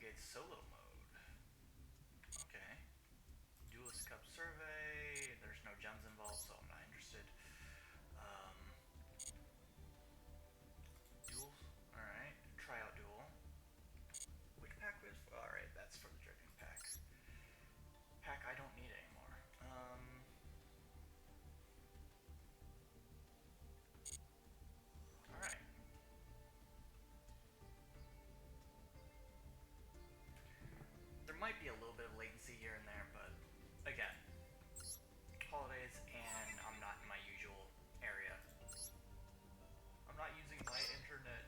navigate solo mode. Okay. Duelist Cup survey. There's no gems involved, so I'm not interested. Duel. Alright. Try out Duel. Which pack was? Alright, that's for the dripping pack. Pack I don't need anymore. Alright. There might be a little bit of latency here and there, but again, holidays and I'm not in my usual area. I'm not using my internet.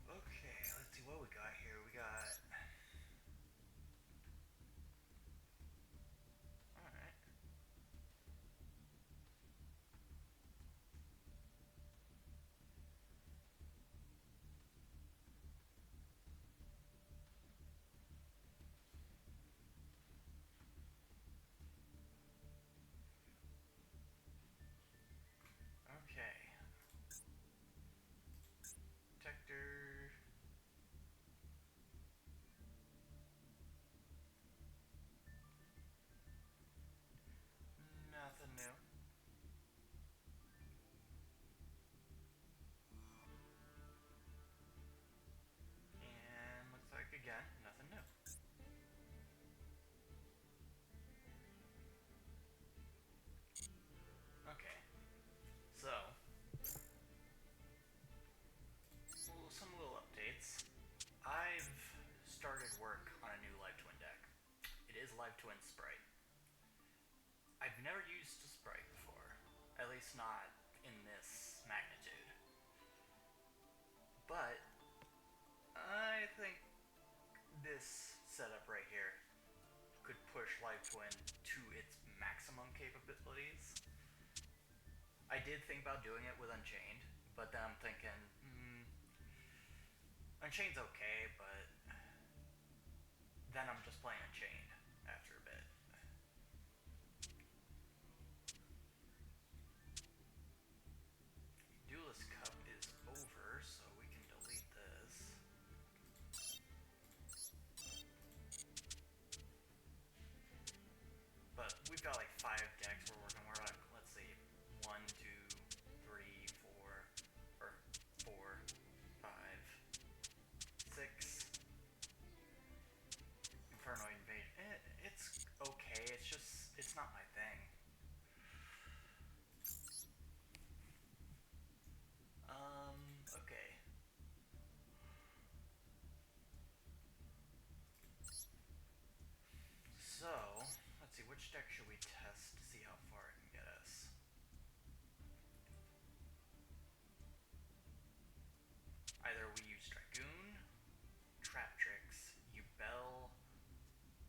Okay, let's see what we got here. We got... Alright. Okay. Detector. Nothing new. And looks like again, nothing new. Okay. So, some little updates. I've started work on a new Live Twin deck. It is Live Twin Sprite. I've never used a Sprite before, at least not in this magnitude. But I think this setup right here could push Live Twin to its maximum capabilities. I did think about doing it with Unchained, but then I'm thinking, Unchained's okay, but then I'm just playing Unchained after a bit. Duelist Cup is over, so we can delete this. But we've got like 5 decks we're working. We're like, let's see, 1, 2, 3, 4, or 4, 5, 6. Inferno Invasion. It's okay. It's just, it's not my thing. Okay. So, let's see, which deck should we test to see how far it can get us? Either we use Dragoon, Trap Tricks, Ubel,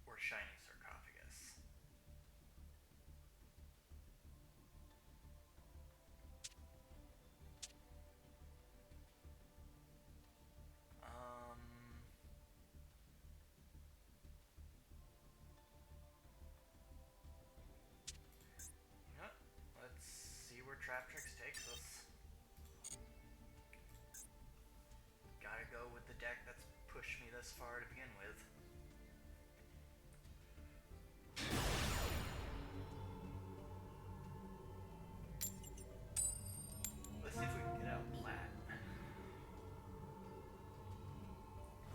or Shining Sarcophagus. Let's see where Trap Tricks takes us. Gotta go with the deck that's pushed me this far to begin with. Let's see if we can get out Plat.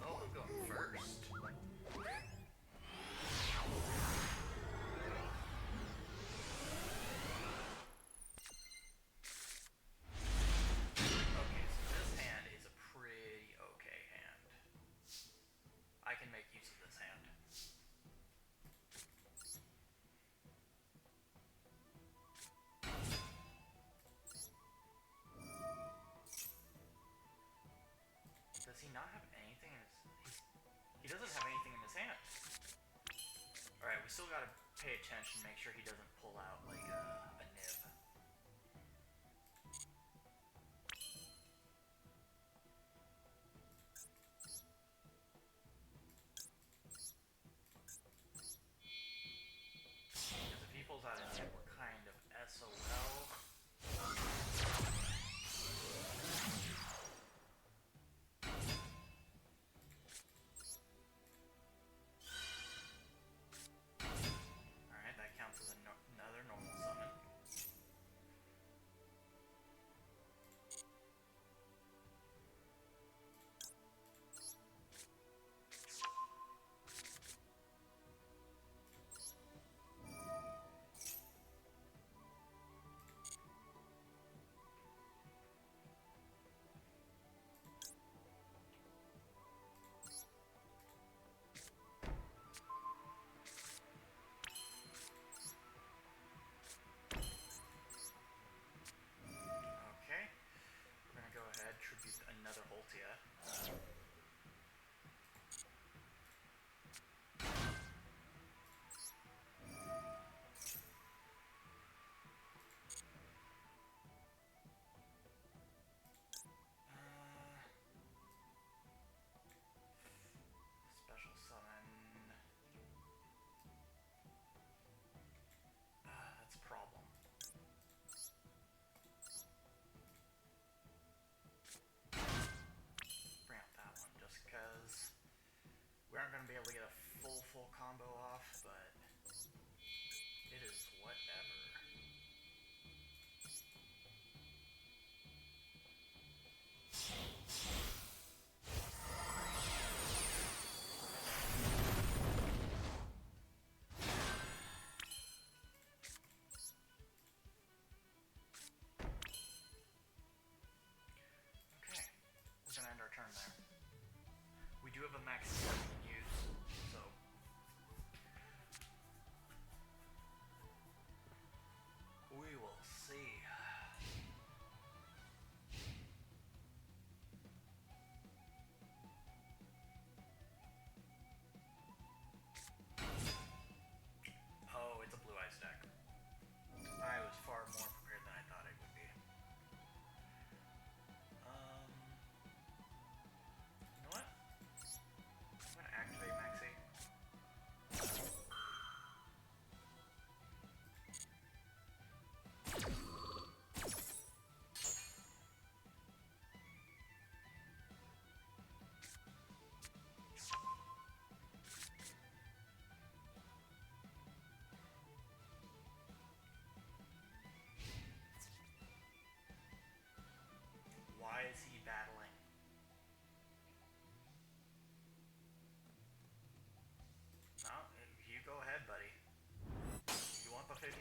Oh, I'm going first. Okay, so this hand is a pretty okay hand. I can make use of this hand. Does he not have anything in his... He doesn't have anything in his hand. Alright, we still gotta pay attention, make sure he doesn't pull out like a nib. Because if he pulls out a nib, we're kind of SOL.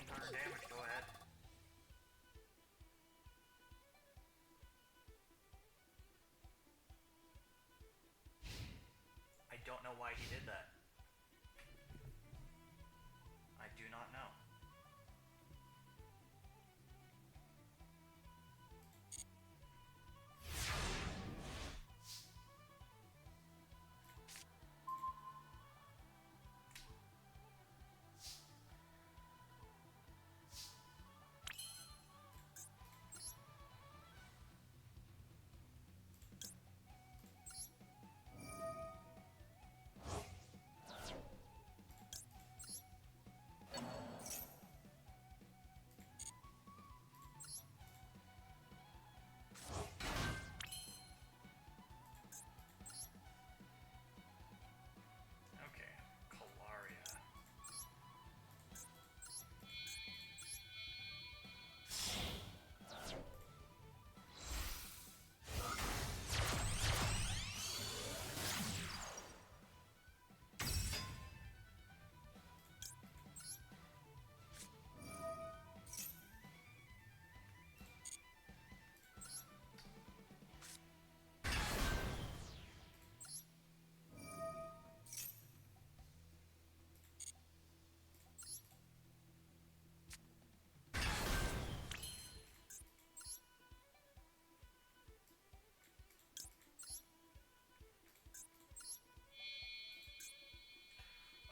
1,500 damage, go ahead. I don't know why he did that. I do not know.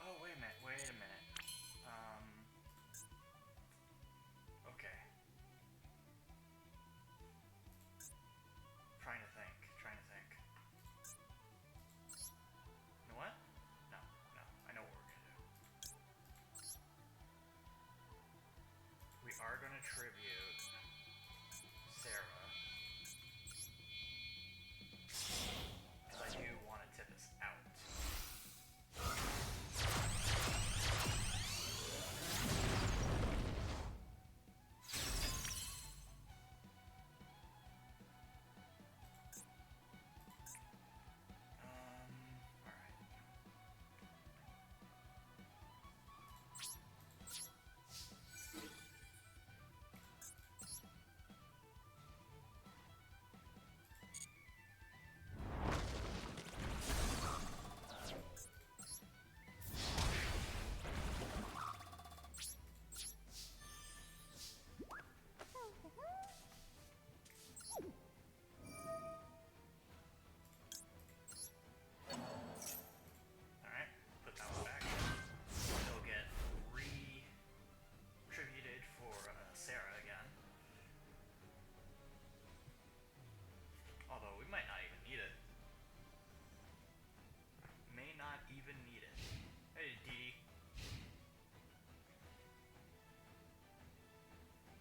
Oh, wait a minute, wait a minute. Okay. Trying to think, trying to think. You know what? No, no, I know what we're gonna do. We are gonna tribute Sarah. Because I do want to tip us out.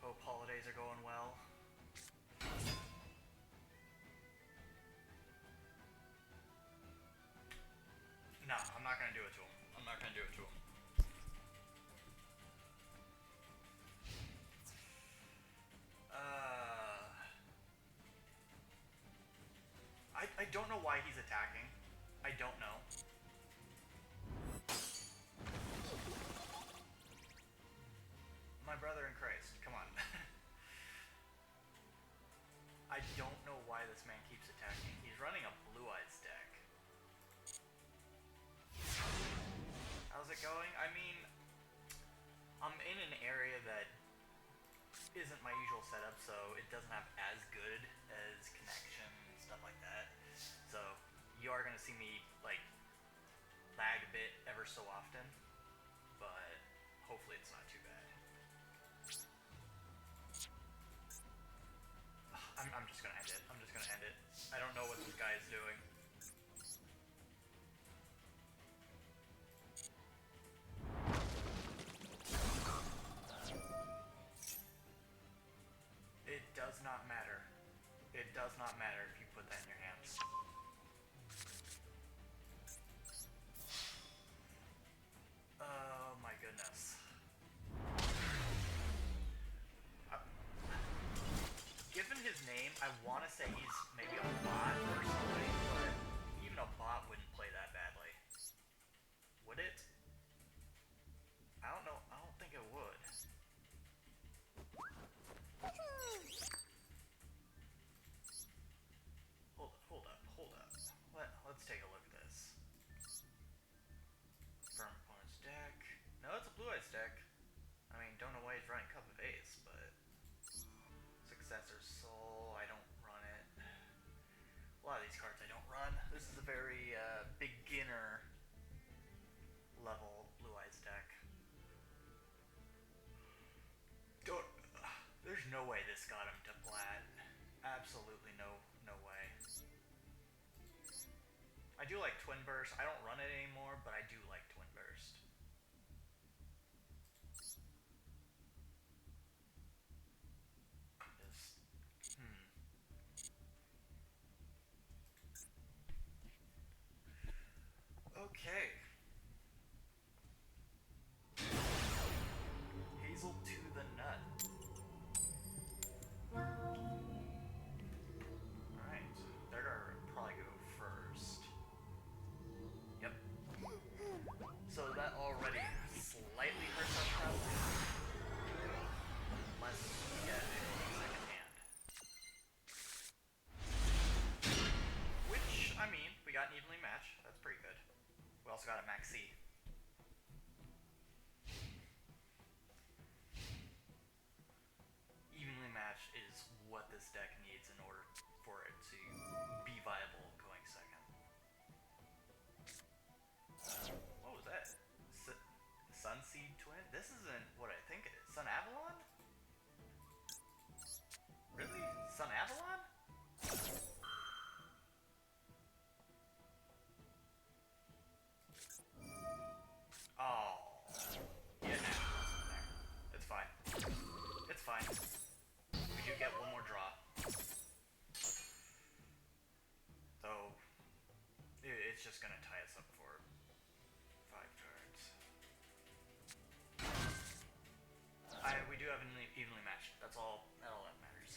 Hope holidays are going well. No, I'm not gonna do it to him. I'm not gonna do it to him. I don't know why he's attacking. I don't know. My brother in Christ, come on. I don't know why this man keeps attacking. He's running a Blue Eyes deck. How's it going? I mean, I'm in an area that isn't my usual setup, so it doesn't have as good as connection and stuff like that. So you are gonna see me like lag a bit ever so often, but hopefully it's not too bad. I'm just gonna end it. I'm just gonna end it. I don't know what this guy is doing. It does not matter. It does not matter if you put that in your hands. Oh my goodness. Given his name, I want to say he's maybe a bot or something, but even a bot wouldn't play that badly. Would it? I don't know. I don't think it would. deck. I mean, don't know why he's running Cup of Ace, but Successor Soul, I don't run it. A lot of these cards I don't run. This is a very beginner level Blue Eyes deck. Don't. There's no way this got him to plat. Absolutely no way. I do like Twin Burst. I don't run it anymore, but I do like Twin Burst. Okay. Hazel to the nut. Alright. They're gonna probably go first. Yep. So that already slightly hurts us probably. Unless we get a second hand. Which, I mean, we got an evenly match. That's pretty good. We also got a Maxi. Evenly matched is what this deck needs in order for it to be viable going second. What was that? Sunseed Twin? This isn't what I think it is. Sun Avalon? Really? Sun Avalon? Oh. Yeah, nah. It's fine. It's fine. We do get one more draw. So, it's just gonna tie us up for 5 turns. We do have an evenly matched. That's all that matters.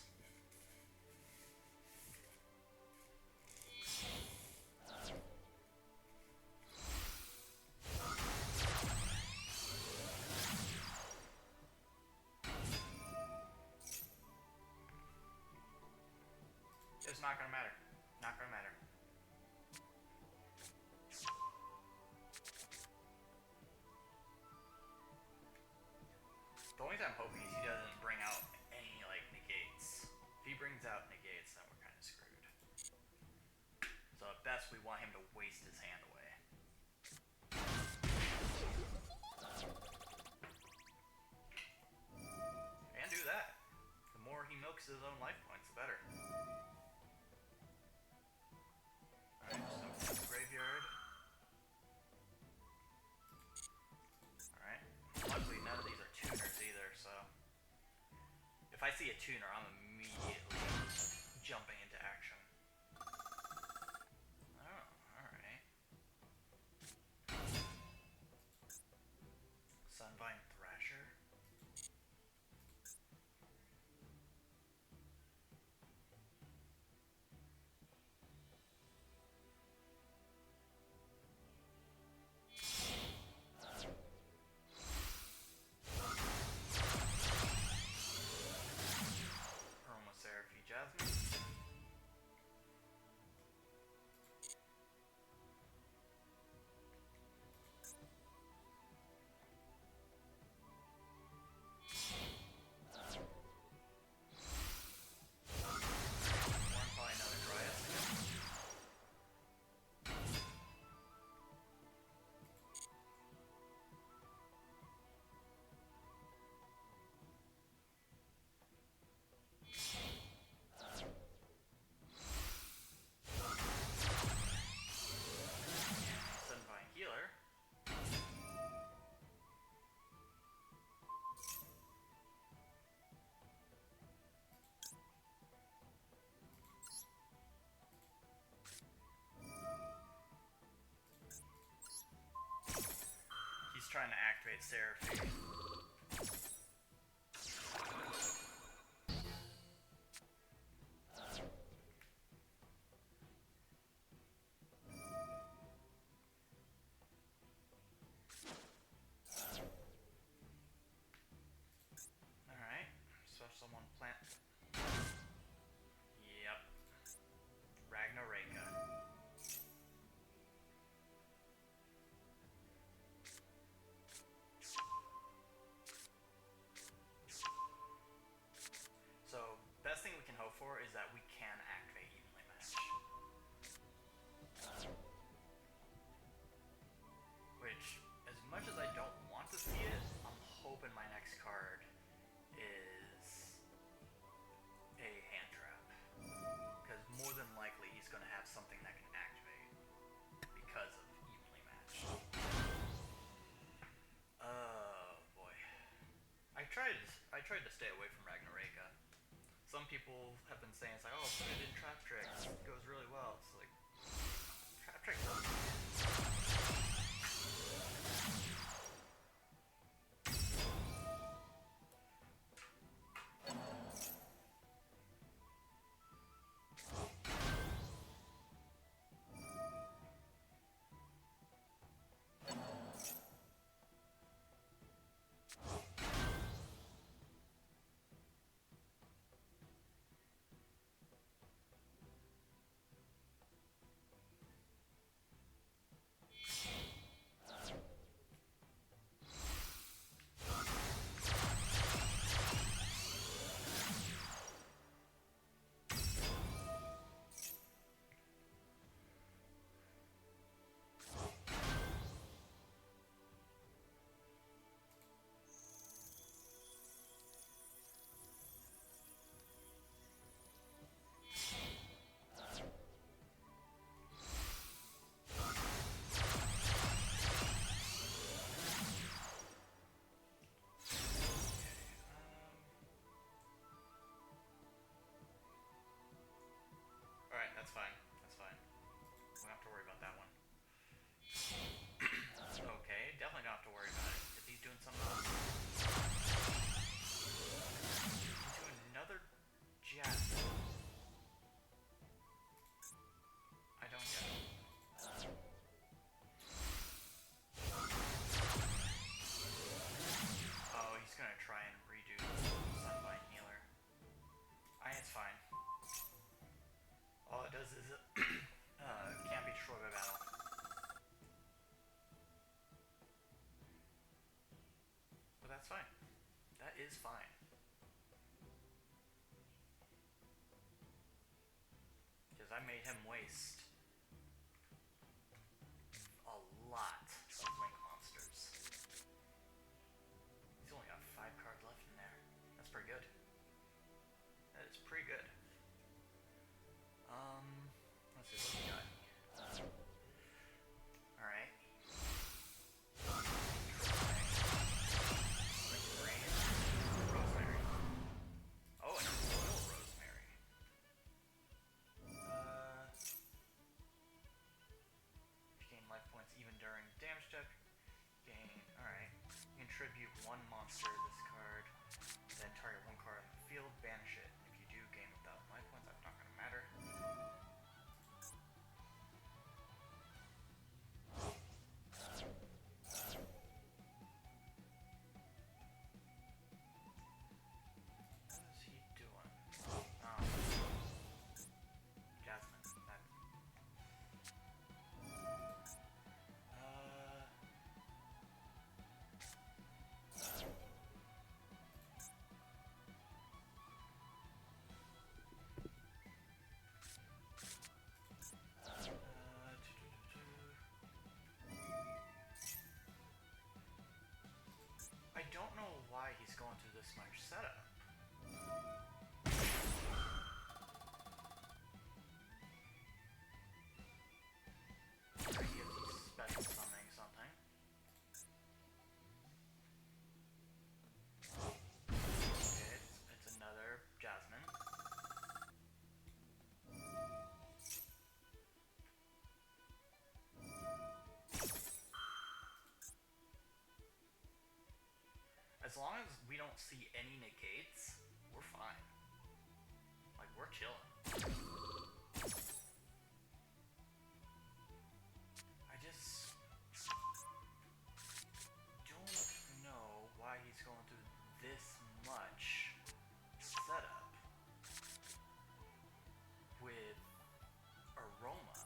It's not gonna matter. Not gonna matter. The only thing I'm hoping is he doesn't bring out any, like, negates. If he brings out negates, then we're kind of screwed. So at best, we want him to waste his hand away. And do that. The more he milks his own life points, the better. Alright, so graveyard. Alright. Luckily, none of these are tuners either, so... If I see a tuner, I'm immediately jumping into action. Oh, alright. Sunvine Thrasher. Aromaseraphie Jasmine. Probably another Dryas again. Sunvine Healer. He's trying to activate Seraphie. Alright, special one plant. Yep. Ragnaraka. tried to stay away from Ragnaraka. Some people have been saying it's like, oh, put it in Trap Trick. It goes really well. It's like, Trap Trick doesn't. Alright, that's fine. That's fine. We don't have to worry about that one. Okay, definitely don't have to worry about it. If he's doing something else. Into another jet. I don't get it. Oh, he's gonna try and redo Sunvine Healer. It's fine. All it does is it can't be destroyed by battle. But that's fine. That is fine. Because I made him waste a lot of Link monsters. He's only got 5 cards left in there. That's pretty good. That is pretty good. Let's see what we got. Alright. Rosemary. Oh, and a Royal Rosemary. Gain life points even during damage check. Alright. Contribute 1 monster to this card. Then target 1 card on the field, banish it. If you do, gain without life points, that's not gonna matter. I don't know why he's going through this much setup. He gives us special summoning something. Okay, it's another Jasmine. As long as we don't see any negates, we're fine. Like, we're chilling. I just don't know why he's going through this much setup with Aroma.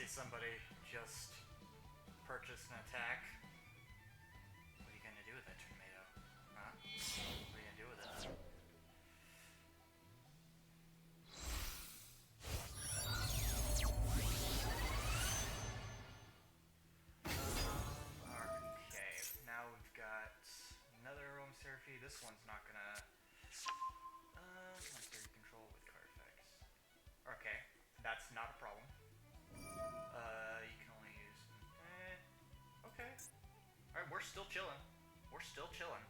see somebody just purchase an attack. What are you gonna do with that tomato? Huh? What are you gonna do with it? Okay, now we've got another Rome Seraphie. This one's not gonna... Monster you control with card effects. Okay, that's not a problem. You can only use... okay. Alright, we're still chilling. We're still chilling.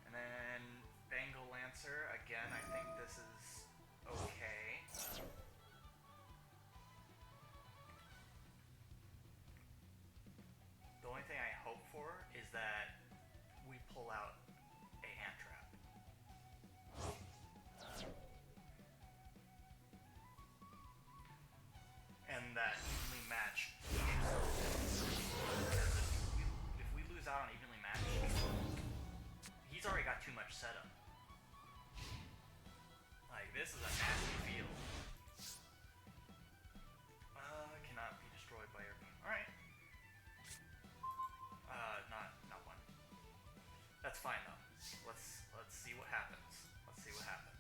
And then Bengal Lancer, again, I think this is okay. The only thing I hope for is that we pull out a hand trap. And that evenly match. If we lose out on evenly matched, he's already got too much setup. Like, this is a nasty field. Cannot be destroyed by your... Alright. Not one. That's fine though. Let's see what happens. Let's see what happens.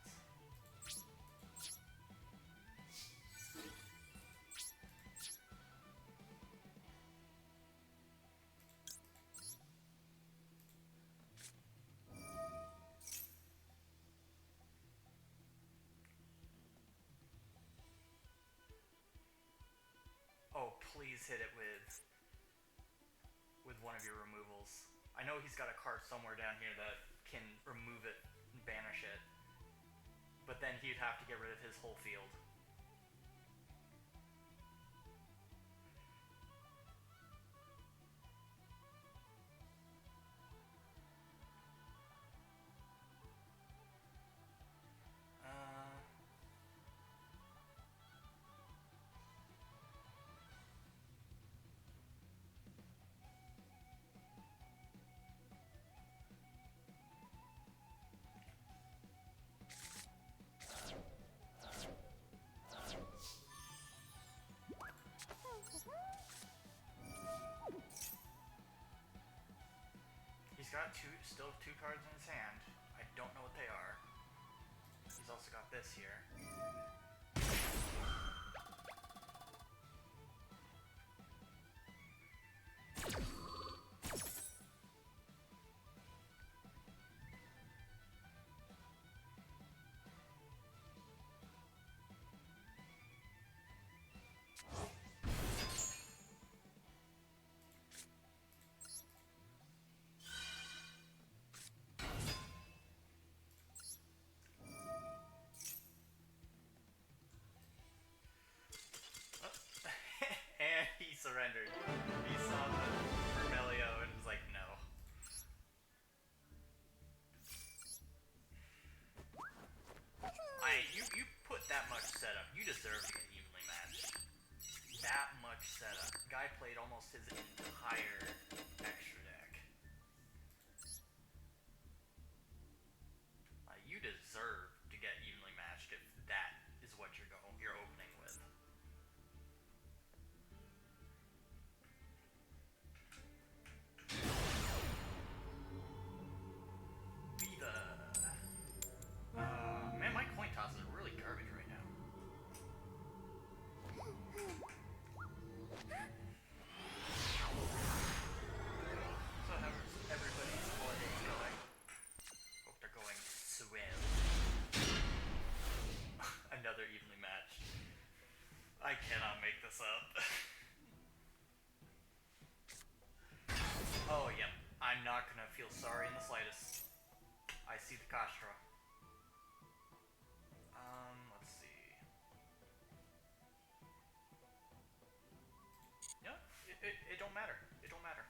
Oh, please hit it with one of your removals. I know he's got a card somewhere down here that can remove it and banish it. But then he'd have to get rid of his whole field. He's got still two cards in his hand. I don't know what they are. He's also got this here. And he surrendered. He saw the Vermelio and was like, no. You put that much setup. You deserve to get evenly matched. That much setup. Guy played almost his entire extra deck. You deserve to get evenly matched if that is what you're opening with. Man, my coin tosses are really garbage right now. So how's everybody's holidays going? Hope they're going swell. Another evenly matched. I cannot make this up. Oh, yep. I'm not gonna feel sorry in the slightest. I see the Kastra. Let's see. No, it don't matter. It don't matter.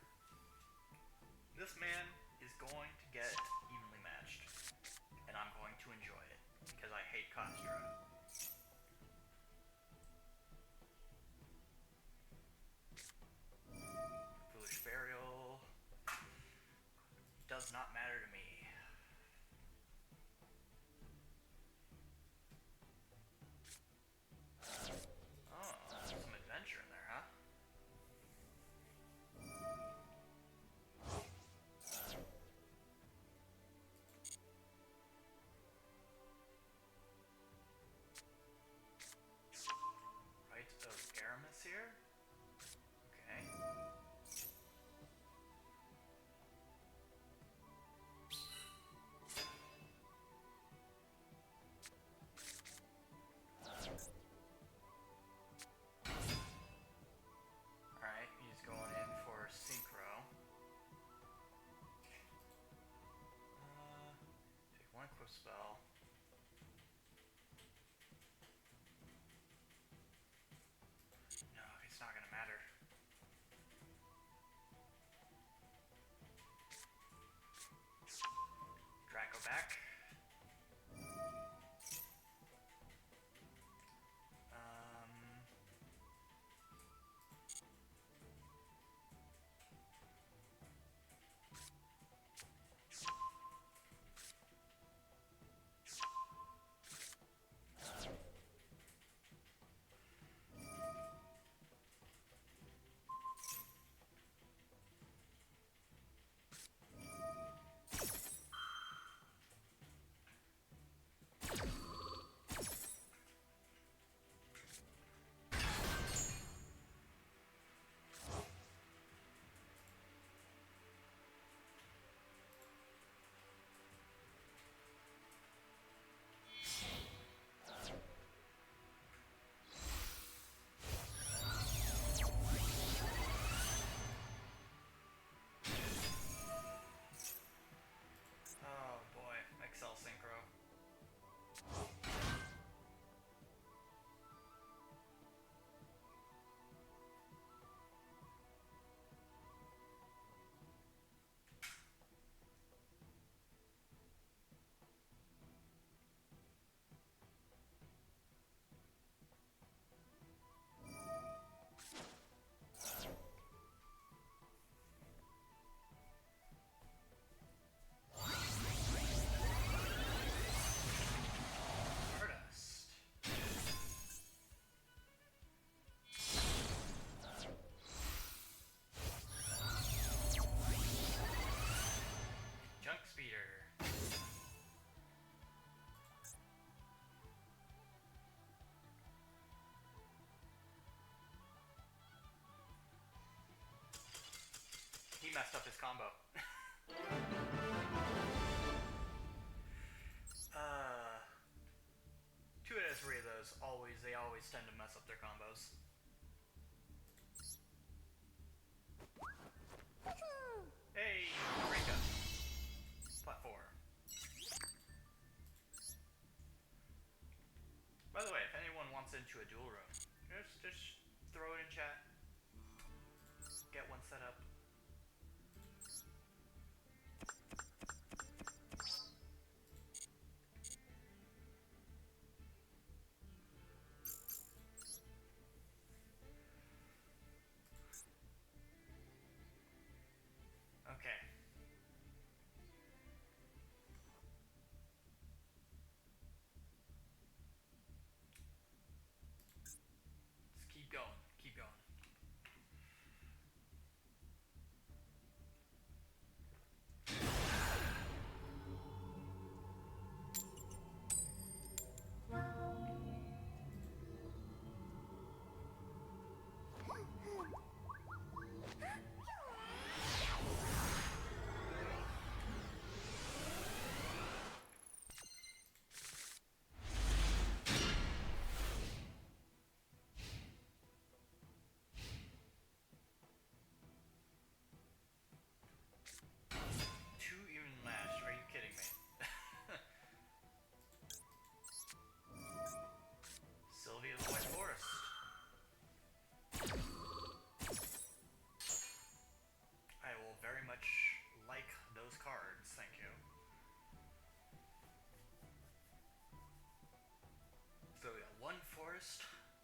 This man is going to get evenly matched. And I'm going to enjoy it. Because I hate Kastra. Foolish Burial. Does not matter to me. messed up his combo. uh, 2 out of 3 of those they always tend to mess up their combos. Hey, Rika. Plat 4. By the way, if anyone wants into a duel room, just throw it in chat. Get one set up. Okay. Let's keep going. Keep going.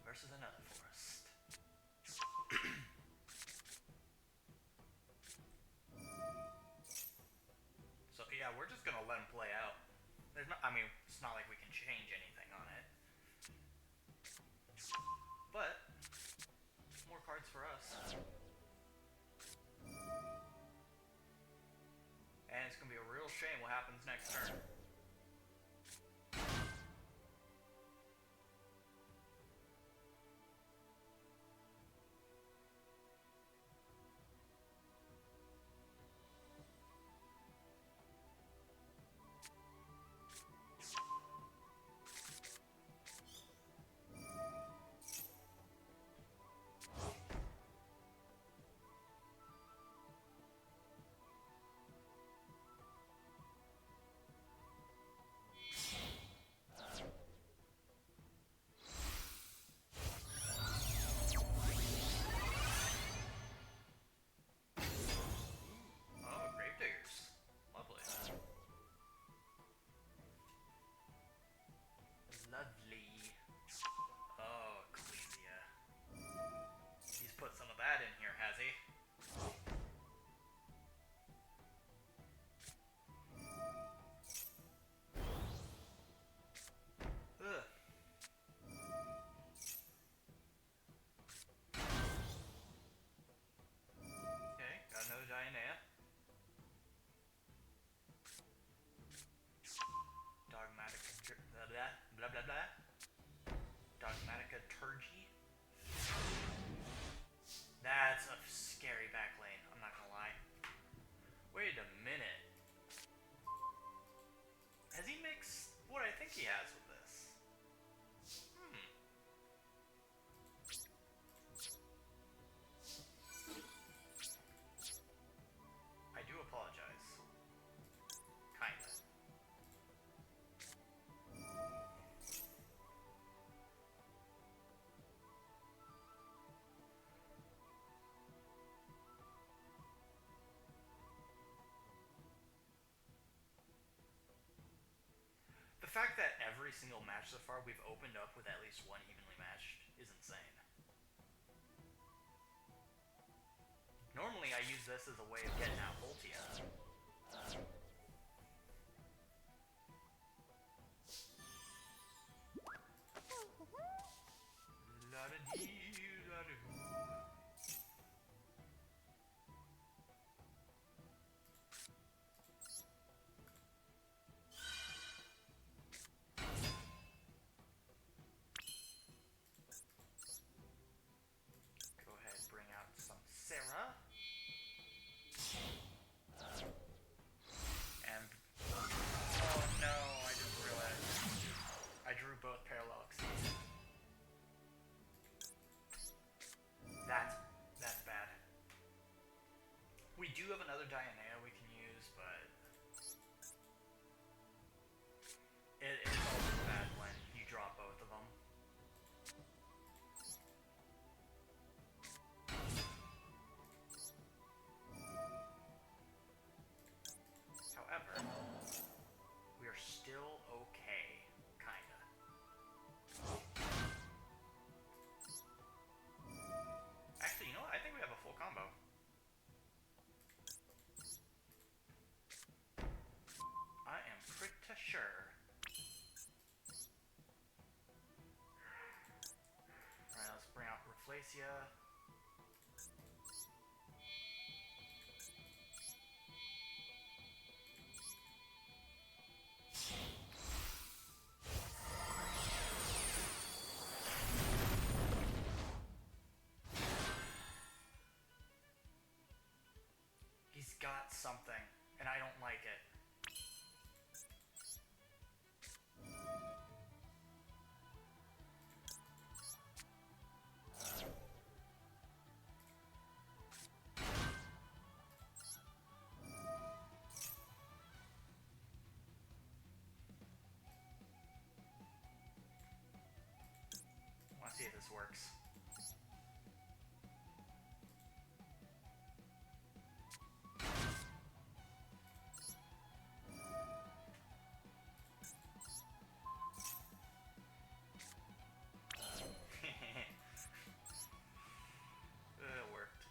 Versus another forest. So yeah, we're just gonna let him play out. There's not, I mean, it's not like we can change anything on it. But more cards for us. And it's gonna be a real shame what happens next turn. Blah blah blah. Dogmatica Turgy. That's a scary back lane, I'm not gonna lie. Wait a minute. Has he mixed what I think he has with this? I do apologize. Kinda. The fact that every single match so far we've opened up with at least one evenly matched is insane. Normally I use this as a way of getting out Voltia. Go ahead, bring out some Sarah. Dianea we can use, but it's always bad when you drop both of them. However, we are still okay, kinda. Actually, you know what? I think we have a full combo. I am pretty sure. Alright, let's bring out Rafflesia. He's got something, and I don't like it. I want to see if this works. It worked.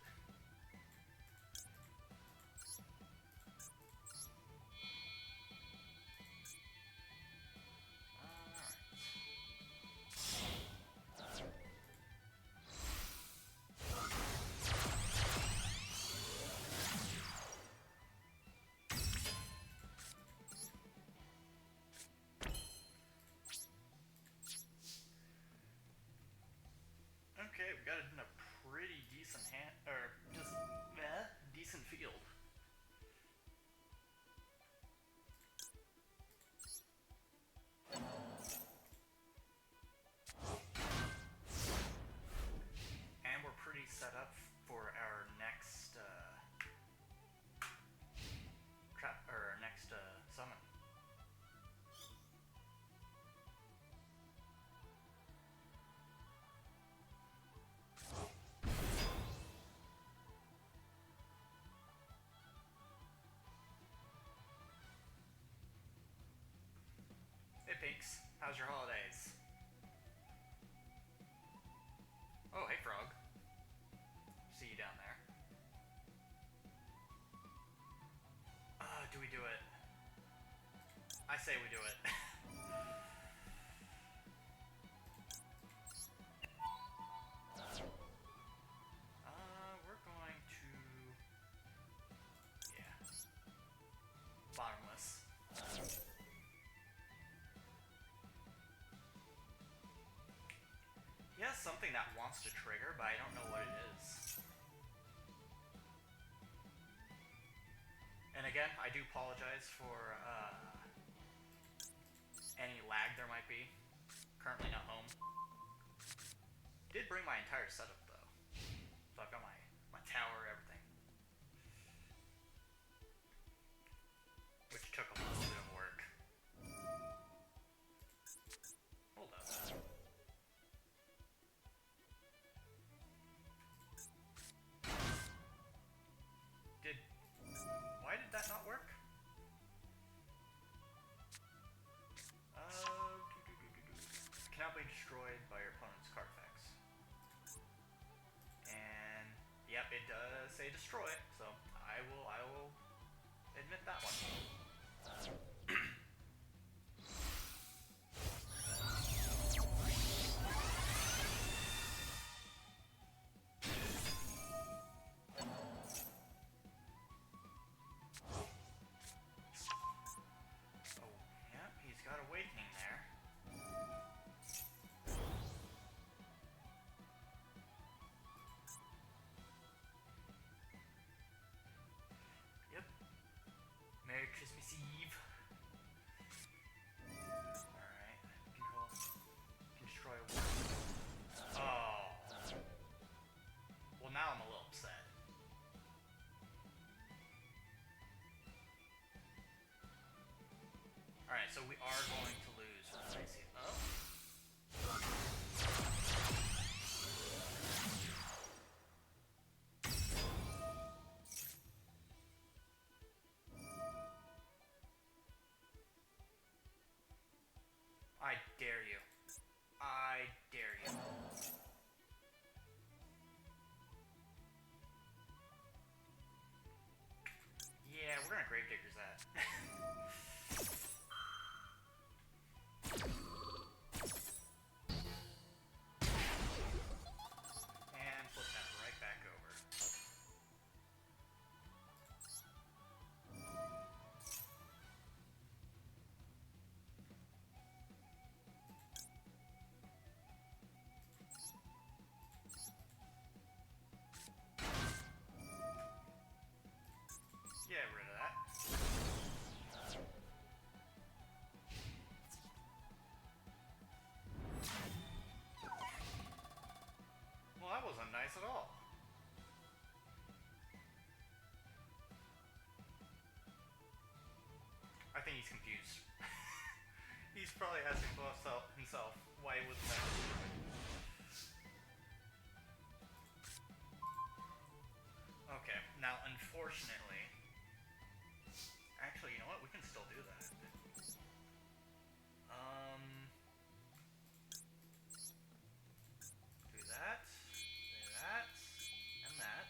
Okay, we got it in a pretty decent hand, or just decent field. And we're pretty set up for our next summon. Hey Pinks, how's your holidays? Oh, hey Frog. See you down there. Do we do it? I say we do it. We're going to... yeah. Bottomless. He has something that wants to trigger, but I don't know what it is. And again, I do apologize for any lag there might be. Currently not home. Did bring my entire setup though. So I've got my tower, everything. Which took a little bit of work. Hold up. Why did that not work? Cannot be destroyed by your opponent's card effects. And yep, it does say destroy it, so I will admit that one. Awakening there. Yep. Merry Christmas Eve. Alright. Control. Can destroy a ward. Oh. Well, now I'm a little upset. so we are going to lose with an icy. Oh. I dare you. I dare you. Yeah, we're gonna Gravediggers that. And flip that right back over. Get rid of that. Well, that wasn't nice at all. I think he's confused. He's probably asking himself why he wasn't that destroyed. Okay, now unfortunately... Actually, you know what? We can still do that. Do that, and that.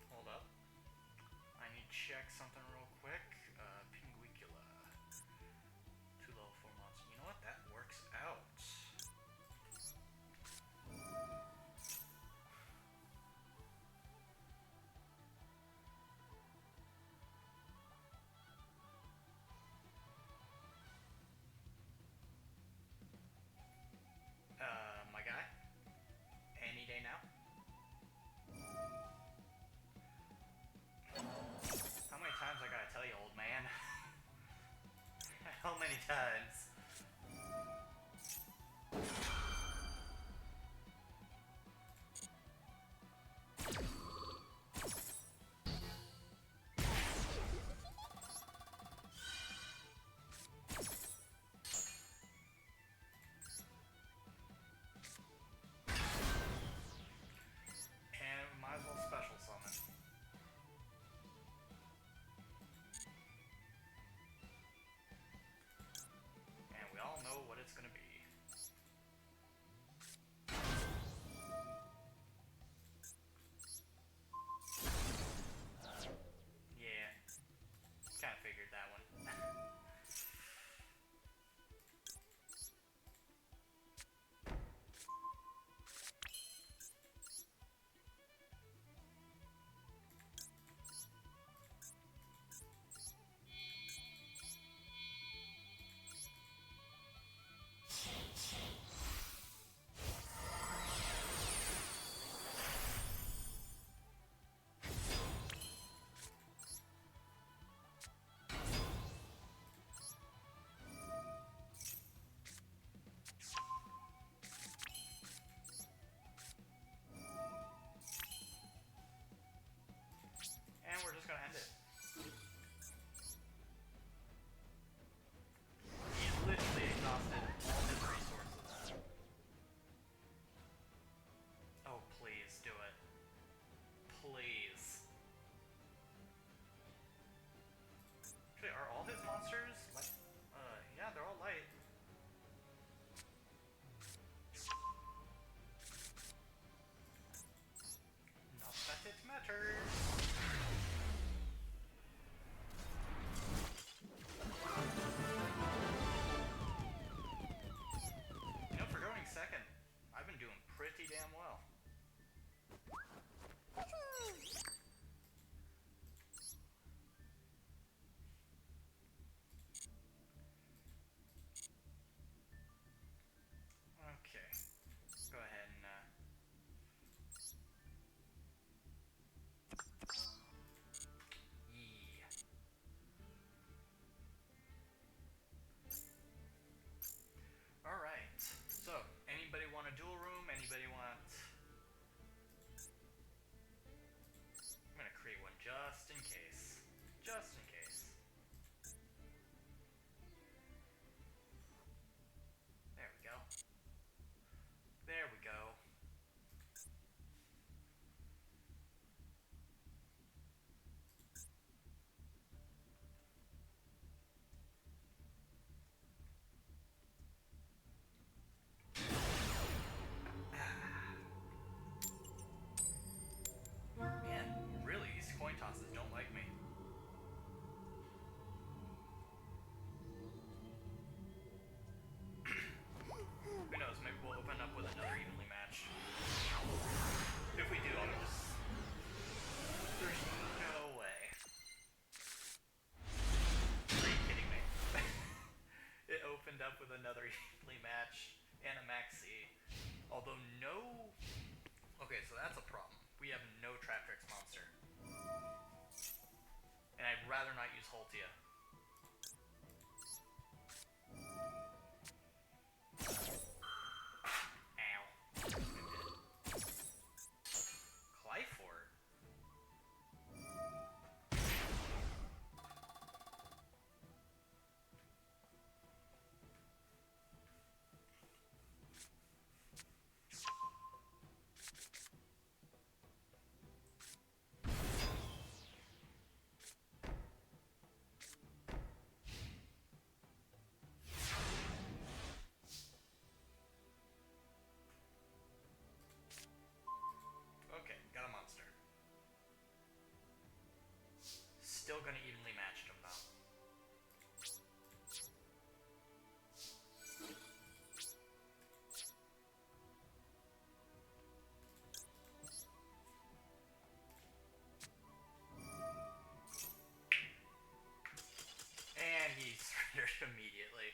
Hold up. I need to check something real quick. Pinguicula. 2 level 4 monsters. You know what? That works out. My guy. Any day now. How many times I gotta tell you, old man? How many times? And we might as well special summon. rather not use Holtia. Ow. Clyfort? Okay, got a monster. Still gonna evenly match them though. And he surrendered immediately.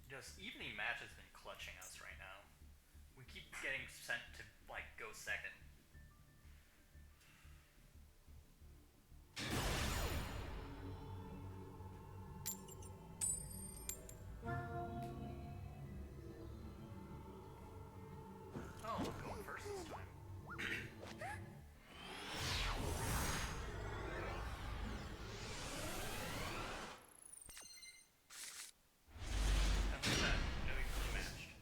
Just evening match has been clutching us right now. We keep getting sent to like go second. Oh, I'm going first this time. After that, no evenly matched.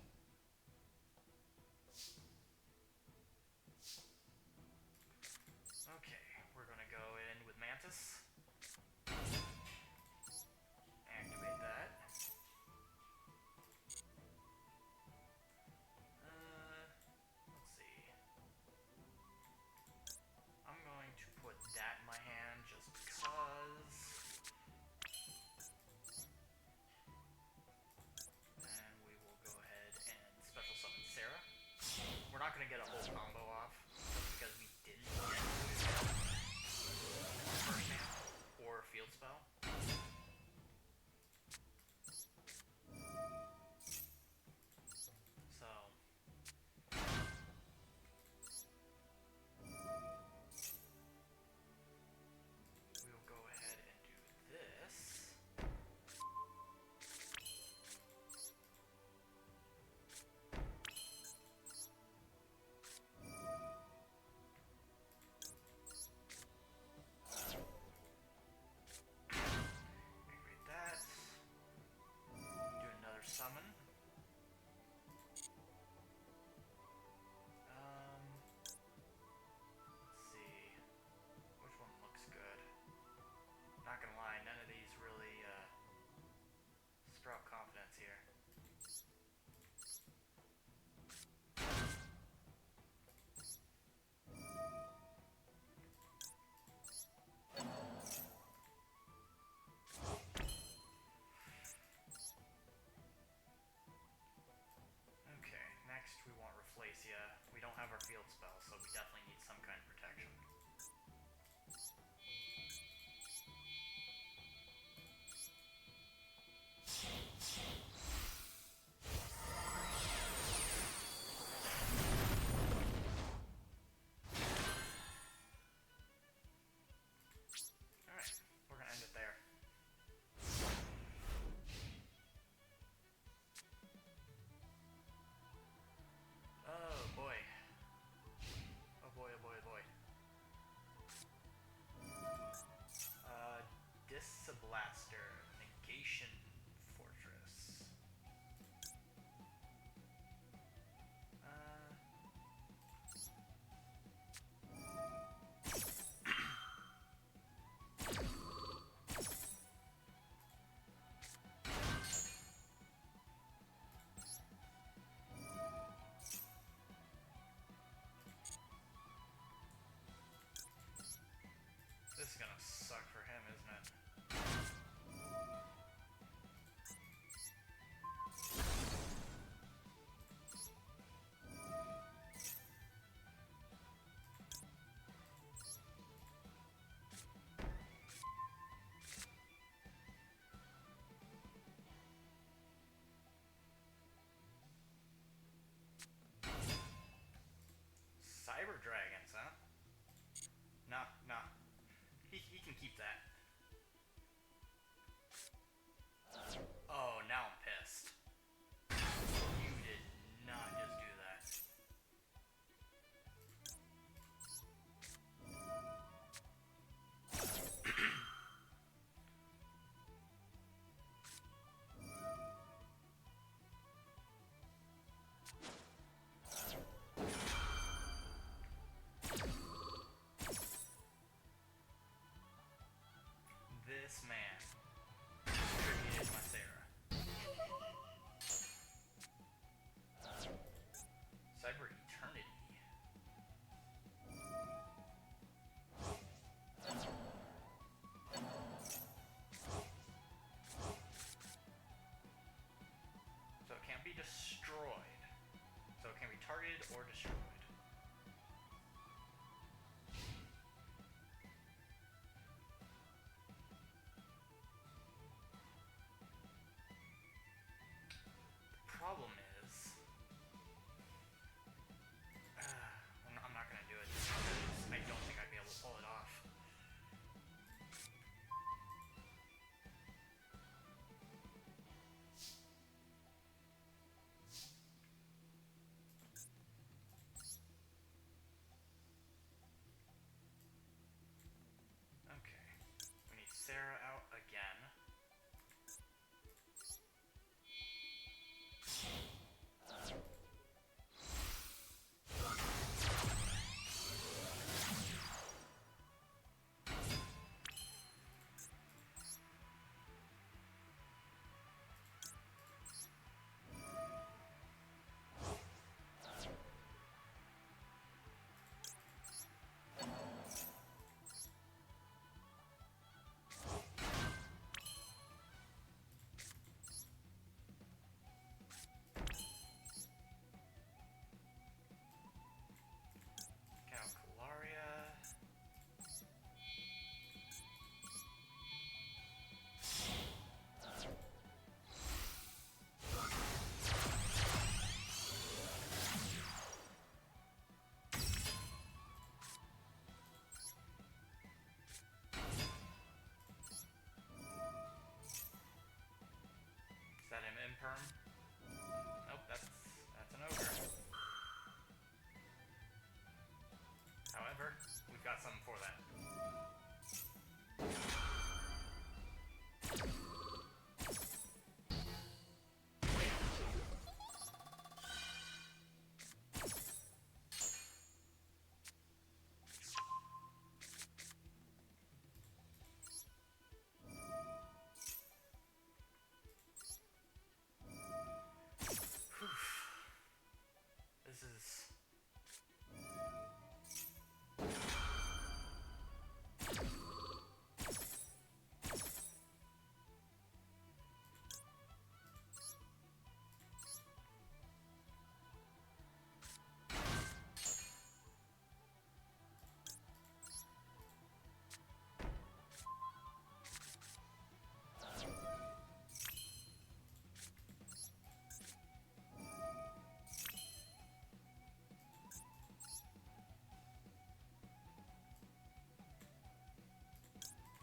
Okay, we're gonna go in with Mantis. Activate that. Let's see. I'm going to put that in my hand just because. And we will go ahead and special summon Sarah. We're not going to get a whole combo off because we didn't get first hand or field spell. So we will go ahead and do this. Activate that. Do another summon. Let's see. Which one looks good? Not gonna lie, none of these really sprout confidence here. Okay, next we want Rafflesia. We don't have our field spell, so we definitely need some kind of protection. Alright, we're gonna end it there. Oh boy. Oh boy, oh boy, oh boy. Disablaster, Negation Fortress. This is gonna suck for him, isn't it? This man distributed my Sarah. Cyber Eternity. So it can't be destroyed. So it can be targeted or destroyed. The problem is, I'm not gonna do it because I don't think I'd be able to pull it off. Okay, we need Sarah out again. Calcularia. Is that an imperm? Nope, that's an ogre. However, we've got something for that. This is...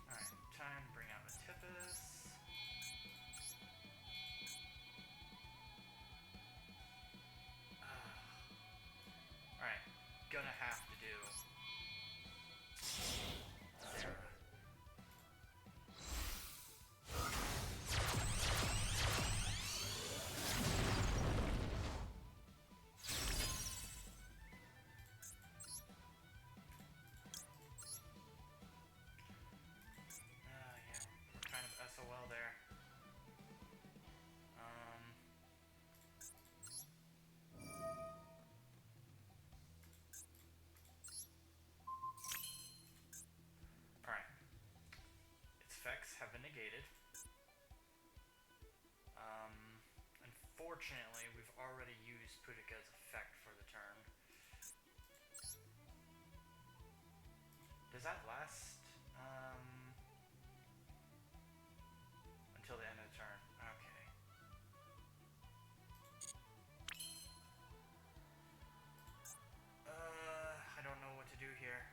Alright, time to bring out the Tippus. Alright, gonna have to do Sarah. Yeah, we're kind of SOL there. Alright. Its effects have been negated. Unfortunately, we've already used Putika's effect for the turn. Does that last until the end of the turn? Okay. I don't know what to do here.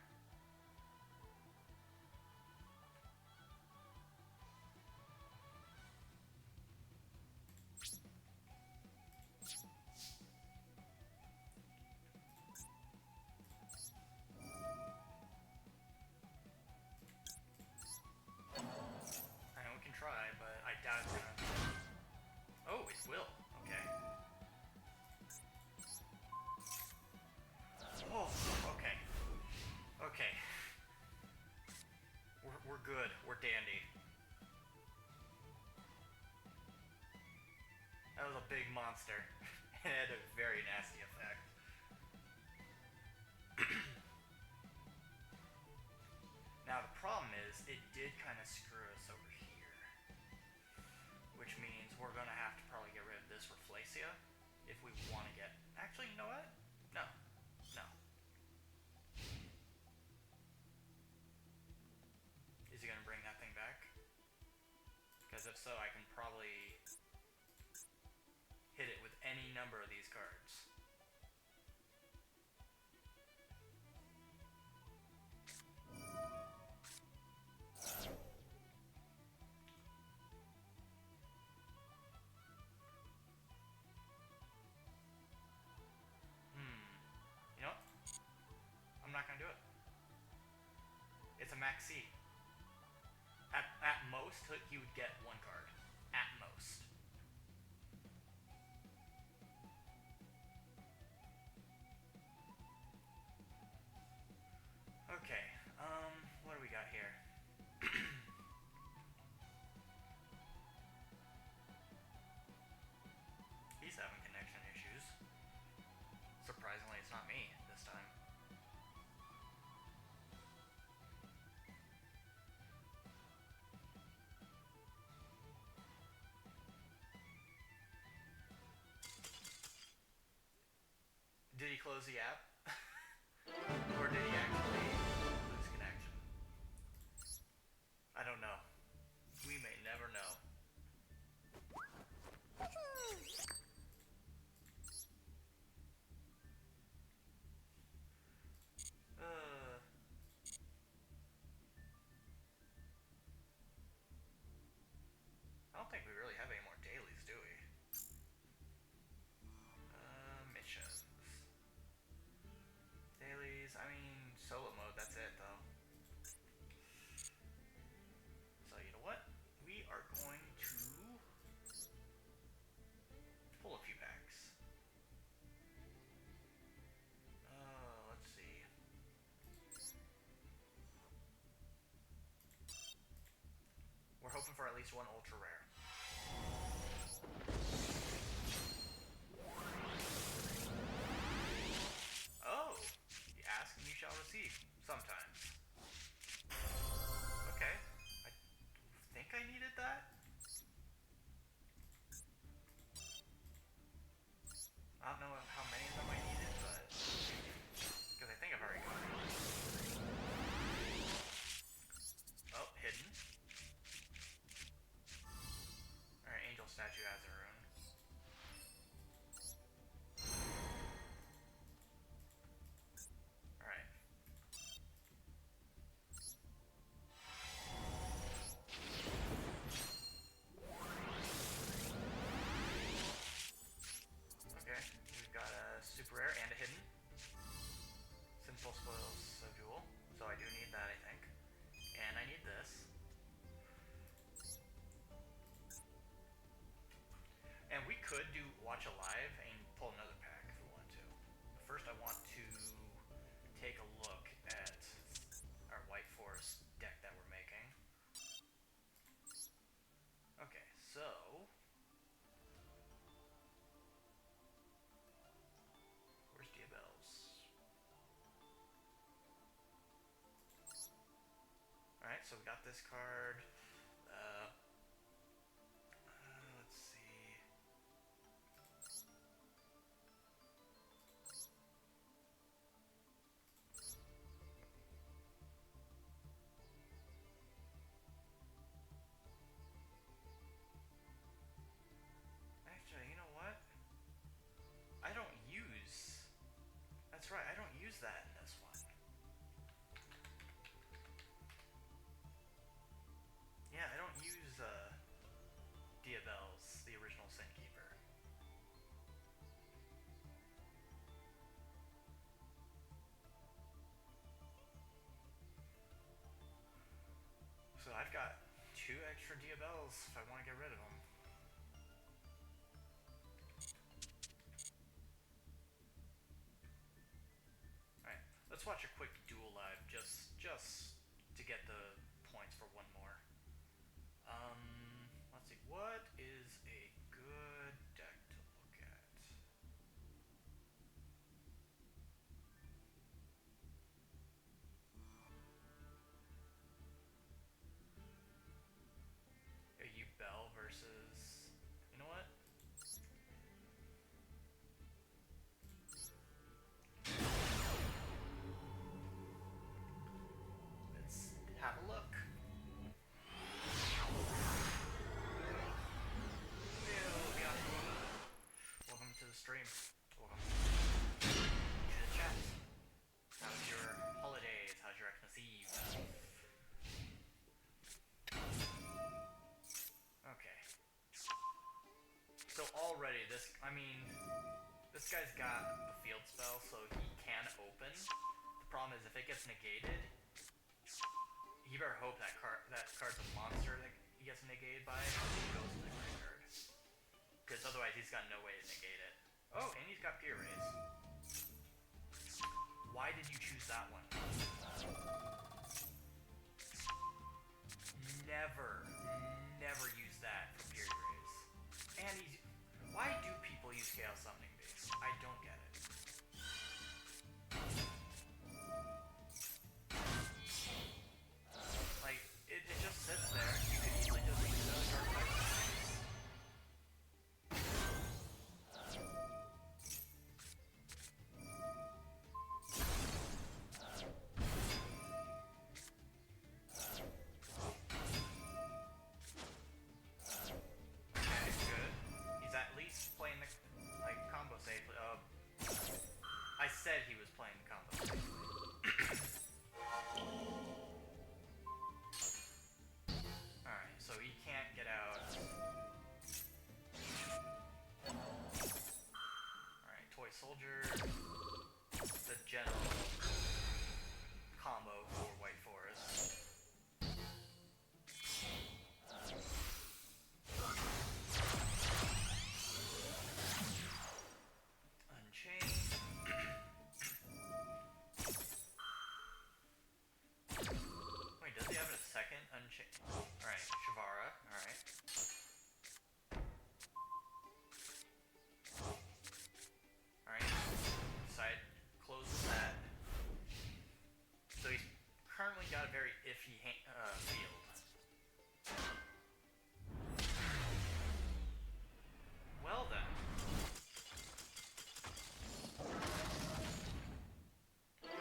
I know we can try, but I doubt it's gonna... Oh, it will. Okay. Oh, okay. Okay. We're good. We're dandy. big monster. It had a very nasty effect. Now the problem is, it did kind of screw us over here. Which means we're going to have to probably get rid of this Reflacia if we want to get... Actually, you know what? No. No. Is he going to bring that thing back? Because if so, I can probably hit it with any number of these cards. You know what? I'm not going to do it. It's a max C. At most, he would get one card. At most. Okay, what do we got here? He's having connection issues. Surprisingly, it's not me this time. Did he close the app? Or did he actually lose connection? I don't know. We may never know. I don't think we really have any more dailies, do we? Missions. Dailies, I mean, solo mode, that's it, though. So, you know what? We are going to pull a few packs. Let's see. We're hoping for at least one ultra rare. Oh! You ask and you shall receive. Sometimes. Okay. I think I needed that. I don't know how many of them I needed, but... Because I think I've already got it. Oh, hidden. Alright, Angel Statue has a rune. Alright. Okay, we've got a super rare and a hidden. Simple spoils of Duel, so I do need that, I think. And I need this. And we could do Watch Alive and pull another pack if we want to. But first I want to take a look at our White Forest deck that we're making. Okay, so... Where's Diabells? Alright, so we got this card. Let's see. Actually, you know what? I don't use... That's right, I don't use that in this one. Yeah, I don't use Diabells, the original Sin Keeper. So I've got 2 extra Diabells if I want to get rid of them. Alright, let's watch a quick Duel live just to get the points for one more. Let's see, what is a good deck to I mean, this guy's got a field spell, so he can open. The problem is if it gets negated, you better hope that card's a monster that he gets negated by, and he goes to the graveyard. Because otherwise he's got no way to negate it. Oh, and he's got Peer Raise. Why did you choose that one? Never use that for Peer Raise. And he's... Why do people use Chaos Summoning Beast? I don't get it. Like, it just sits there. You could easily just use another card like okay, good. He's at least playing the combo safely. I said he was playing the combo safely. Alright, so he can't get out. Alright, Toy Soldier. The general combo for White Forest. Unchained. Wait, does he have a second Unchained? Alright, Shavara, alright. Alright, side closes that. So he's currently got a very iffy field. Well then.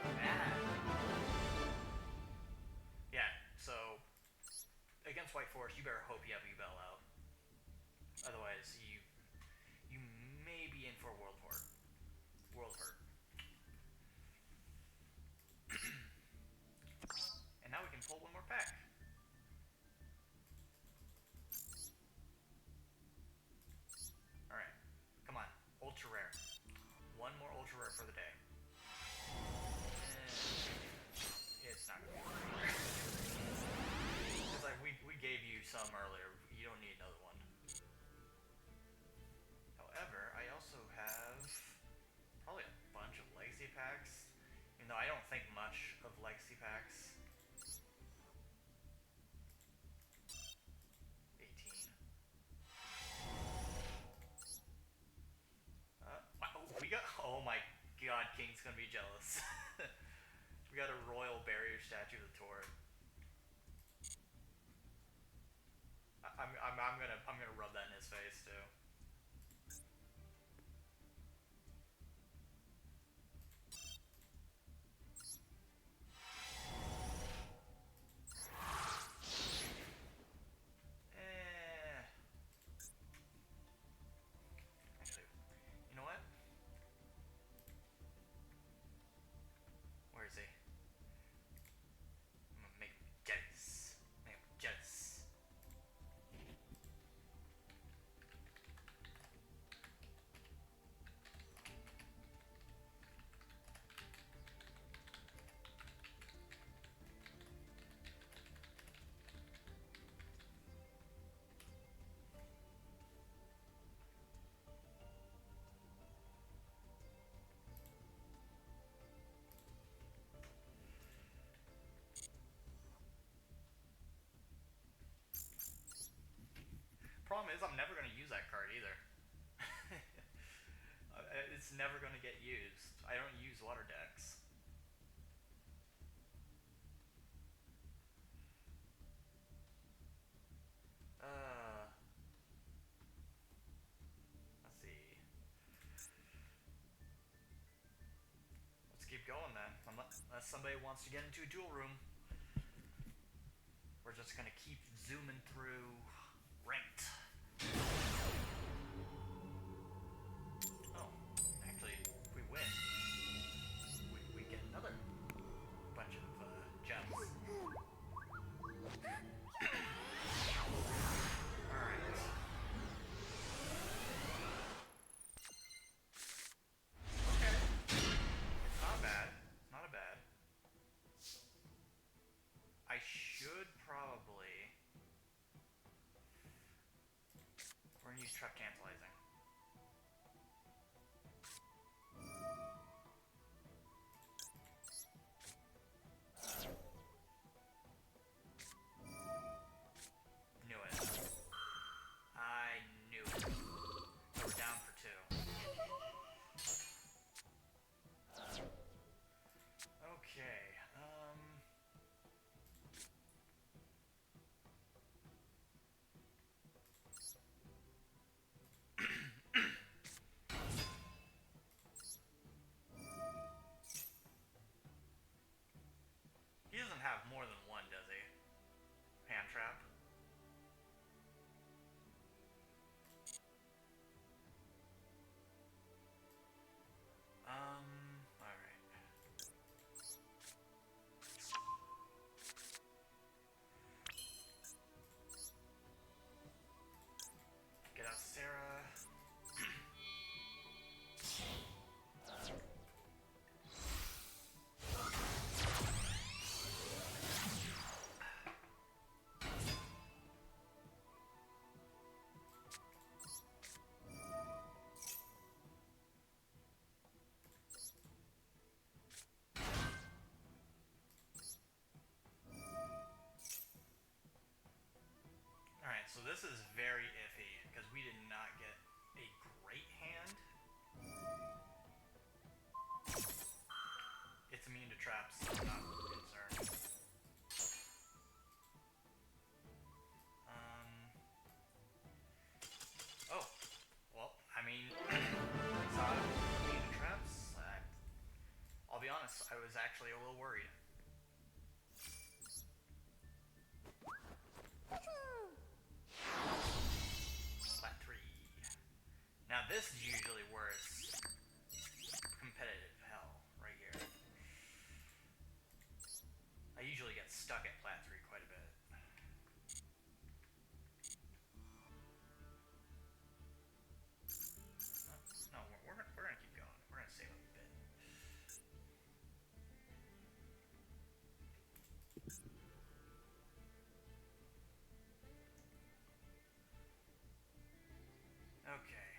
Bad. Yeah, so against White Forest, you better hope you have Ubel out. Otherwise, you may be in for a world hurt. And now we can pull one more pack. Alright, come on, ultra rare. One more ultra rare for the day. It's not gonna be ultra rare. It's like we gave you some earlier. You don't need another one. However, I also have probably a bunch of legacy packs. Even though I don't think much of legacy packs. 18. Wow, we got... Oh my god, King's gonna be jealous. We got a royal barrier statue of the Tauren. I'm gonna rub that in his face too. Actually, you know what? Where is he? I'm gonna make him jealous. Make him jealous. Problem is, I'm never going to use that card either. It's never going to get used. I don't use water decks. Let's see. Let's keep going then. Unless somebody wants to get into a duel room. We're just going to keep zooming through ranked. Oh, actually, if we win, we get another bunch of gems. Alright. Alright, so this is very iffy, because we did not get a great hand. It's immune to traps, so I'm not concerned. Oh, well, I mean, saw it immune to traps. I'll be honest, I was actually a little worried. Flat 3. Now this is usually where it's competitive hell, right here. I usually get stuck at flat 3 quite a bit. No, we're gonna keep going. We're gonna save a bit. Okay.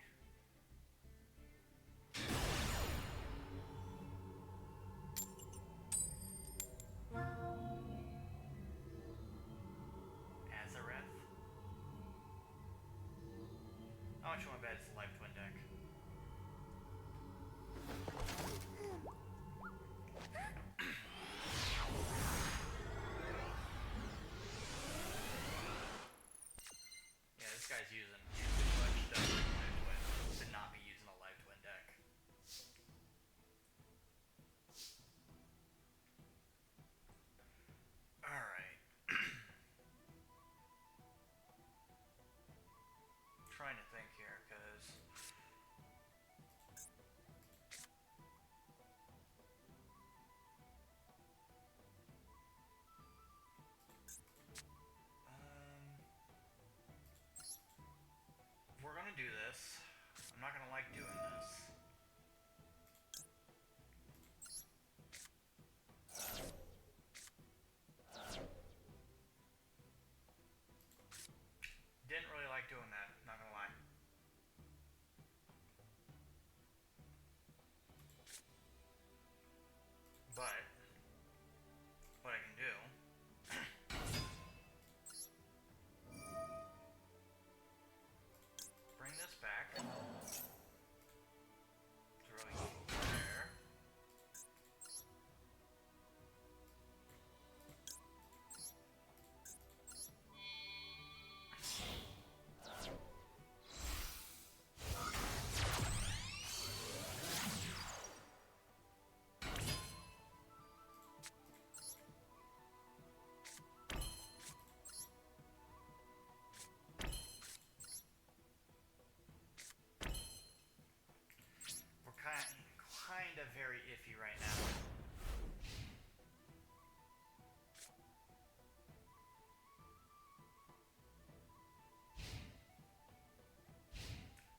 Azareth. How much you want to bet it's a live twin deck? Yeah, this guy's using too much stuff in live twin to not be using a live twin deck. Alright. Trying to think here, because we're gonna do this. I'm not gonna like doing this. Didn't really like doing that, not gonna lie. But what I can do bring this back. Throw you there. We're kind of very iffy right now.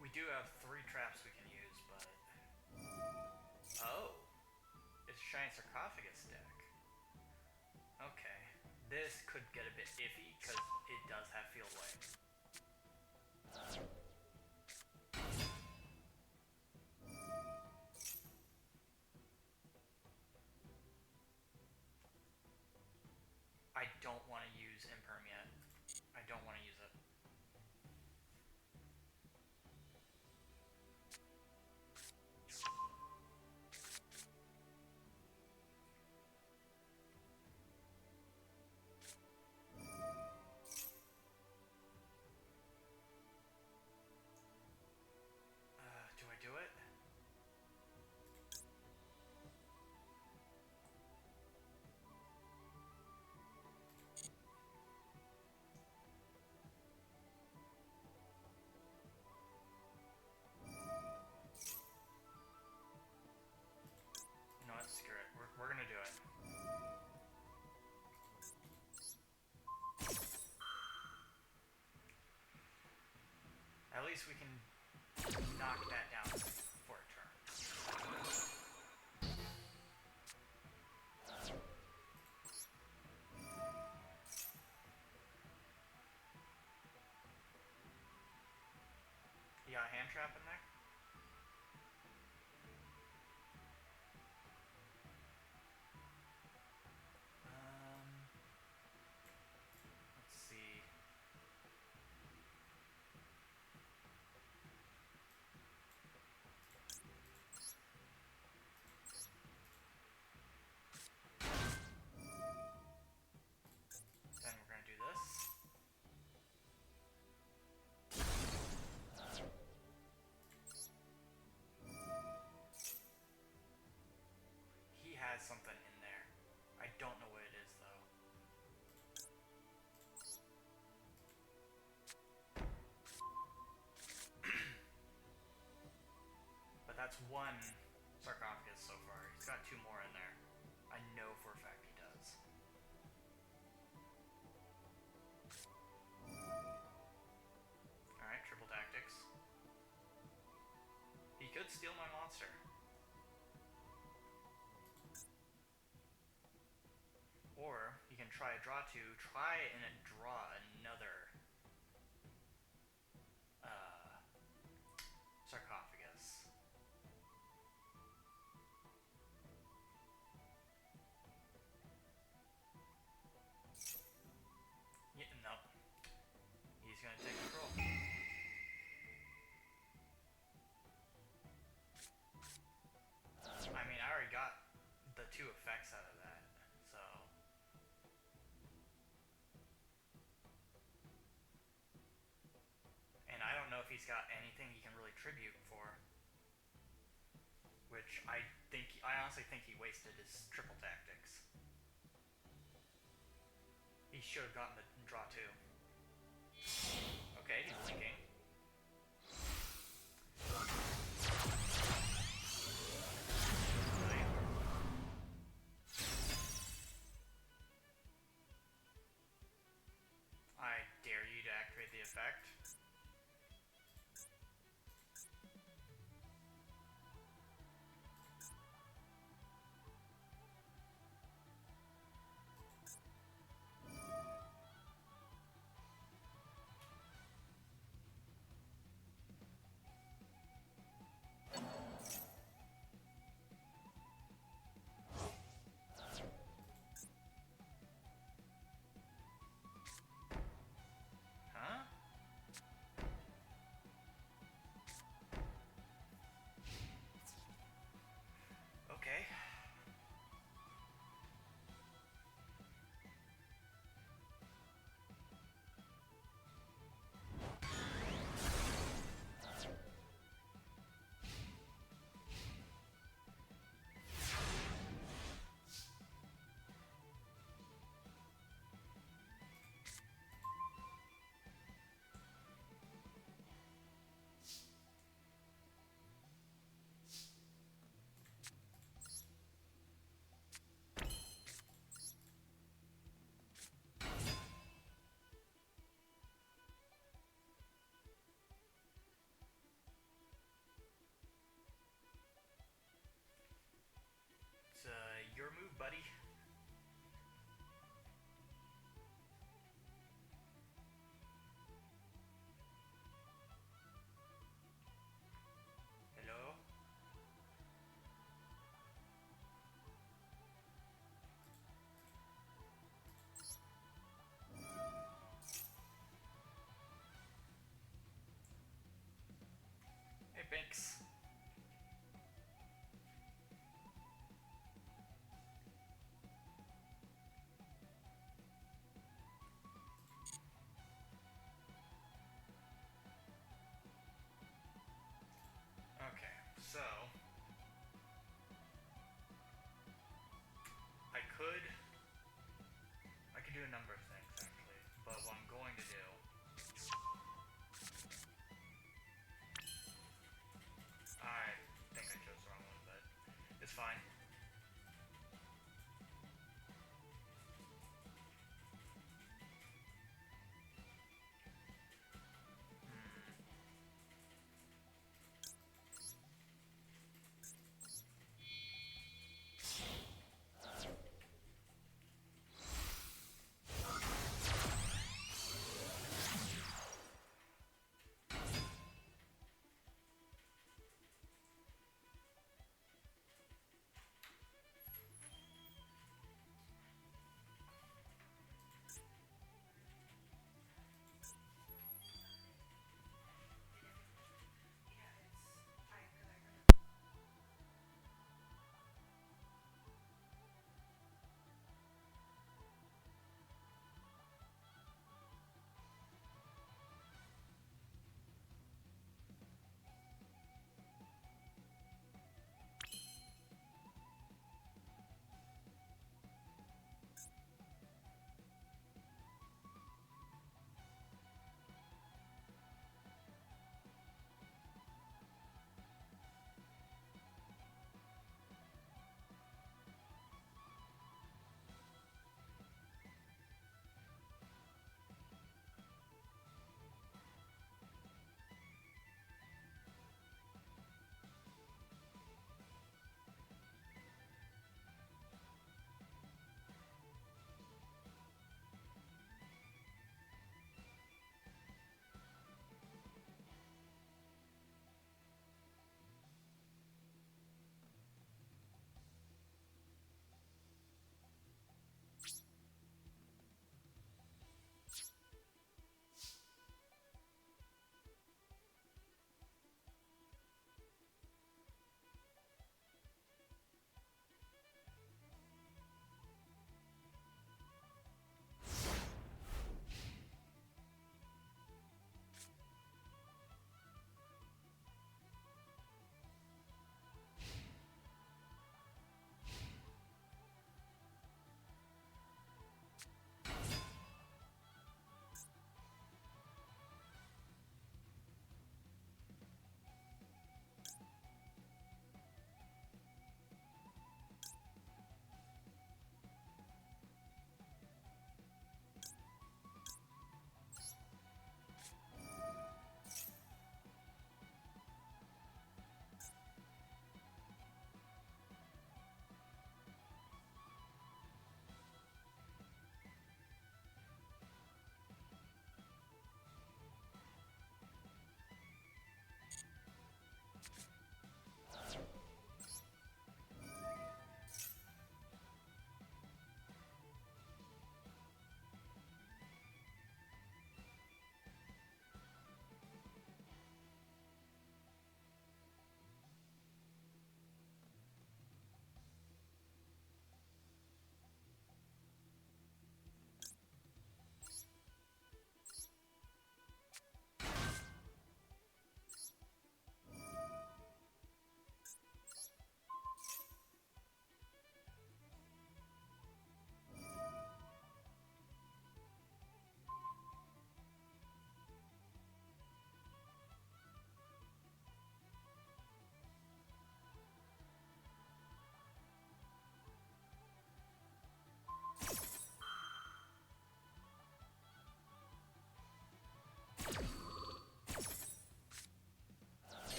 We do have 3 traps we can use, but oh, it's a Shiny Sarcophagus deck. Okay, this could get a bit iffy because it does have Field Way. I don't want to use Imperm yet. I don't want to use it. Do I do it? You know what? Screw it. We're gonna do it. At least we can knock that down for a turn. You got a hand trap in there? Let's see. has something in there. I don't know what it is though. But that's one sarcophagus so far. He's got 2 more in there. I know for a fact he does. Alright, triple tactics. He could steal my monster. Or he can try a draw 2, try and draw another sarcophagus. Yeah, no. He's gonna take control. I mean, I already got the 2 effects out of that, so... And I don't know if he's got anything he can really tribute for. Which I honestly think he wasted his triple tactics. He should have gotten the draw 2. Okay, he's blinking. I dare you to activate the effect. Huh? Okay. It's your move, buddy. Hello? Hey, Binks. Okay, so I could do a number of things actually, but what I'm going to do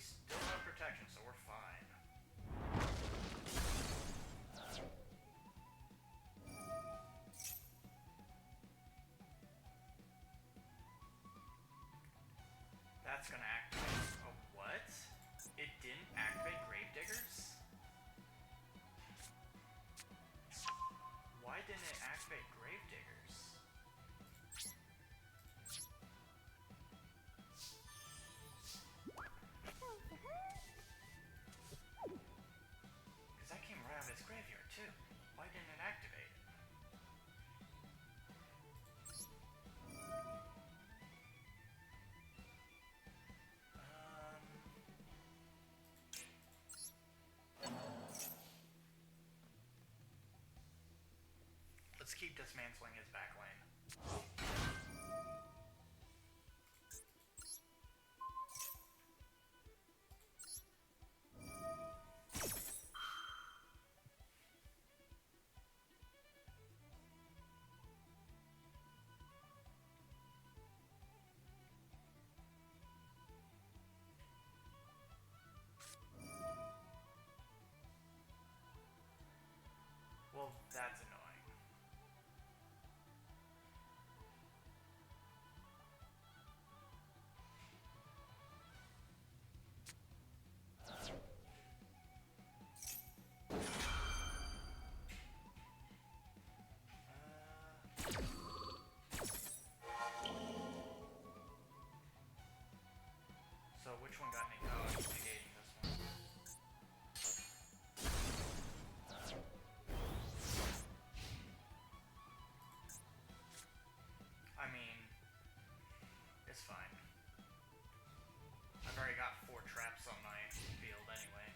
We still have protection, so we're fine. That's gonna activate. Oh, what? It didn't activate Gravediggers? Why didn't it activate Gravediggers? Because that came right out of his graveyard, too. Why didn't it activate it? Let's keep dismantling his back lane. Well, that's annoying. So which one got me? Oh, I'm negating this one. I mean, it's fine. I've already got 4 traps on my field anyway.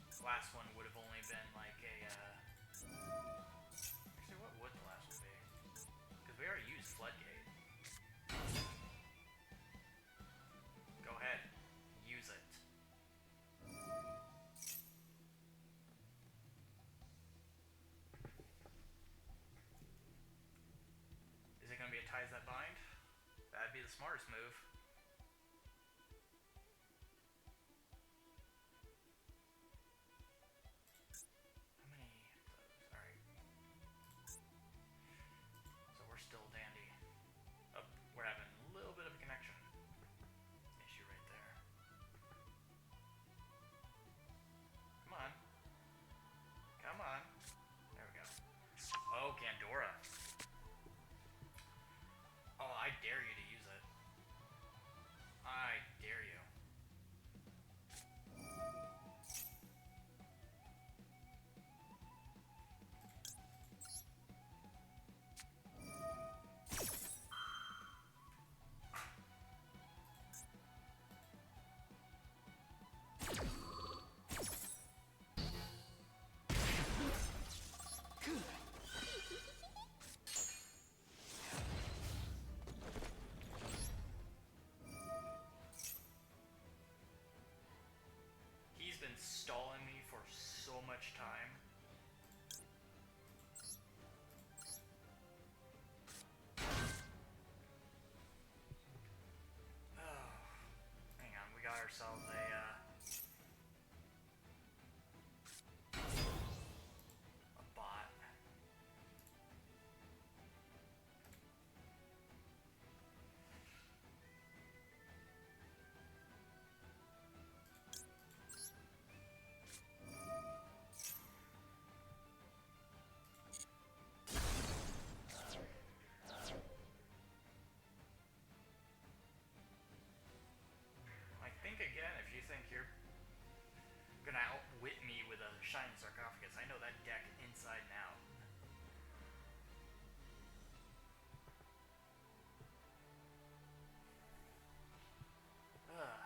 The last one would have only been like a, actually, what would the last one be? Because we already used Floodgate. Go ahead. Use it. Is it going to be a Ties That Bind? That'd be the smartest move. How many of those? Alright. So we're still dandy. Oh, we're having a little bit of a connection issue right there. Come on. Come on. There we go. Oh, Gandora. Oh, I dare you to use it. I dare you. He's been stalling me for so much time. Oh, hang on, we got ourselves a bot. I think again, if you think you're gonna outwit me with a Shining Sarcophagus, I know that deck inside and out. Ugh.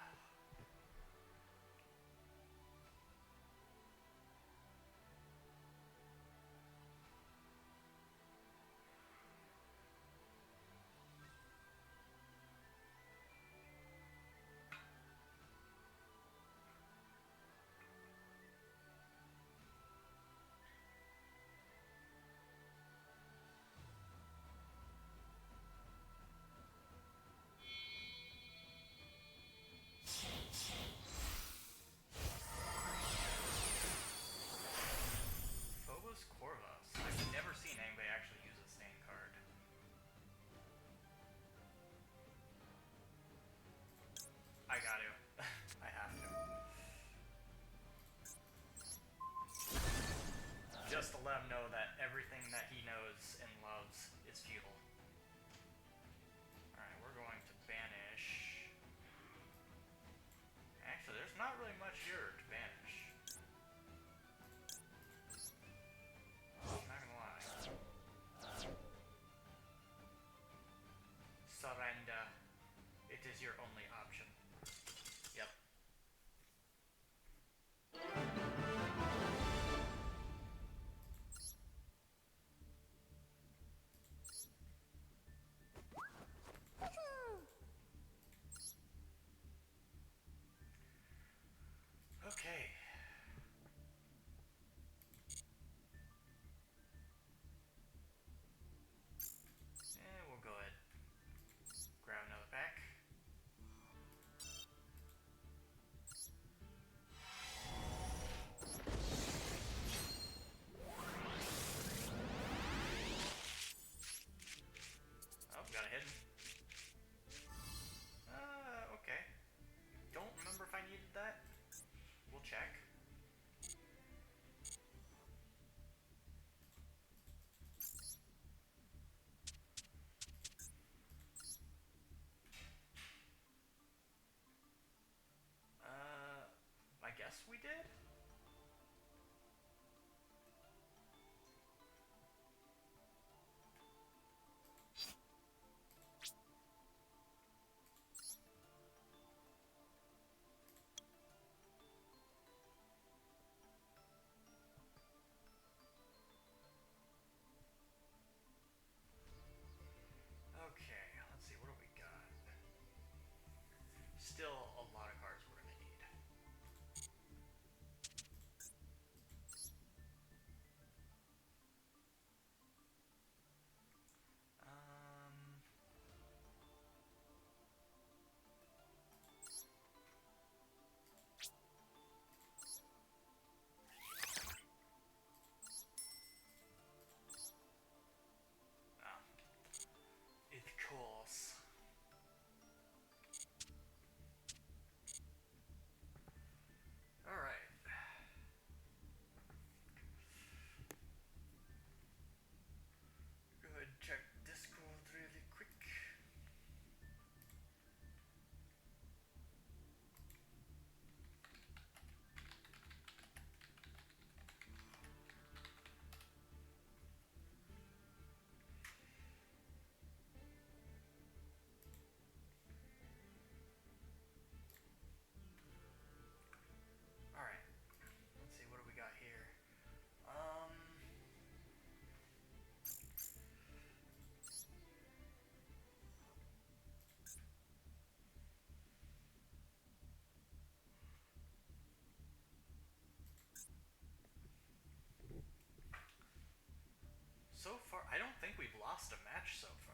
think we've lost a match so far.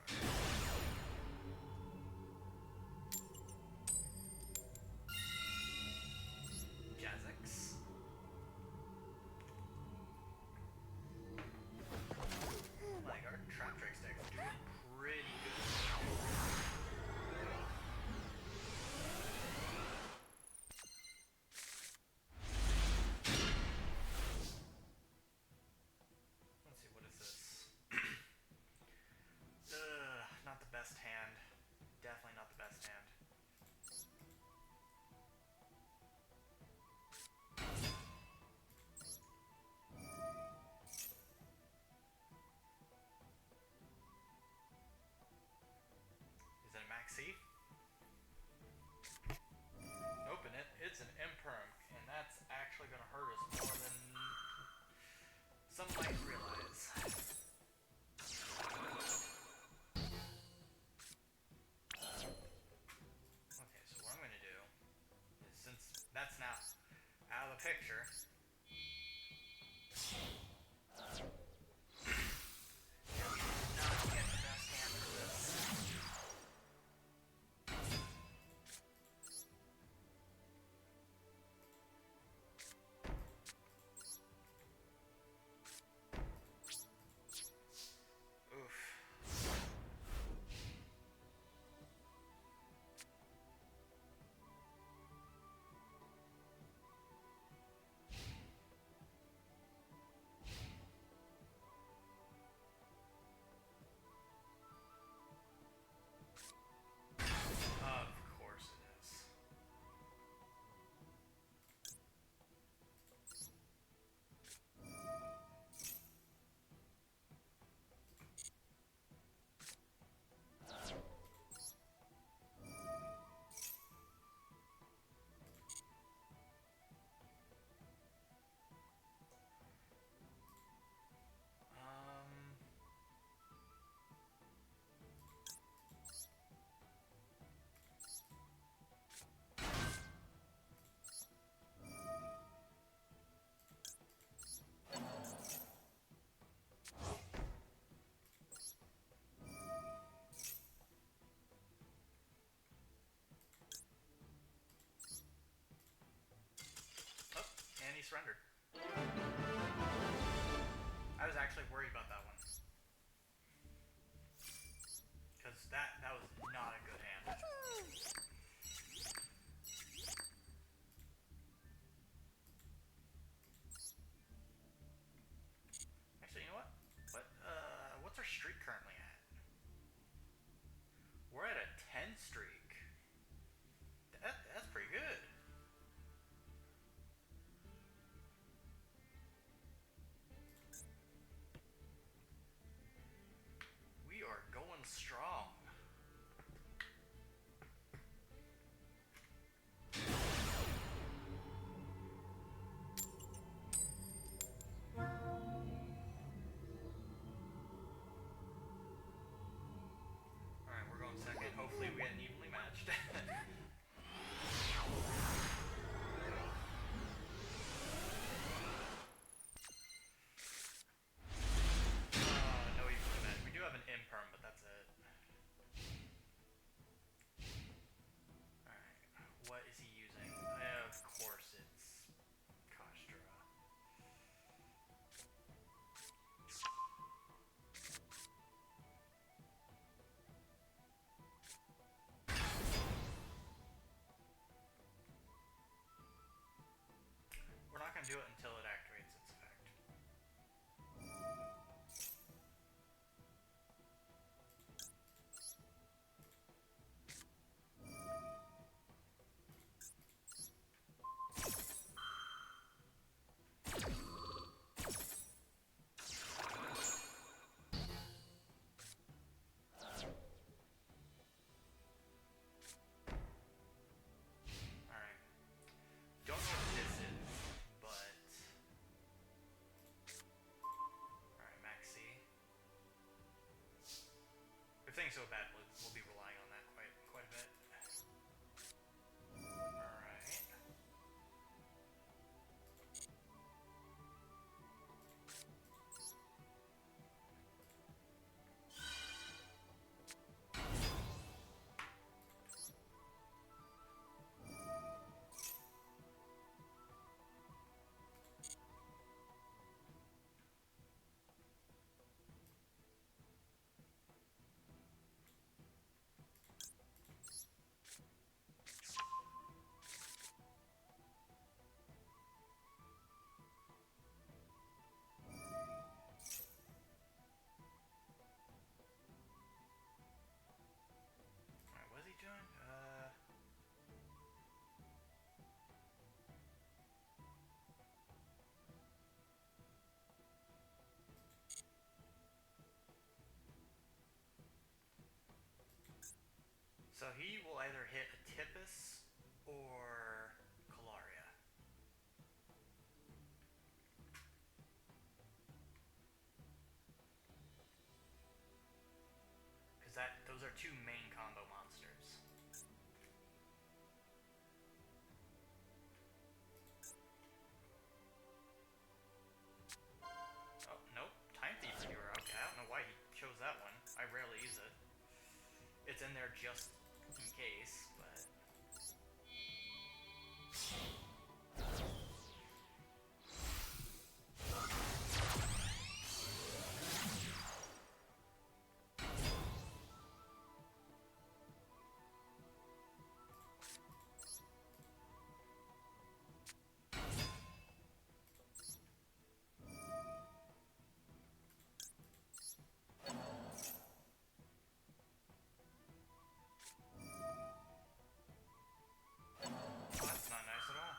Jazzix. Like, our Trap Drake stack is doing pretty good. Let's see, what is this? Not the best hand. Definitely not the best hand. Is it a Maxi? Open it. It's an Imperm, and that's actually going to hurt us more than some might realize. Okay, so what I'm going to do is, since that's now out of the picture, not get the best hand for this. Oof. Of course it is. Oh, and he surrendered. I was actually worried about that one. Because that was not a good hand. Actually, you know what? What's our streak currently at? We're at a 10 streak. That's pretty good. So he will either hit a Tippus or Calaria. Because those are two main combo monsters. Oh, nope. Time Thief Skewer. Okay, I don't know why he chose that one. I rarely use it. It's in there just in case, but... That's not nice at all.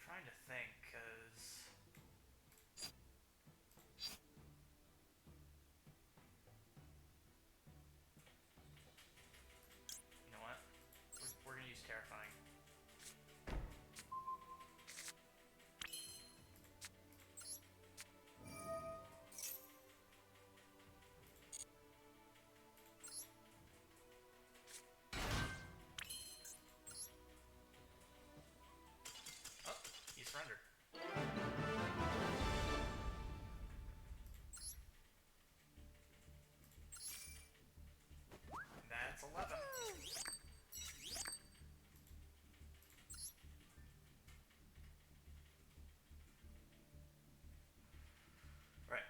Trying to think, because... You know what? We're gonna use Terrifying. Oh, he surrendered. That's 11. Right.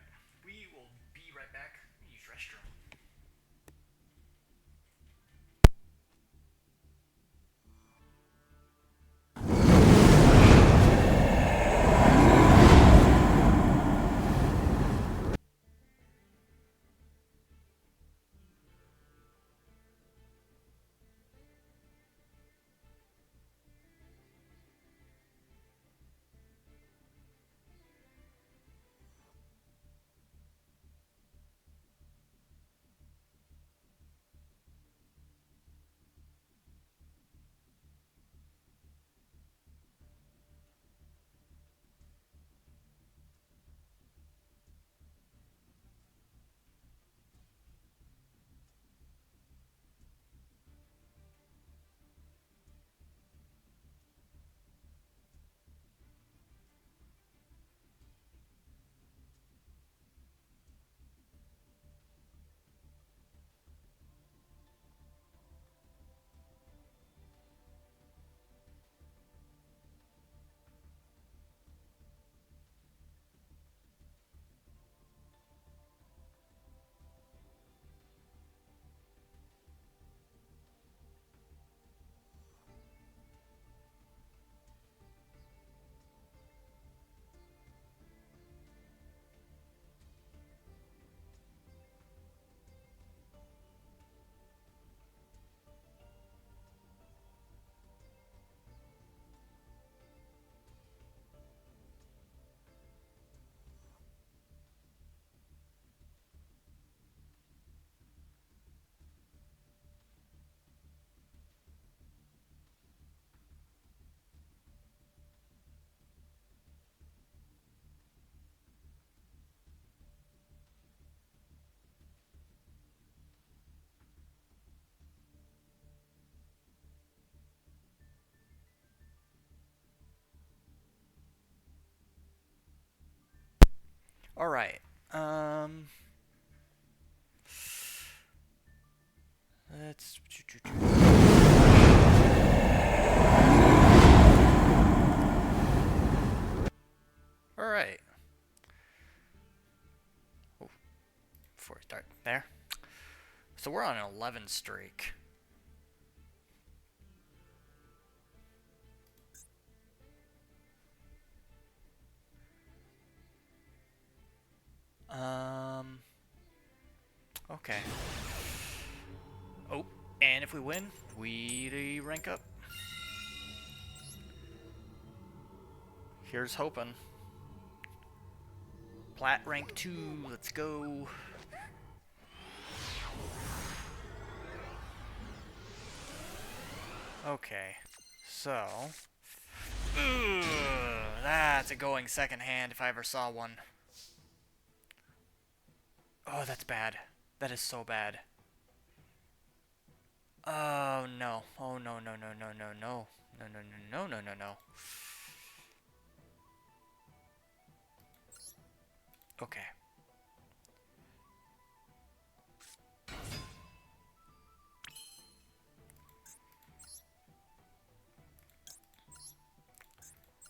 We will be right back. Use restroom. Alright. Let's... Alright. Oh, before we start. There. So we're on an 11 streak. Okay. Oh, and if we win, we rank up. Here's hoping. Plat rank 2, let's go. Okay, so... Ugh, that's a going second hand if I ever saw one. Oh, that's bad. That is so bad. Oh, no. Oh, no, no, no, no, no, no. No, no, no, no, no, no, no. Okay.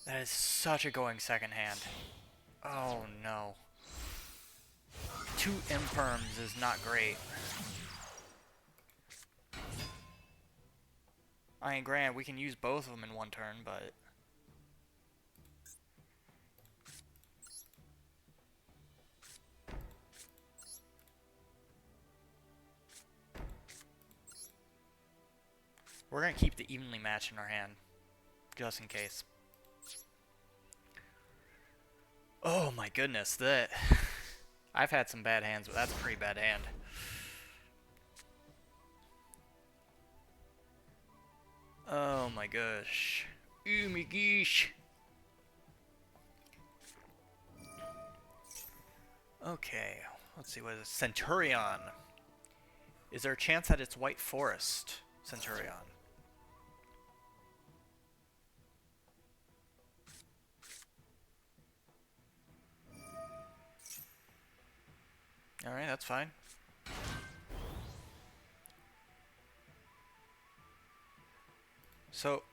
That is such a going second hand. Oh, no. 2 imperms is not great. I mean, granted, we can use both of them in one turn, but... We're going to keep the evenly match in our hand, just in case. Oh my goodness, that... I've had some bad hands, but that's a pretty bad hand. Oh my gosh. Oh my gosh. Okay, let's see, what is it? Centurion. Is there a chance that it's White Forest Centurion? Alright, that's fine. So...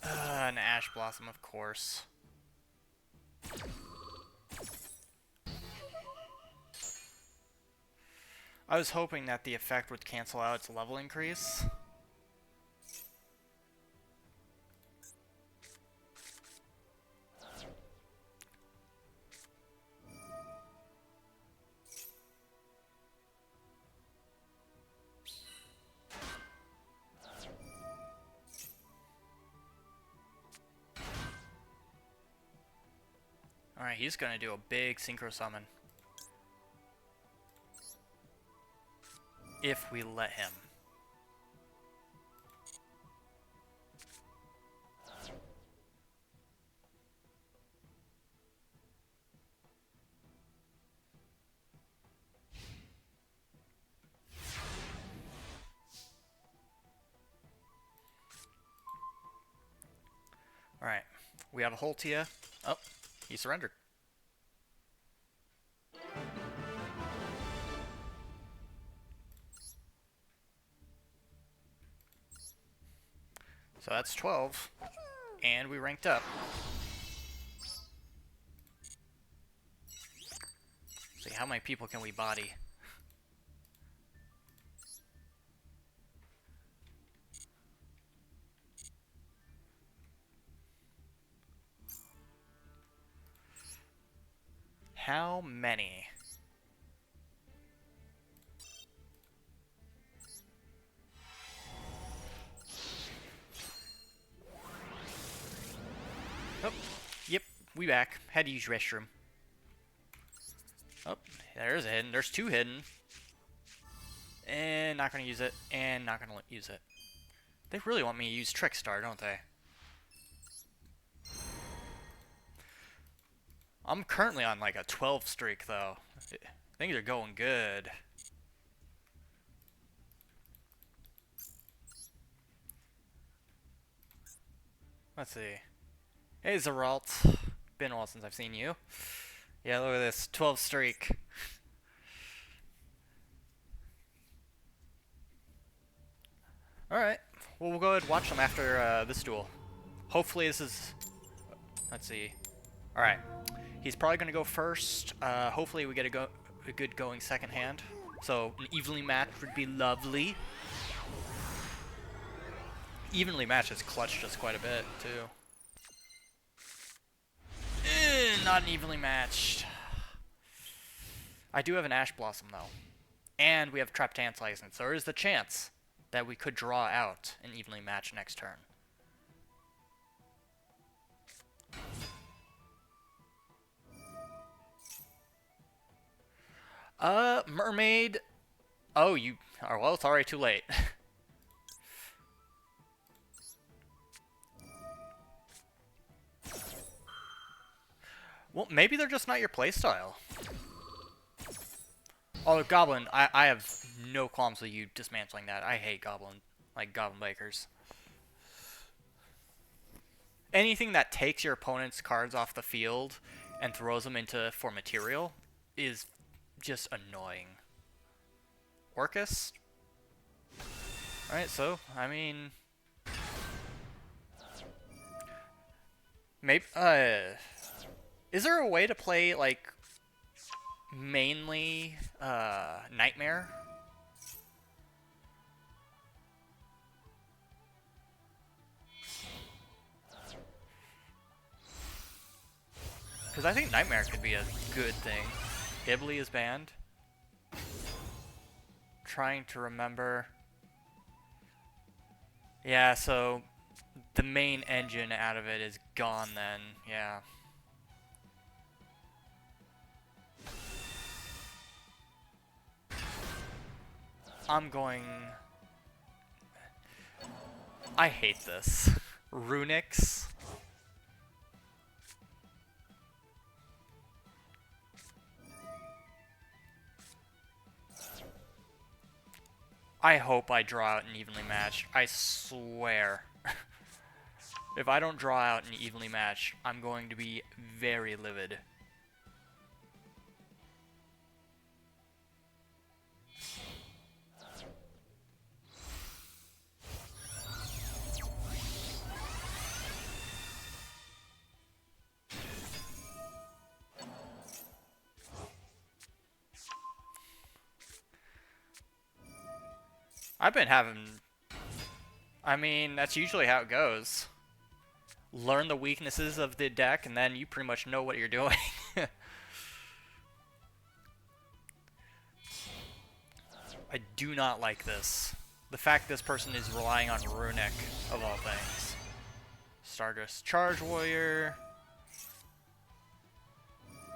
an Ash Blossom, of course. I was hoping that the effect would cancel out its level increase. Alright, he's gonna do a big Synchro Summon. If we let him. Alright, we have a Holtia. Oh, he surrendered. So that's 12, and we ranked up. See, how many people can we body? How many? Oh, yep, we back. Had to use restroom. Oh, there's a hidden. There's 2 hidden. And not gonna use it. And not gonna use it. They really want me to use Trickstar, don't they? I'm currently on like a 12 streak, though. Things are going good. Let's see. Hey, Zeralt. Been a while since I've seen you. Yeah, look at this. 12 streak. Alright. Well, we'll go ahead and watch them after this duel. Hopefully this is... Let's see. Alright. He's probably going to go first. Hopefully we get a good going second hand. So an evenly matched would be lovely. Evenly matched has clutched us quite a bit, too. Not an evenly matched. I do have an Ash Blossom, though. And we have Trap Tantalizing, so there is the chance that we could draw out an evenly matched next turn. Mermaid. Oh, you are, well, it's already too late. Well, maybe they're just not your playstyle. Oh, Goblin, I have no qualms with you dismantling that. I hate Goblin Bakers. Anything that takes your opponent's cards off the field and throws them for material is just annoying. Orcus? Alright, so, I mean... Maybe, is there a way to play, like, mainly, Nightmare? Because I think Nightmare could be a good thing. Ghibli is banned. Trying to remember. Yeah, so the main engine out of it is gone then, yeah. I'm going... I hate this. Runix. I hope I draw out an evenly matched. I swear. If I don't draw out an evenly matched, I'm going to be very livid. I've been having... I mean, that's usually how it goes. Learn the weaknesses of the deck, and then you pretty much know what you're doing. I do not like this. The fact this person is relying on Runic, of all things. Stardust Charge Warrior.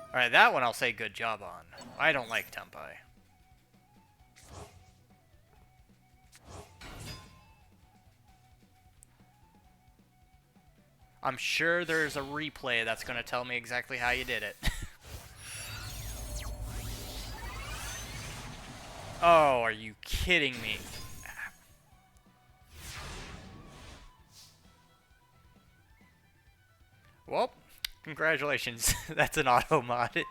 Alright, that one I'll say good job on. I don't like Tempai. I'm sure there's a replay that's going to tell me exactly how you did it. Oh, are you kidding me? Well, congratulations. That's an auto mod.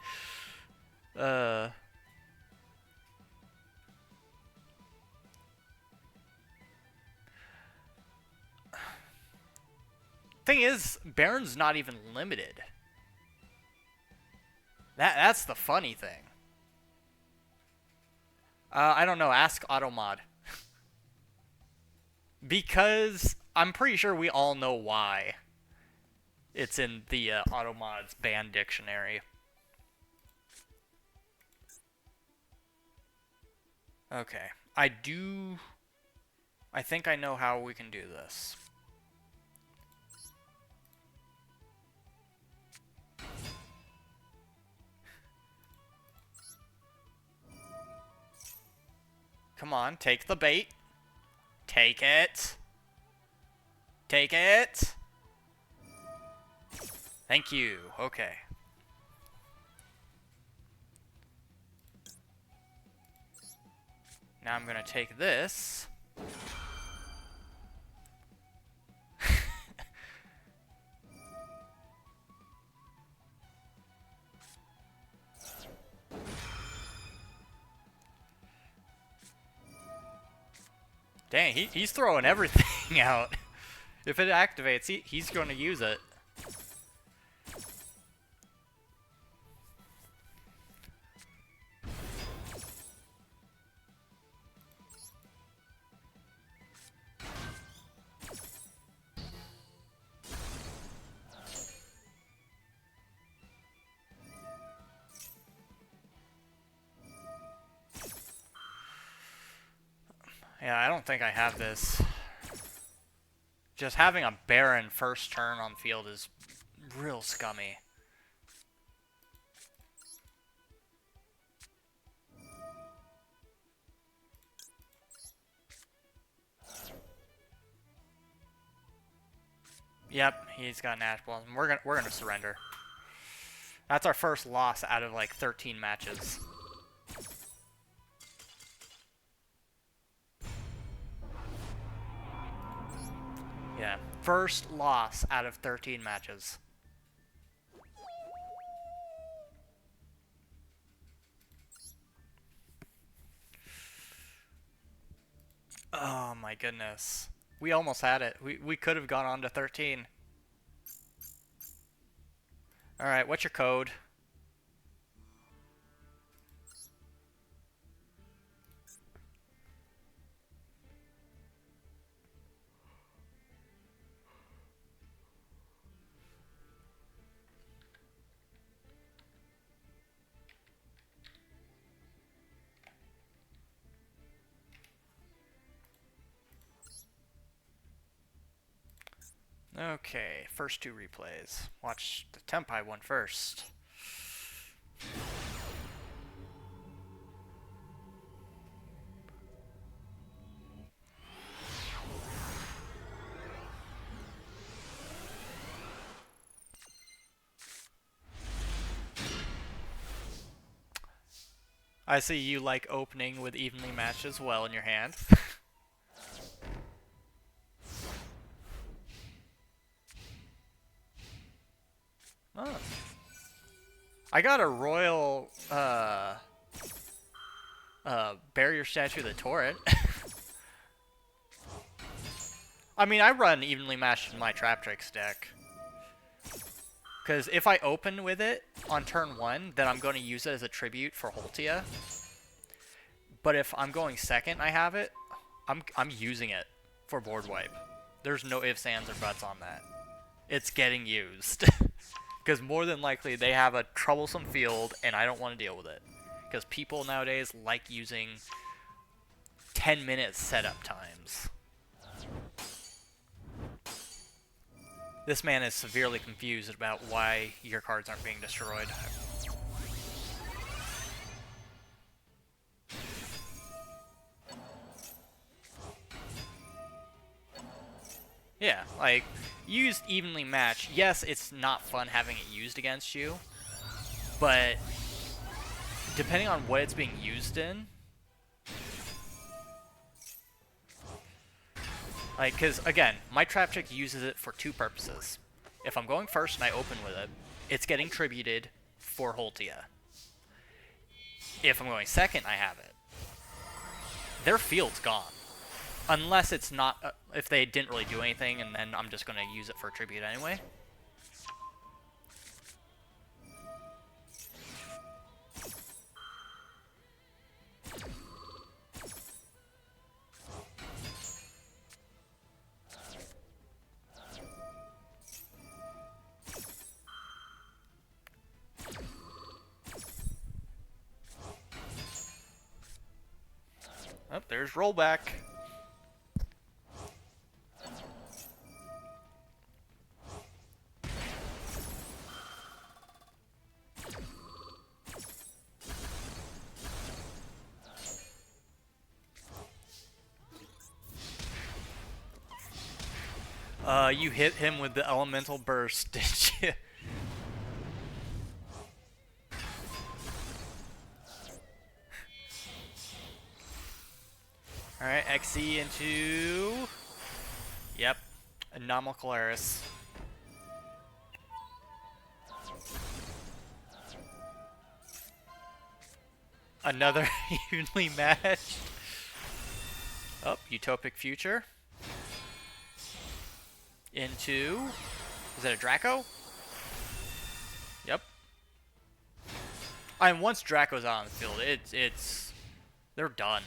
Thing is, Baron's not even limited. That's the funny thing. I don't know. Ask Automod. Because I'm pretty sure we all know why. It's in the Automod's ban dictionary. Okay. I think I know how we can do this. Come on, take the bait. Take it. Take it. Thank you. Okay. Now I'm gonna take this. Dang, he's throwing everything out. If it activates, he's going to use it. Yeah, I don't think I have this. Just having a Baron first turn on field is real scummy. Yep, he's got an Ash Blossom. We're gonna surrender. That's our first loss out of like 13 matches. Yeah, first loss out of 13 matches. Oh my goodness. We almost had it. We could have gone on to 13. Alright, what's your code? Okay, first two replays. Watch the Tempai one first. I see you like opening with evenly matched as well in your hand. Oh. I got a royal barrier statue of the turret. I mean, I run evenly matched in my Trap Tricks deck. Because if I open with it on turn 1, then I'm going to use it as a tribute for Holtia. But if I'm going second, I have it, I'm using it for board wipe. There's no ifs, ands, or buts on that. It's getting used. Because more than likely, they have a troublesome field, and I don't want to deal with it. Because people nowadays like using 10-minute setup times. This man is severely confused about why your cards aren't being destroyed. Yeah, like, used evenly matched. Yes, it's not fun having it used against you, but depending on what it's being used in, like, because, again, my Trap Trick uses it for two purposes. If I'm going first and I open with it, it's getting tributed for Holtia. If I'm going second, I have it. Their field's gone. Unless it's not, if they didn't really do anything, and then I'm just going to use it for tribute anyway. Oh, there's rollback. You hit him with the elemental burst, did you? Alright, XC into... Yep, Anomal Colaris. Another evenly matched. Oh, Utopic Future. Into... Is it a Draco? Yep. I mean, once Draco's out on the field, it's... They're done.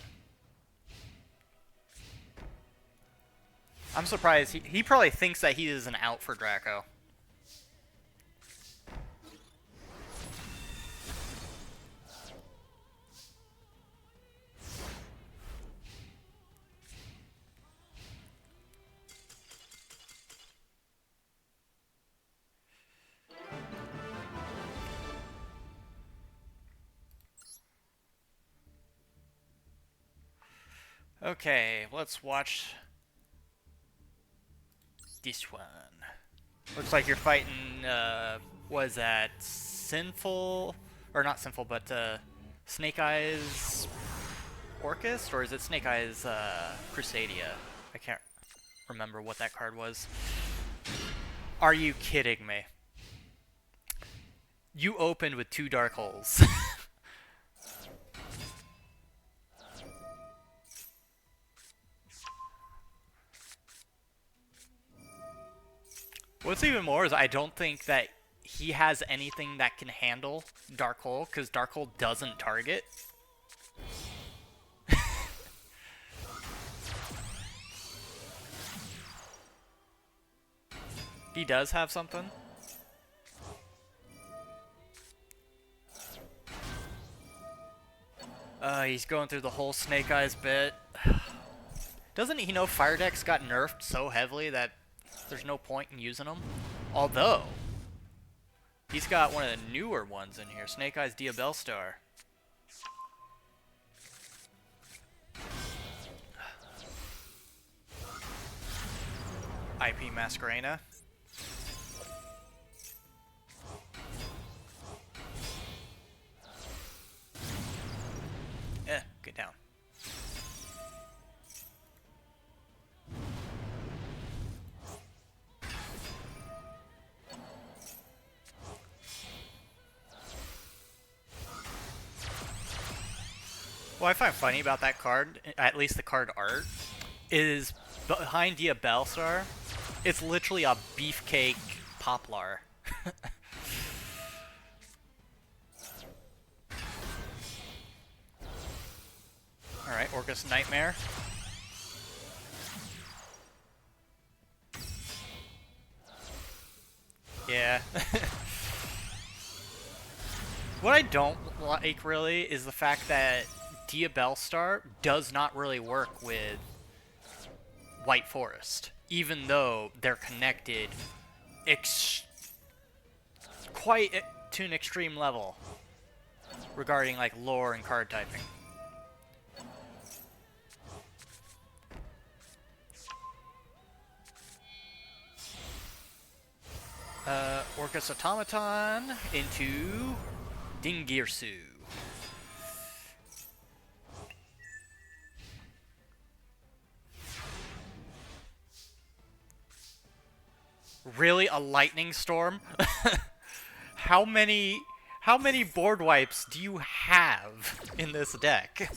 I'm surprised. He probably thinks that he is an out for Draco. Okay, let's watch this one. Looks like you're fighting, what is that? Sinful? Or not Sinful, but, Snake Eyes Orcust? Or is it Snake Eyes, Crusadia? I can't remember what that card was. Are you kidding me? You opened with 2 Dark Holes. What's even more is I don't think that he has anything that can handle Dark Hole, because Dark Hole doesn't target. He does have something. He's going through the whole Snake Eyes bit. Doesn't he know Fire Deck's got nerfed so heavily that there's no point in using them? Although, he's got one of the newer ones in here, Snake Eyes Diabellstar. IP Masquerena. Get down. What I find funny about that card, at least the card art, is behind Diabellstar, it's literally a beefcake Poplar. Alright, Orcust Nightmare. Yeah. What I don't like, really, is the fact that Diabellstar does not really work with White Forest, even though they're connected quite to an extreme level regarding like lore and card typing. Orcust Automaton into Dingirsu. Really, a lightning storm? How many board wipes do you have in this deck?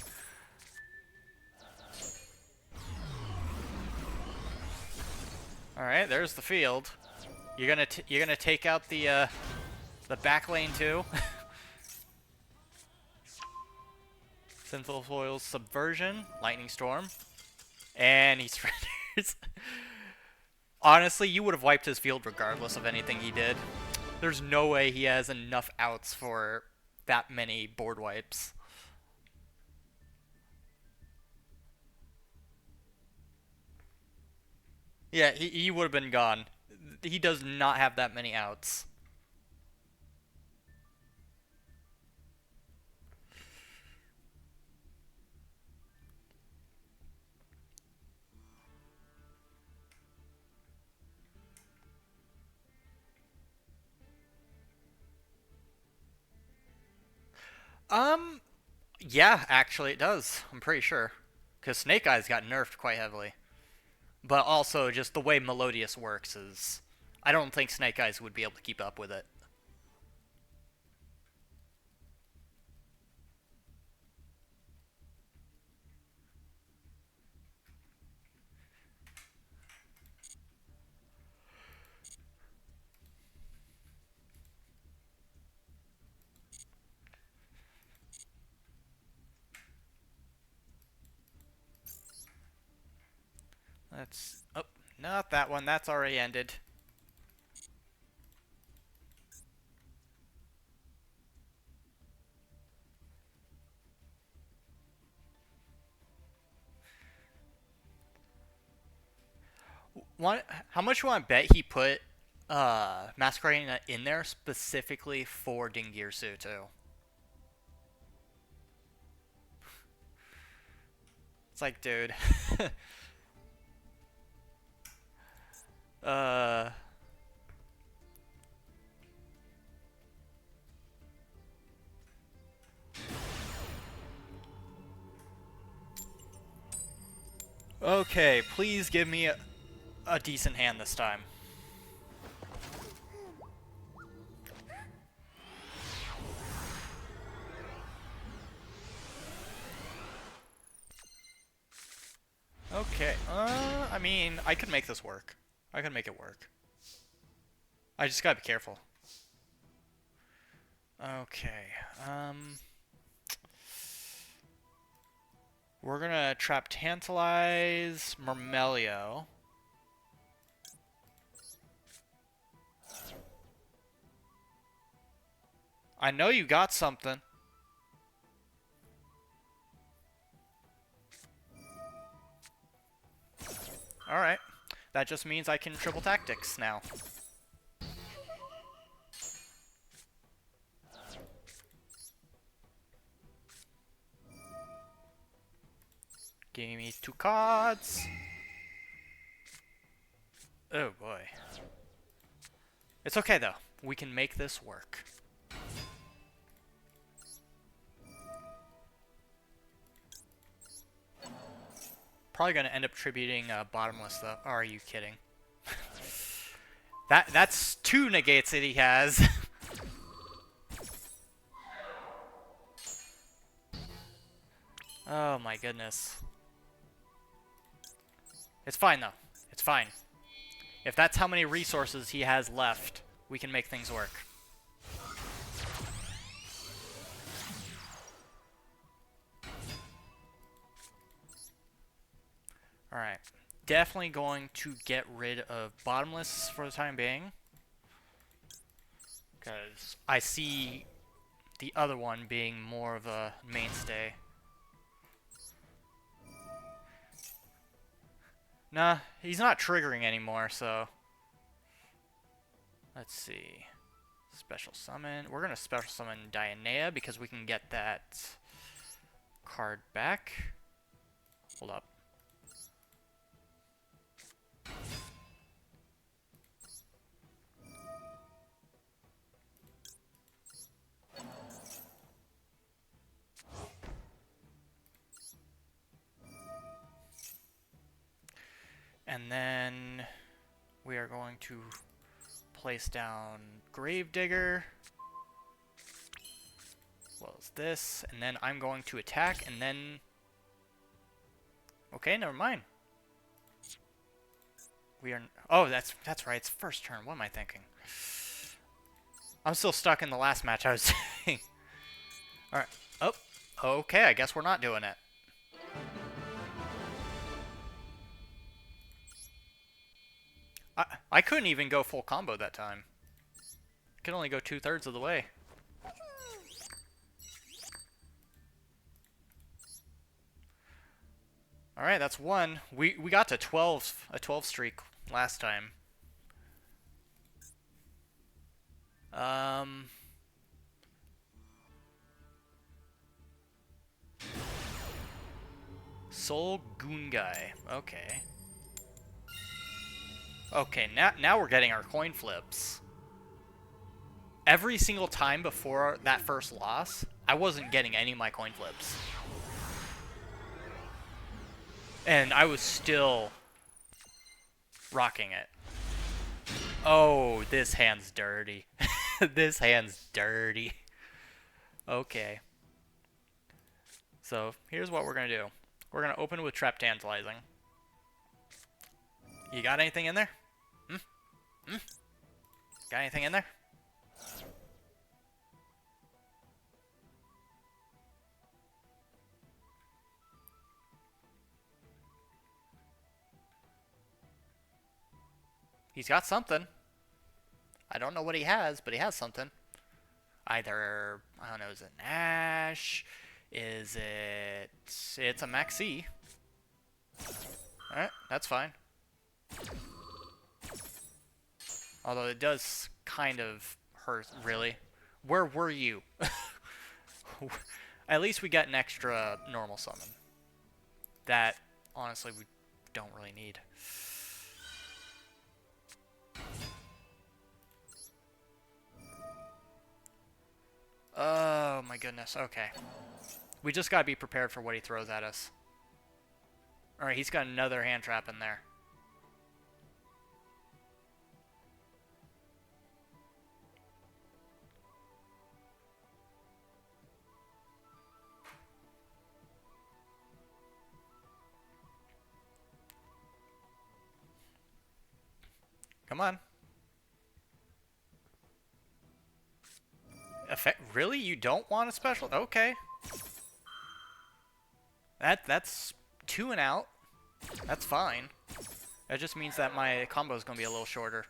All right, there's the field. You're gonna take out the back lane too. Sinful Foil's Subversion, Lightning Storm, and he surrenders. Honestly, you would have wiped his field regardless of anything he did. There's no way he has enough outs for that many board wipes. Yeah, he would have been gone. He does not have that many outs. Yeah, actually it does. I'm pretty sure. Because Snake Eyes got nerfed quite heavily. But also, just the way Melodious works is... I don't think Snake Eyes would be able to keep up with it. Let's... Oh, not that one. That's already ended. How much you want to bet he put Masquerade in there specifically for Dingirsu too? It's like, dude. uh... Okay, please give me a decent hand this time. Okay, I mean, I could make this work. I could make it work. I just gotta be careful. Okay, we're gonna trap Tantalize Myrmelio. I know you got something. Alright. That just means I can triple tactics now. Give me 2 cards. Oh boy. It's okay though. We can make this work. Probably gonna end up tributing Bottomless though. Oh, are you kidding? That's 2 negates that he has. Oh my goodness. It's fine though. It's fine. If that's how many resources he has left, we can make things work. Alright. Definitely going to get rid of Bottomless for the time being. Because I see the other one being more of a mainstay. Nah, he's not triggering anymore, so... Let's see. Special summon. We're going to special summon Dionea because we can get that card back. Hold up. And then we are going to place down Gravedigger, as well as this, and then I'm going to attack, and then... Okay, never mind. We are... Oh, that's right, it's first turn. What am I thinking? I'm still stuck in the last match I was saying. Alright. Oh, okay, I guess we're not doing it. I couldn't even go full combo that time. I could only go 2/3 of the way. Alright, that's 1. We got to 12, a 12 streak last time. Soul Gungai. Okay. Okay, now we're getting our coin flips. Every single time before that first loss, I wasn't getting any of my coin flips. And I was still rocking it. Oh, this hand's dirty. This hand's dirty. Okay. So, here's what we're going to do. We're going to open with Trap Tantalizing. You got anything in there? Got anything in there? He's got something. I don't know what he has, but he has something. Either, I don't know, is it an Ash? Is it... It's a Maxi. Alright, that's fine. Although it does kind of hurt, really. Where were you? At least we got an extra normal summon. That, honestly, we don't really need. Oh my goodness, okay. We just gotta be prepared for what he throws at us. Alright, he's got another hand trap in there. Come on. Really? You don't want a special? Okay. That's 2 and out. That's fine. That just means that my combo is going to be a little shorter.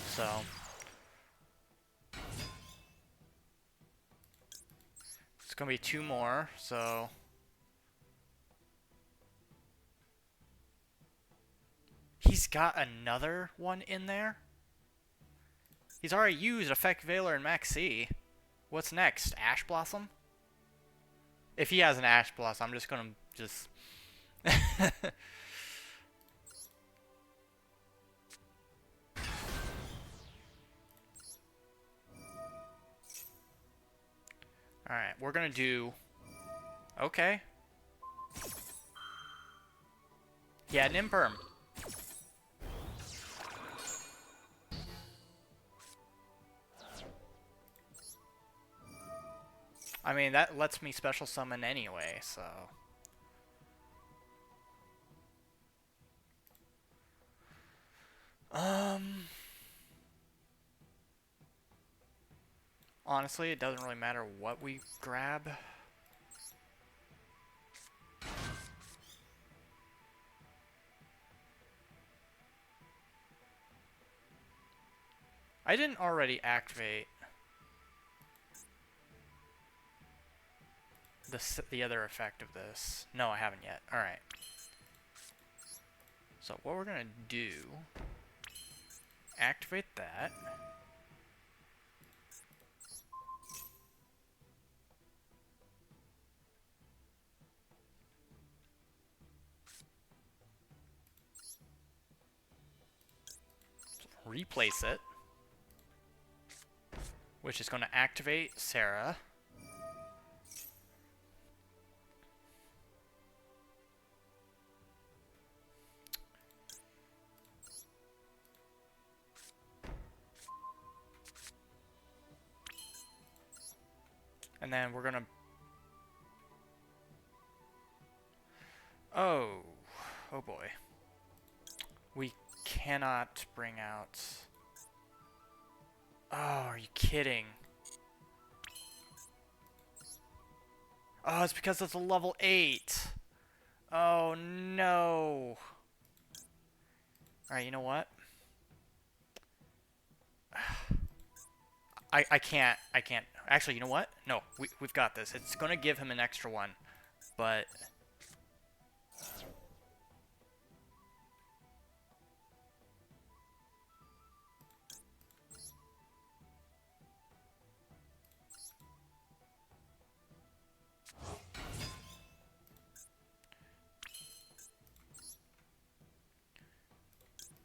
So... It's going to be 2 more, so... He's got another one in there? He's already used Effect Veiler and Maxi. What's next? Ash Blossom? If he has an Ash Blossom, I'm just gonna just... Alright, we're gonna do... Okay. He had an Imperm. I mean, that lets me special summon anyway, so... Honestly, it doesn't really matter what we grab. I didn't already activate the other effect of this. No, I haven't yet. Alright. So what we're going to do... Activate that. Replace it. Which is going to activate Sarah. And then we're gonna... Oh boy. We cannot bring out... Oh, are you kidding? Oh, it's because it's a level 8. Oh no. Alright, you know what? I can't. Actually, you know what? No, we've got this. It's going to give him an extra one, but...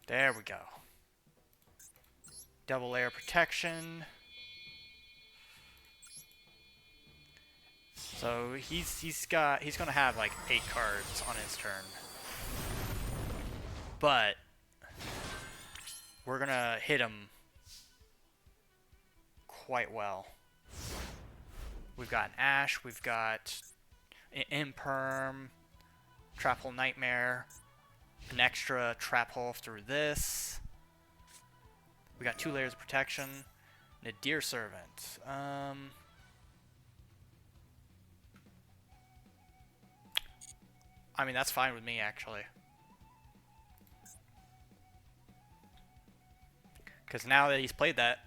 There we go. Double layer protection. So he's gonna have like 8 cards on his turn. But we're gonna hit him quite well. We've got an Ash, we've got an Imperm, Trap Hole Nightmare, an extra Trap Hole through this. We got 2 layers of protection and a Deer Servant. I mean, that's fine with me, actually. Because now that he's played that,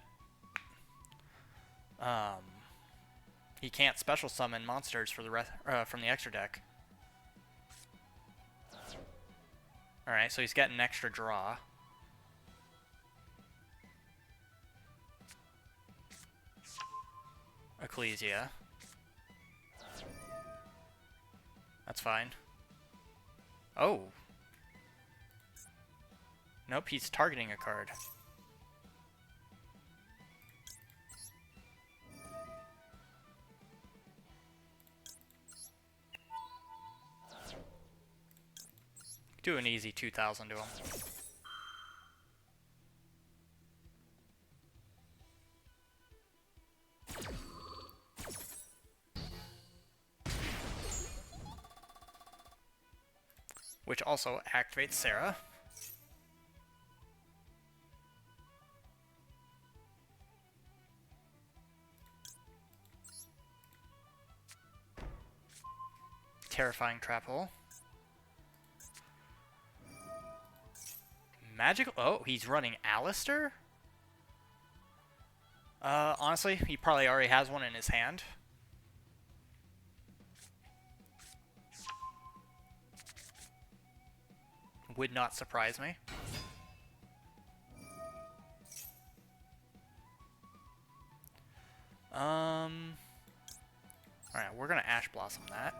he can't special summon monsters for the rest from the extra deck. Alright, so he's getting an extra draw. Ecclesia. That's fine. Oh. Nope, he's targeting a card. Do an easy 2,000 to him. Which also activates Sarah. Terrifying trap hole. Magical. Oh, he's running Alistair? Honestly, he probably already has one in his hand. Would not surprise me. Alright, we're gonna Ash Blossom that.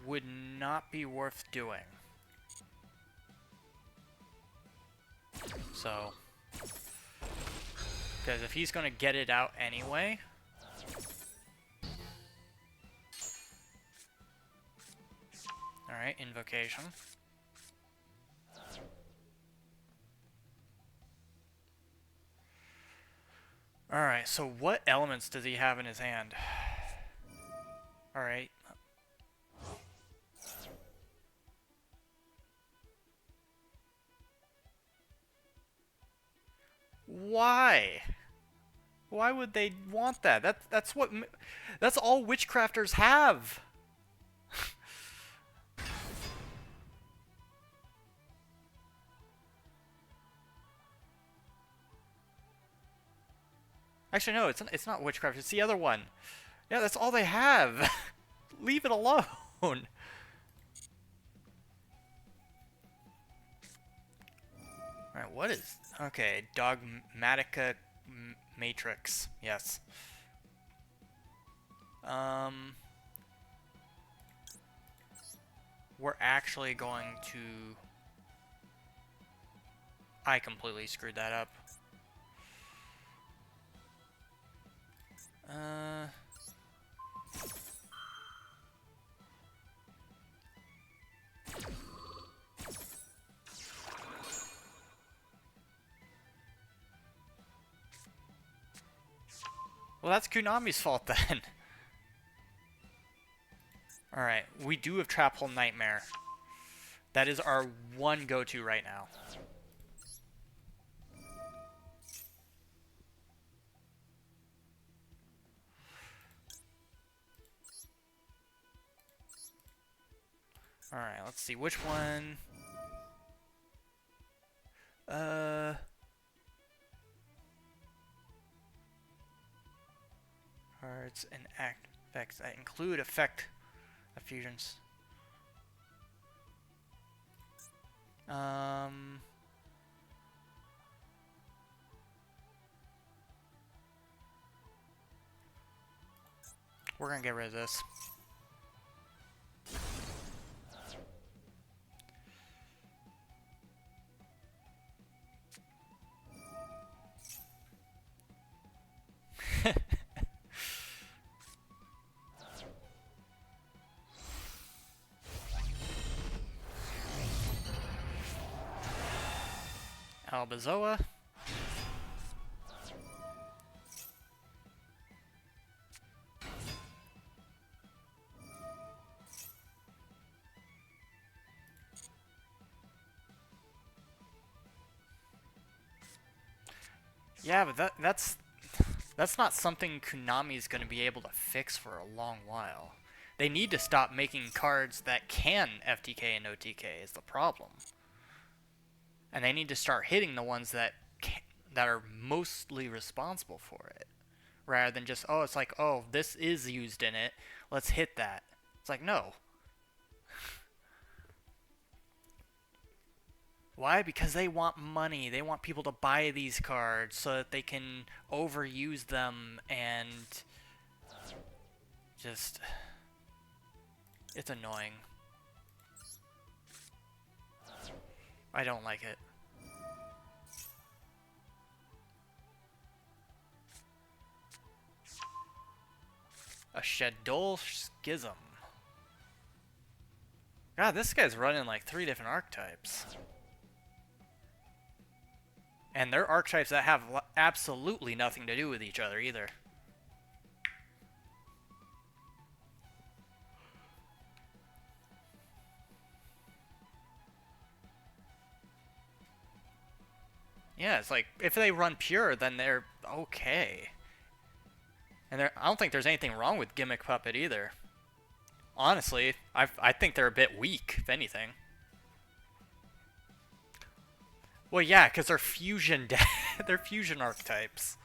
Would not be worth doing. So, because if he's gonna get it out anyway. Alright, Invocation. Alright, so what elements does he have in his hand? Alright. Why? Why would they want that? That's all witchcrafters have. Actually, no, it's not witchcraft. It's the other one. Yeah, that's all they have. Leave it alone. Alright, what is... Okay, Dogmatica Matrix. Yes. We're actually going to... I completely screwed that up. Well, that's Konami's fault then. Alright, we do have Trap Hole Nightmare. That is our one go-to right now. Alright, let's see which one. Cards and effects that include effect fusions. We're gonna get rid of this. Albazoa. Yeah, but that's not something Konami's going to be able to fix for a long while. They need to stop making cards that can FTK and OTK is the problem. And they need to start hitting the ones that are mostly responsible for it. Rather than just, oh, it's like, oh, this is used in it, let's hit that. It's like, no. Why? Because they want money. They want people to buy these cards so that they can overuse them and just... It's annoying. I don't like it. A Shadow Schism. God, this guy's running like 3 different archetypes. And they're archetypes that have absolutely nothing to do with each other either. Yeah, it's like, if they run pure, then they're okay. And I don't think there's anything wrong with Gimmick Puppet either. Honestly, I think they're a bit weak, if anything. Well, yeah, because they're fusion they're fusion archetypes.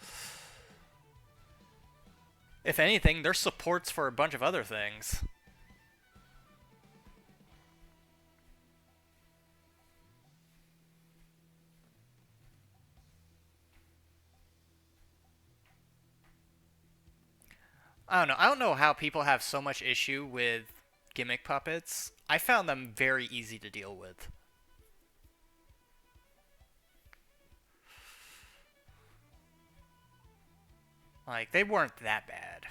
If anything, they're supports for a bunch of other things. I don't know. I don't know how people have so much issue with gimmick puppets. I found them very easy to deal with. Like, they weren't that bad.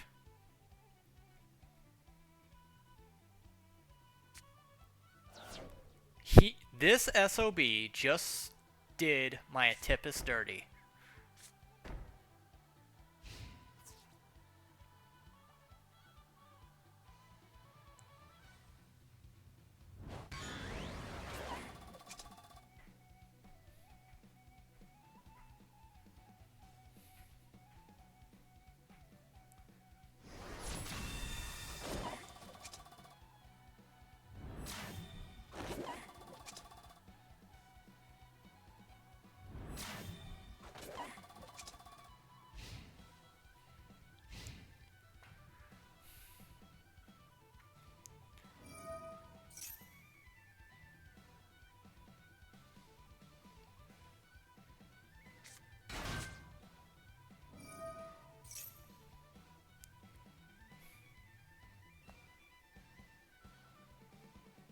This SOB just did my Atipus dirty.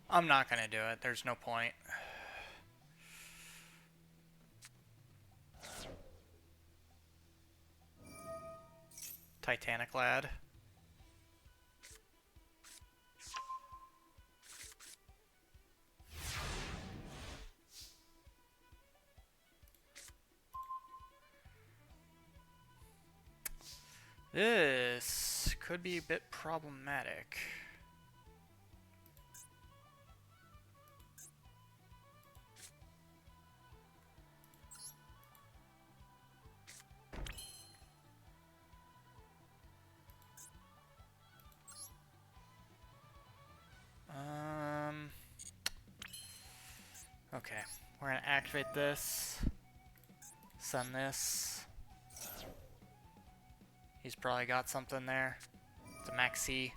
I'm not gonna do it. There's no point. Titanic Lad. This could be a bit problematic. Okay, we're gonna activate this. Send this. He's probably got something there. It's a Maxi.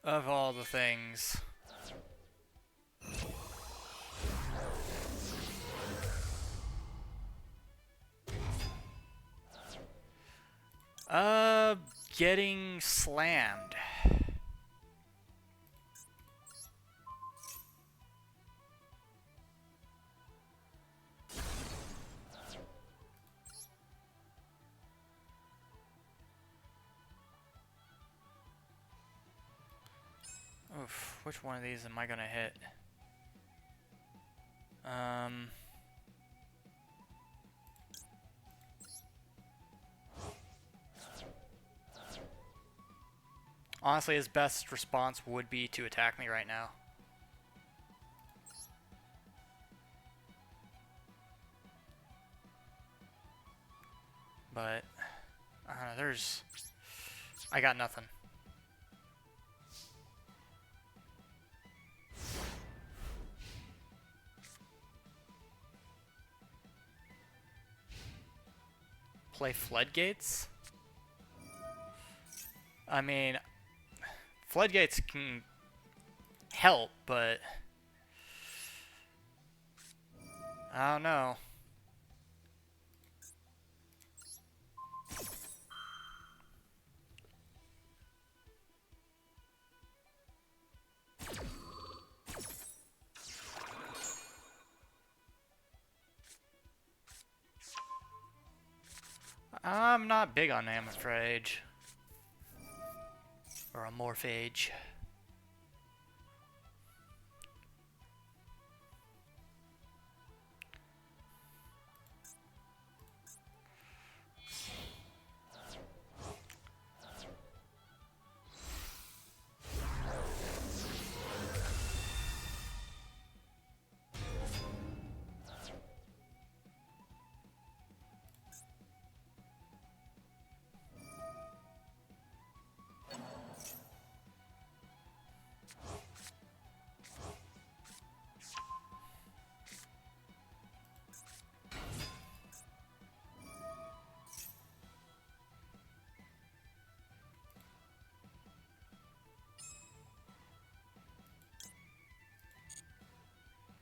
Of all the things. Getting slammed. Oof, which one of these am I gonna hit? Honestly, his best response would be to attack me right now. But, I got nothing. Play floodgates? I mean, floodgates can help, but I don't know. I'm not big on Amophage. Or Amorphage.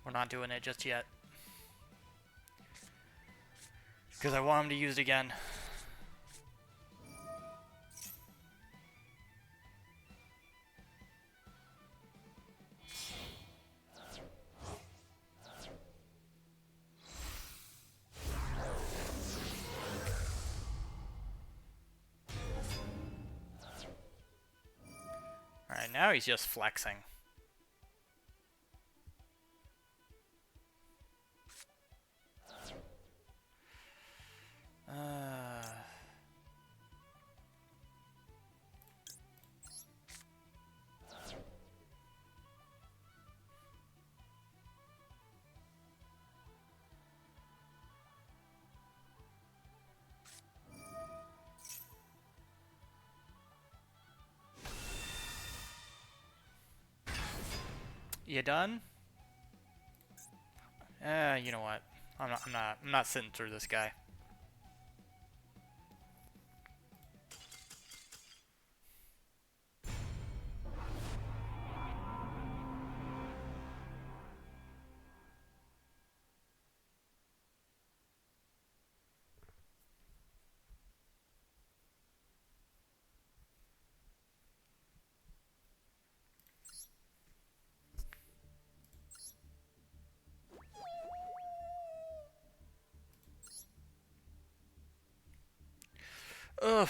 We're not doing it just yet. Because I want him to use it again. Alright, now he's just flexing. You done? You know what? I'm not sitting through this guy. Ugh.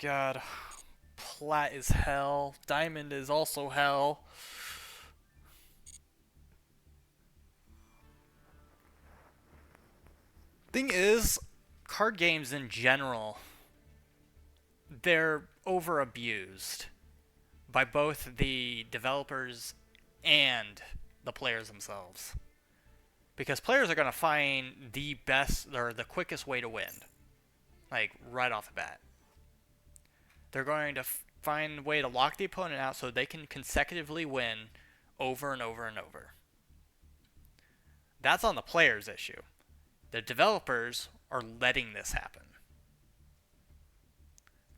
God. Plat is hell. Diamond is also hell. Thing is, card games in general, they're over abused by both the developers and the players themselves. Because players are going to find the best or the quickest way to win. Like, right off the bat. They're going to find a way to lock the opponent out so they can consecutively win over and over and over. That's on the player's issue. The developers are letting this happen.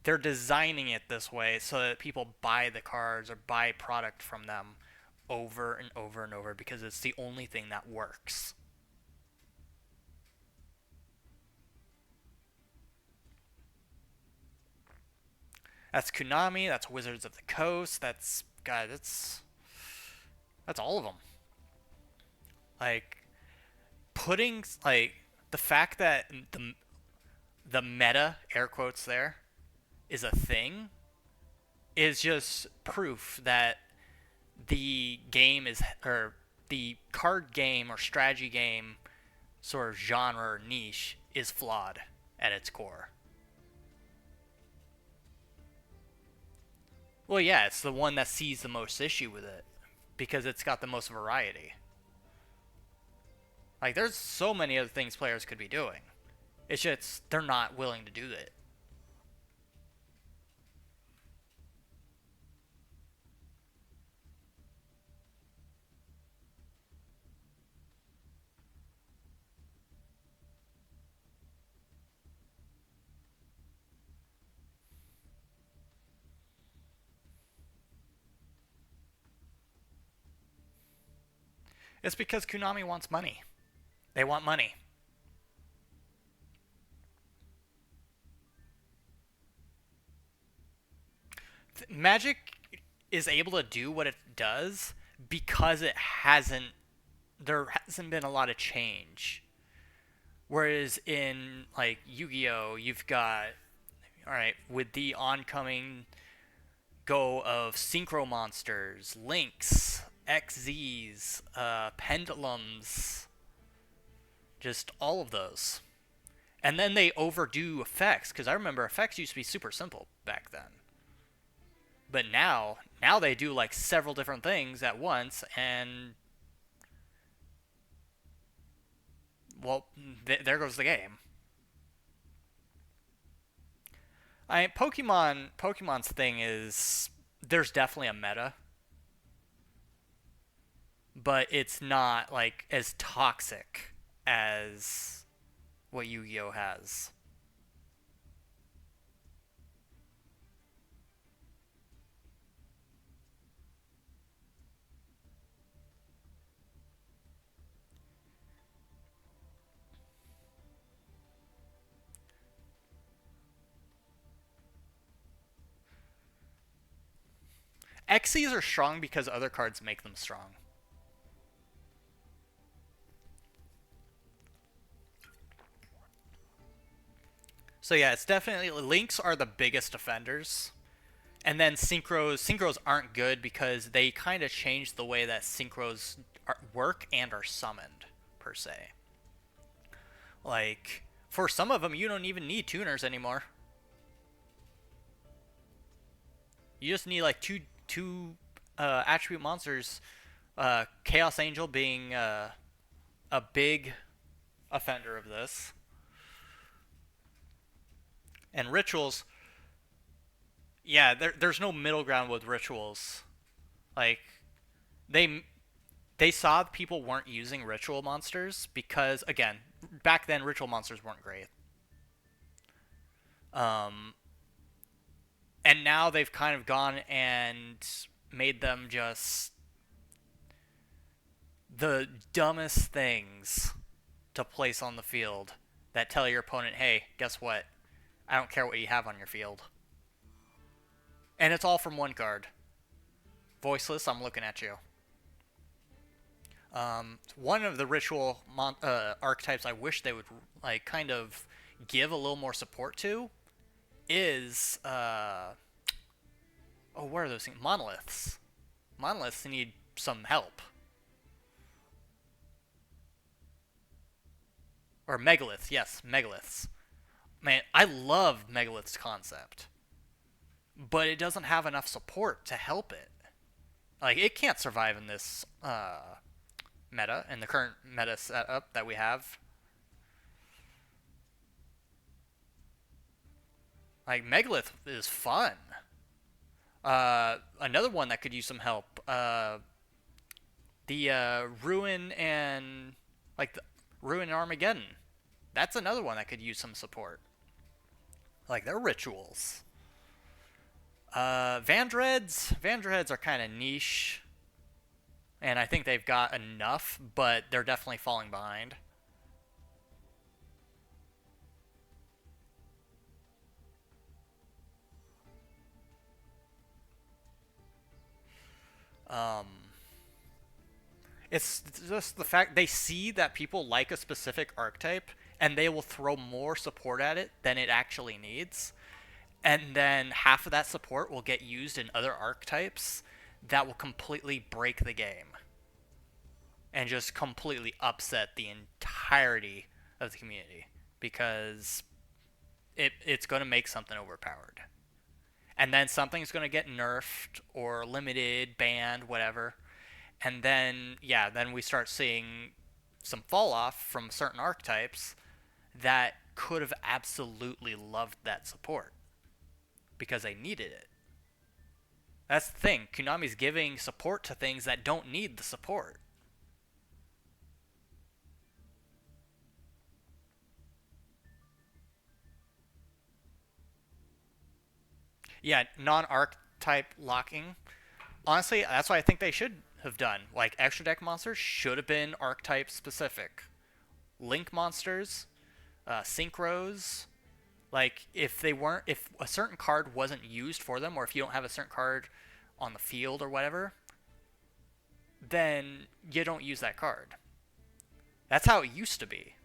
they're designing it this way so that people buy the cards or buy product from them over and over and over because it's the only thing that works. That's Konami, that's Wizards of the Coast, that's God, that's all of them. Like putting like the fact that the meta air quotes there is a thing is just proof that the game is or the card game or strategy game sort of genre or niche is flawed at its core. Well, yeah, it's the one that sees the most issue with it because it's got the most variety. Like, there's so many other things players could be doing. It's just they're not willing to do it. It's because Konami wants money. They want money. Magic is able to do what it does because there hasn't been a lot of change. Whereas in like Yu-Gi-Oh, you've got all right with the oncoming go of synchro monsters, links, XZs, pendulums, just all of those. And then they overdo effects because I remember effects used to be super simple back then. But now they do like several different things at once, and well, there goes the game. Pokemon's thing is there's definitely a meta, but it's not like as toxic as what Yu-Gi-Oh has. Xyz are strong because other cards make them strong. So yeah, it's definitely links are the biggest offenders. And then synchros aren't good because they kind of change the way that work and are summoned per se. Like for some of them you don't even need tuners anymore. You just need like two attribute monsters. Chaos Angel being a big offender of this, and rituals. Yeah, there's no middle ground with rituals. Like they they saw people weren't using ritual monsters because again, back then ritual monsters weren't great. Um, and now they've kind of gone and made them just the dumbest things to place on the field that tell your opponent, hey, guess what? I don't care what you have on your field. And it's all from one card. Voiceless, I'm looking at you. One of the archetypes I wish they would like kind of give a little more support to is what are those things? Monoliths. Monoliths need some help. Or megaliths, yes, megaliths. Man, I love megaliths concept, but it doesn't have enough support to help it. Like it can't survive in this meta, in the current meta setup that we have. Like megalith is fun. Another one that could use some help. The ruin and like the ruin and Armageddon. That's another one that could use some support. Like they're rituals. Vandreds are kind of niche, and I think they've got enough, but they're definitely falling behind. Um, it's just the fact they see that people like a specific archetype, and they will throw more support at it than it actually needs, and then half of that support will get used in other archetypes that will completely break the game and just completely upset the entirety of the community because it's going to make something overpowered. And then something's going to get nerfed or limited, banned, whatever. And then, yeah, then we start seeing some fall off from certain archetypes that could have absolutely loved that support because they needed it. That's the thing. Konami's giving support to things that don't need the support. Yeah, non archetype locking. Honestly, that's what I think they should have done. Like, extra deck monsters should have been archetype specific. Link monsters, synchros. Like, if they weren't, if a certain card wasn't used for them, or if you don't have a certain card on the field or whatever, then you don't use that card. That's how it used to be.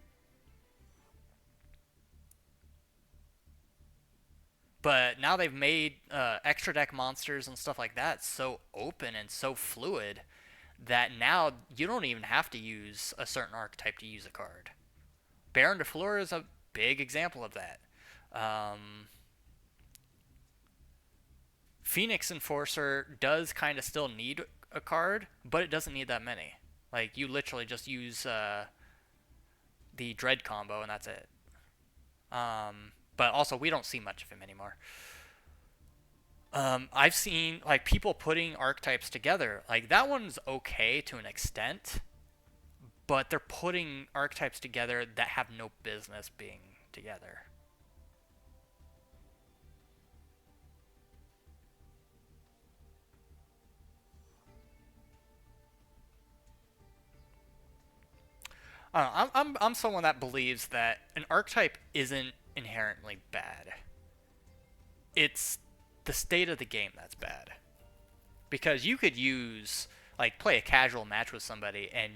But now they've made extra deck monsters and stuff like that so open and so fluid that now you don't even have to use a certain archetype to use a card. Baron de Fleur is a big example of that. Um, Phoenix Enforcer does kind of still need a card, but it doesn't need that many. Like, you literally just use the Dread combo, and that's it. But also, we don't see much of him anymore. I've seen like people putting archetypes together. Like that one's okay to an extent, but they're putting archetypes together that have no business being together. I'm someone that believes that an archetype isn't inherently bad. It's the state of the game that's bad. Because you could use like play a casual match with somebody and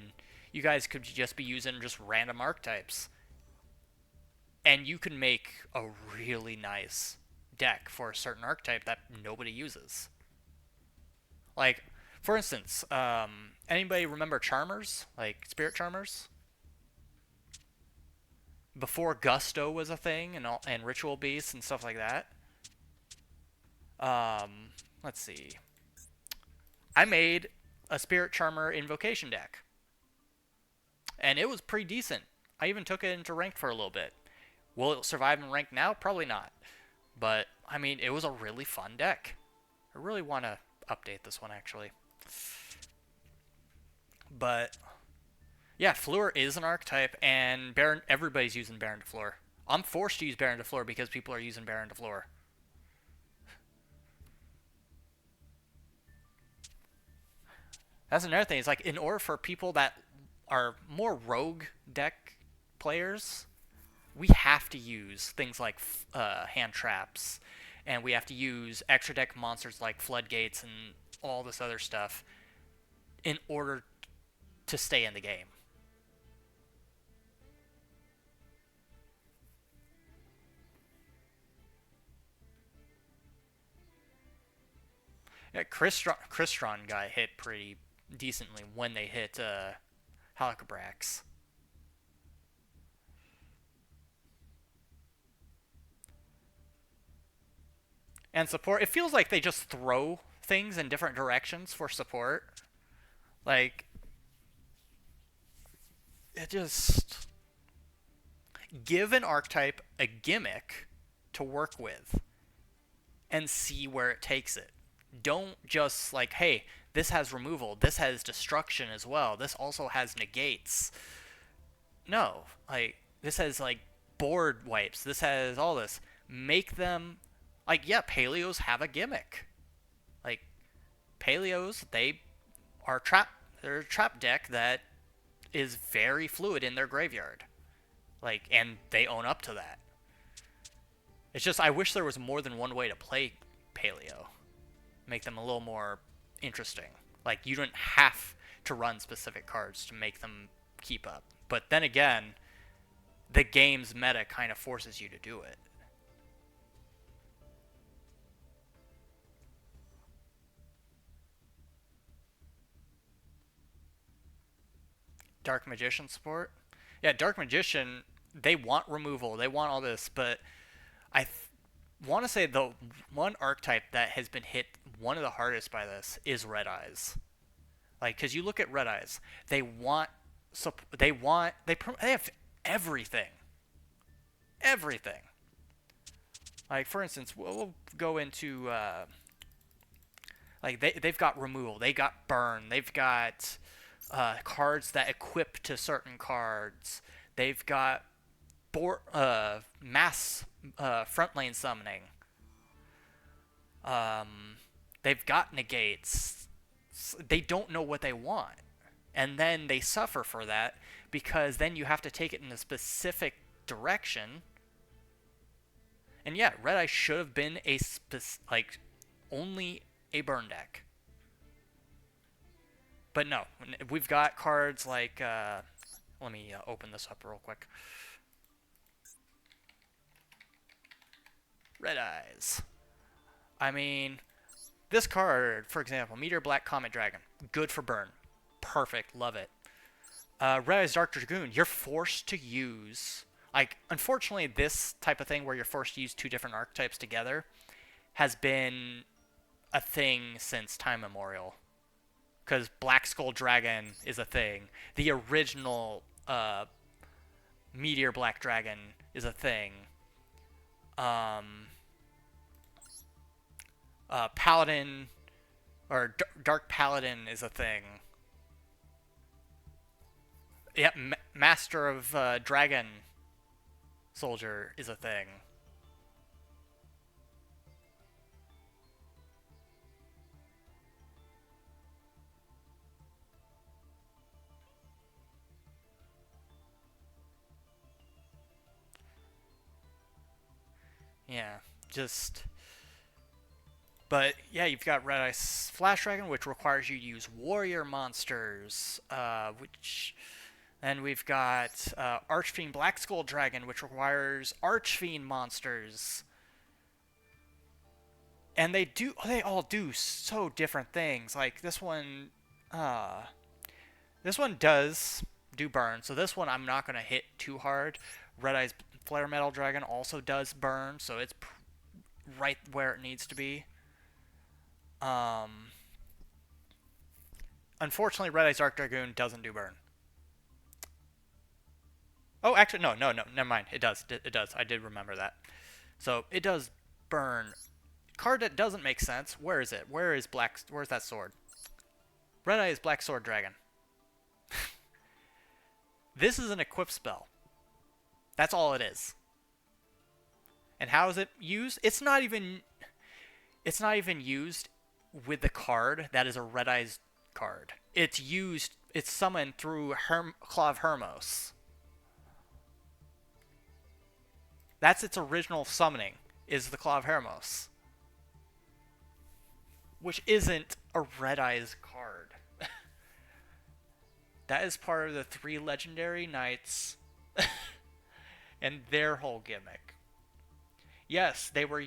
you guys could just be using just random archetypes and you can make a really nice deck for a certain archetype that nobody uses. Like, for instance, anybody remember Charmers? Like Spirit Charmers? Before Gusto was a thing and Ritual Beasts and stuff like that. Let's see. I made a Spirit Charmer Invocation deck, and it was pretty decent. I even took it into ranked for a little bit. Will it survive in ranked now? Probably not. But I mean, it was a really fun deck. I really want to update this one actually. But yeah, Fleur is an archetype, and Baron. Everybody's using Baron de Fleur. I'm forced to use Baron de Fleur because people are using Baron de Fleur. That's another thing. It's like in order for people that are more rogue deck players, we have to use things like hand traps, and we have to use extra deck monsters like floodgates and all this other stuff in order to stay in the game. Yeah, Crystron got hit pretty decently when they hit Halicabrax. And support, it feels like they just throw things in different directions for support. Like, it just give an archetype a gimmick to work with and see where it takes it. Don't just like, hey, this has removal, this has destruction as well, this also has negates. No, like this has like board wipes, this has all this. Make them Like, yeah, Paleos have a gimmick. Like, Paleos, they are trap. They're a trap deck that is very fluid in their graveyard. Like, and they own up to that. It's just I wish there was more than one way to play Paleo. Make them a little more interesting. Like, you don't have to run specific cards to make them keep up. But then again, the game's meta kind of forces you to do it. Dark Magician support? Yeah, Dark Magician, they want removal, they want all this, but I want to say the one archetype that has been hit one of the hardest by this is Red Eyes. Like, because you look at Red Eyes, they want, they have everything, everything. Like, for instance, we'll go into like they've got removal, they got burn, they've got cards that equip to certain cards, they've got mass front lane summoning. They've got negates. They don't know what they want, and then they suffer for that because then you have to take it in a specific direction. And yeah, Red Eye should have been like only a burn deck. But no, we've got cards like let me open this up real quick. Red Eyes. I mean, this card, for example, Meteor Black Comet Dragon, good for burn. Perfect, love it. Red Eyes Dark Dragoon, you're forced to use... Like, unfortunately, this type of thing where you're forced to use two different archetypes together has been a thing since time immemorial. Because Black Skull Dragon is a thing. The original Meteor Black Dragon is a thing. Paladin or Dark Paladin is a thing. Yep, Master of Dragon Soldier is a thing. Yeah, just... But yeah, you've got Red Ice Flash Dragon, which requires you to use warrior monsters. Then we've got Archfiend Black Skull Dragon, which requires Archfiend monsters. And they all do so different things. Like this one does do burn. So this one I'm not gonna hit too hard. Red Eyes Flare Metal Dragon also does burn, so it's right where it needs to be. Unfortunately, Red Eyes Dark Dragoon doesn't do burn. Oh, actually, no, never mind. It does. It does. I did remember that. So it does burn. Card that doesn't make sense. Where is it? Where's that sword? Red Eyes Black Sword Dragon. This is an equip spell. That's all it is. And how is it used? It's not even used with the card that is a Red Eyes card. It's summoned through Claw of Hermos. That's its original summoning, is the Claw of Hermos. Which isn't a Red Eyes card. That is part of the 3 legendary knights and their whole gimmick. Yes, they were...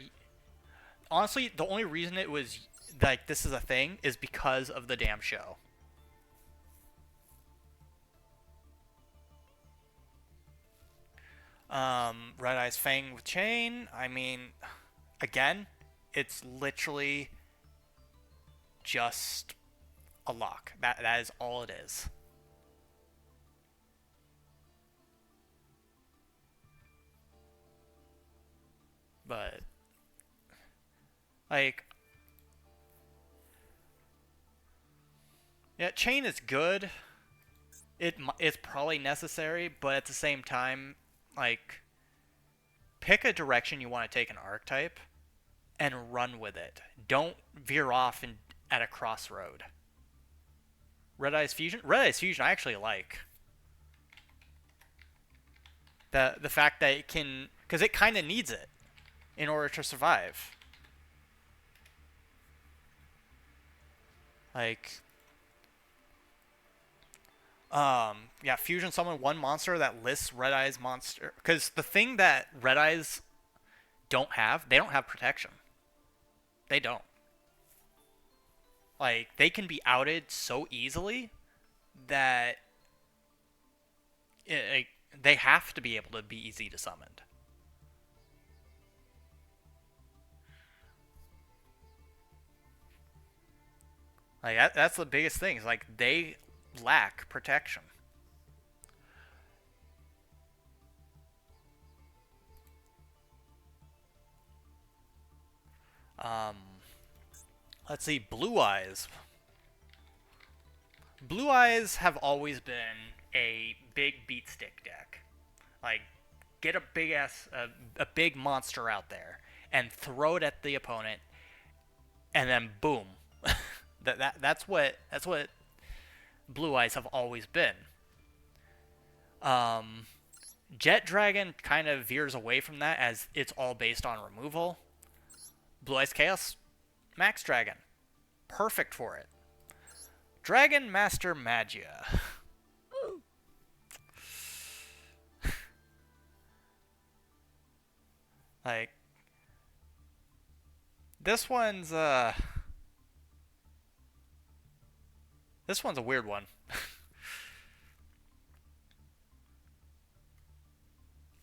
Honestly, the only reason it was like this is a thing is because of the damn show. Red Eyes Fang with Chain. I mean, again, it's literally just a lock. That is all it is. But like, yeah, Chain is good. It's probably necessary, but at the same time, like, pick a direction you want to take an archetype, and run with it. Don't veer off at a crossroad. Red Eyes Fusion? Red Eyes Fusion I actually like. The fact that it can, because it kind of needs it in order to survive. Like, yeah, Fusion summon one monster that lists Red Eyes monster. Because the thing that Red Eyes don't have, they don't have protection. They don't. Like, they can be outed so easily that they have to be able to be easy to summon. Like, that's the biggest thing. Is like they lack protection. Um, let's see, Blue Eyes. Blue Eyes have always been a big beat stick deck. Like, get a big ass, a big monster out there and throw it at the opponent, and then boom. That's what Blue Eyes have always been. Um, Jet Dragon kind of veers away from that as it's all based on removal. Blue Eyes Chaos Max Dragon, perfect for it. Dragon Master Magia. Like, this one's this one's a weird one.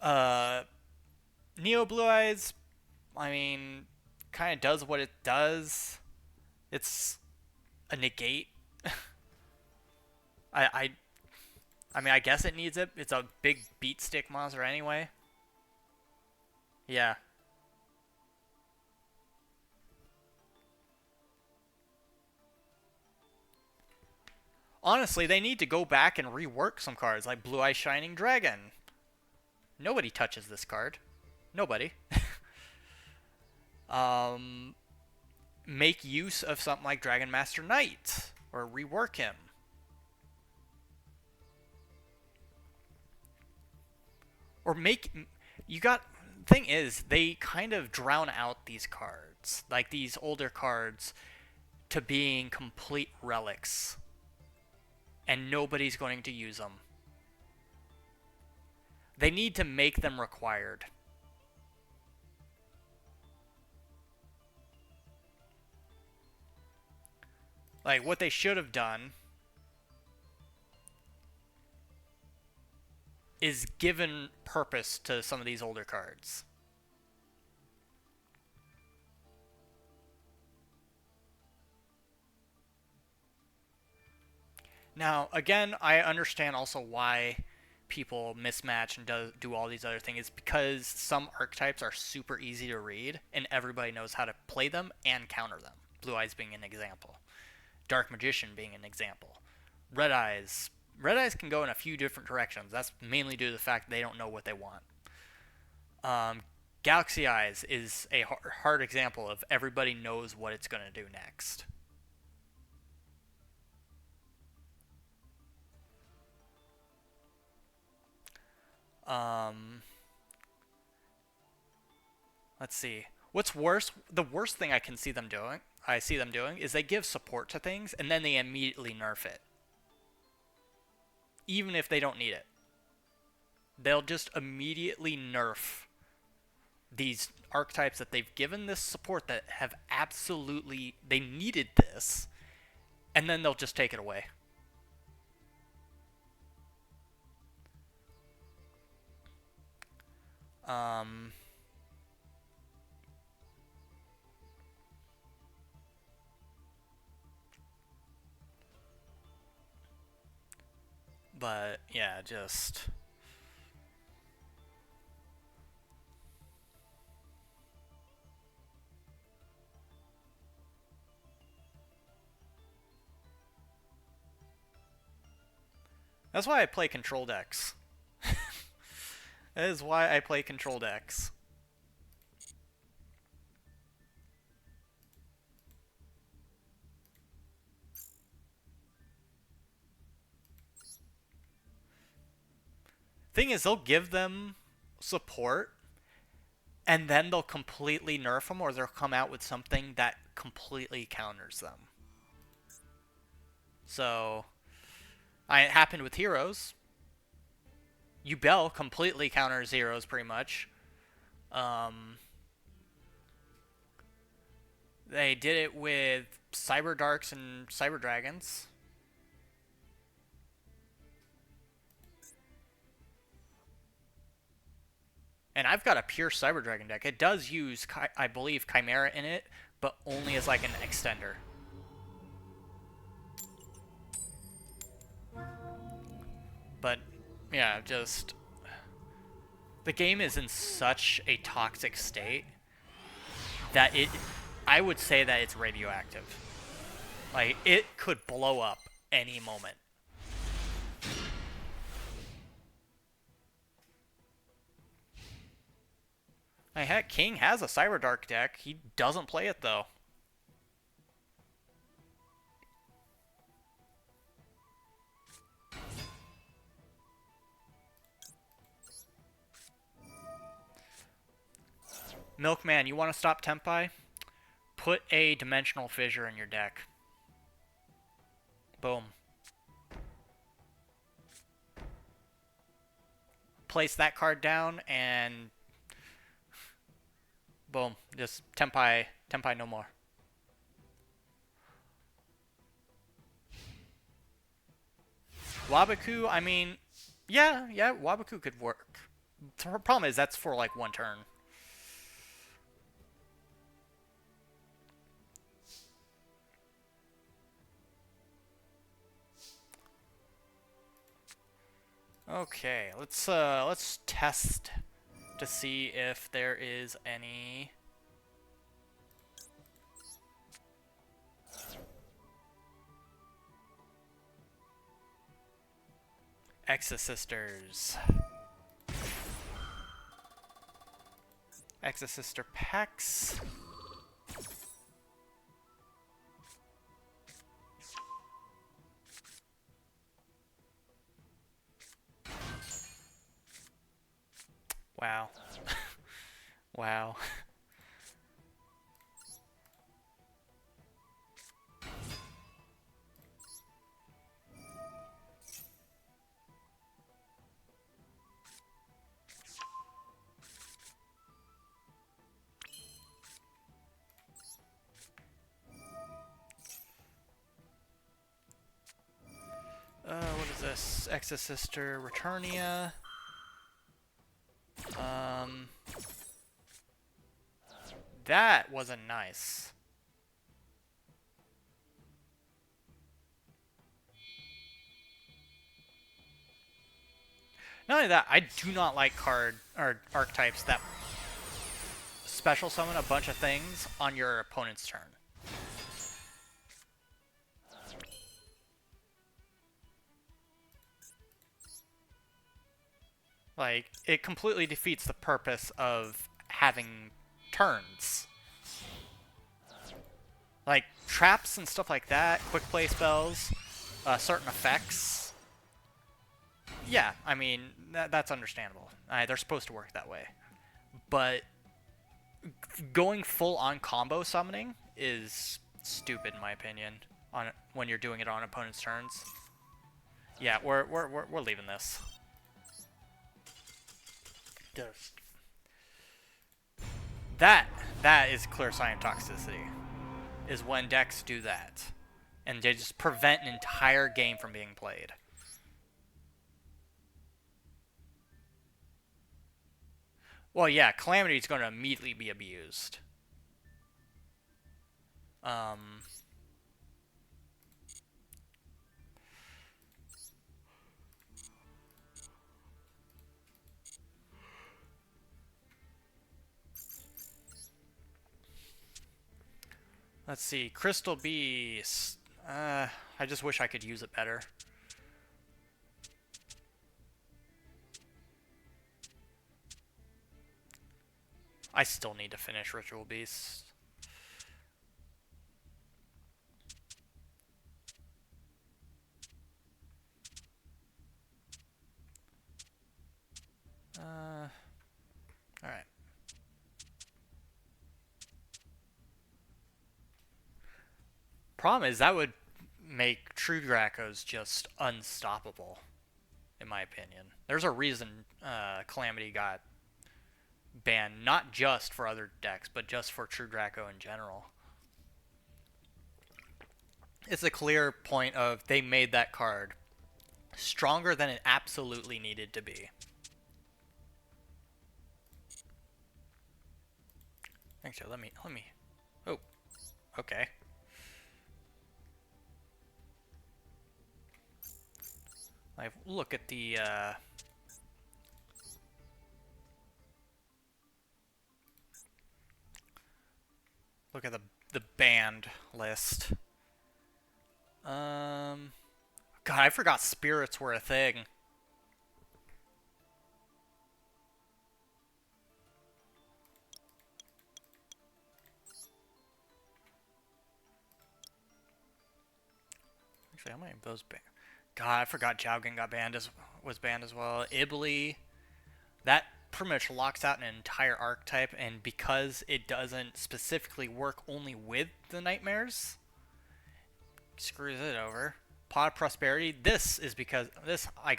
uh Neo Blue Eyes, I mean, kind of does what it does. It's a negate. I, I I mean, I guess it needs it. It's a big beat stick monster anyway. Yeah. Honestly, they need to go back and rework some cards like Blue Eye Shining Dragon. Nobody touches this card. Nobody. um, make use of something like Dragon Master Knight or rework him. Or make you got thing is they kind of drown out these cards, like these older cards, to being complete relics, and nobody's going to use them. They need to make them required. Like, what they should have done is given purpose to some of these older cards. Now, again, I understand also why people mismatch and do all these other things. It's because some archetypes are super easy to read, and everybody knows how to play them and counter them. Blue Eyes being an example. Dark Magician being an example. Red Eyes. Red Eyes can go in a few different directions. That's mainly due to the fact they don't know what they want. Galaxy Eyes is a hard example of everybody knows what it's going to do next. Um, let's see. What's worse? The worst thing I see them doing, is they give support to things and then they immediately nerf it, even if they don't need it. They'll just immediately nerf these archetypes that they've given this support that have absolutely they needed this, and then they'll just take it away. Um, but yeah, just that's why I play control decks. That is why I play control decks. Thing is, they'll give them support, and then they'll completely nerf them, or they'll come out with something that completely counters them. So, it happened with heroes. Ubel completely counters heroes, pretty much. Um, they did it with Cyber Darks and Cyber Dragons. And I've got a pure Cyber Dragon deck. It does use, I believe, Chimera in it, but only as like an extender. But, yeah, just... The game is in such a toxic state that I would say that it's radioactive. Like, it could blow up any moment. Heck, King has a Cyber Dark deck. He doesn't play it, though. Milkman, you want to stop Tempai? Put a Dimensional Fissure in your deck. Boom. Place that card down, and... boom. Just Tempai no more. Wabaku, I mean... Yeah, Wabaku could work. The problem is that's for, like, one turn. Okay, let's test to see if there is any Exosister packs. Wow. Wow. What is this? Exosister Returnia. That wasn't nice. Not only that, I do not like archetypes that special summon a bunch of things on your opponent's turn. Like, it completely defeats the purpose of having turns. Like, traps and stuff like that, quick play spells, certain effects. Yeah, I mean, that's understandable. They're supposed to work that way. But going full-on combo summoning is stupid, in my opinion, when you're doing it on opponent's turns. Yeah, we're leaving this. Just that is clear sign of toxicity. Is when decks do that, and they just prevent an entire game from being played. Well, yeah, Calamity is going to immediately be abused. Let's see, Crystal Beast. I just wish I could use it better. I still need to finish Ritual Beast. problem is that would make True Dracos just unstoppable, in my opinion. There's a reason Calamity got banned, not just for other decks, but just for True Draco in general. It's a clear point of they made that card stronger than it absolutely needed to be. Actually, let me. Oh, okay. I look at the. Look at the banned list. God, I forgot spirits were a thing. Actually, how many of those banned? God, I forgot Jowgen was banned as well. Ibly, that pretty much locks out an entire archetype, and because it doesn't specifically work only with the nightmares, screws it over. Pot of Prosperity, this is because this I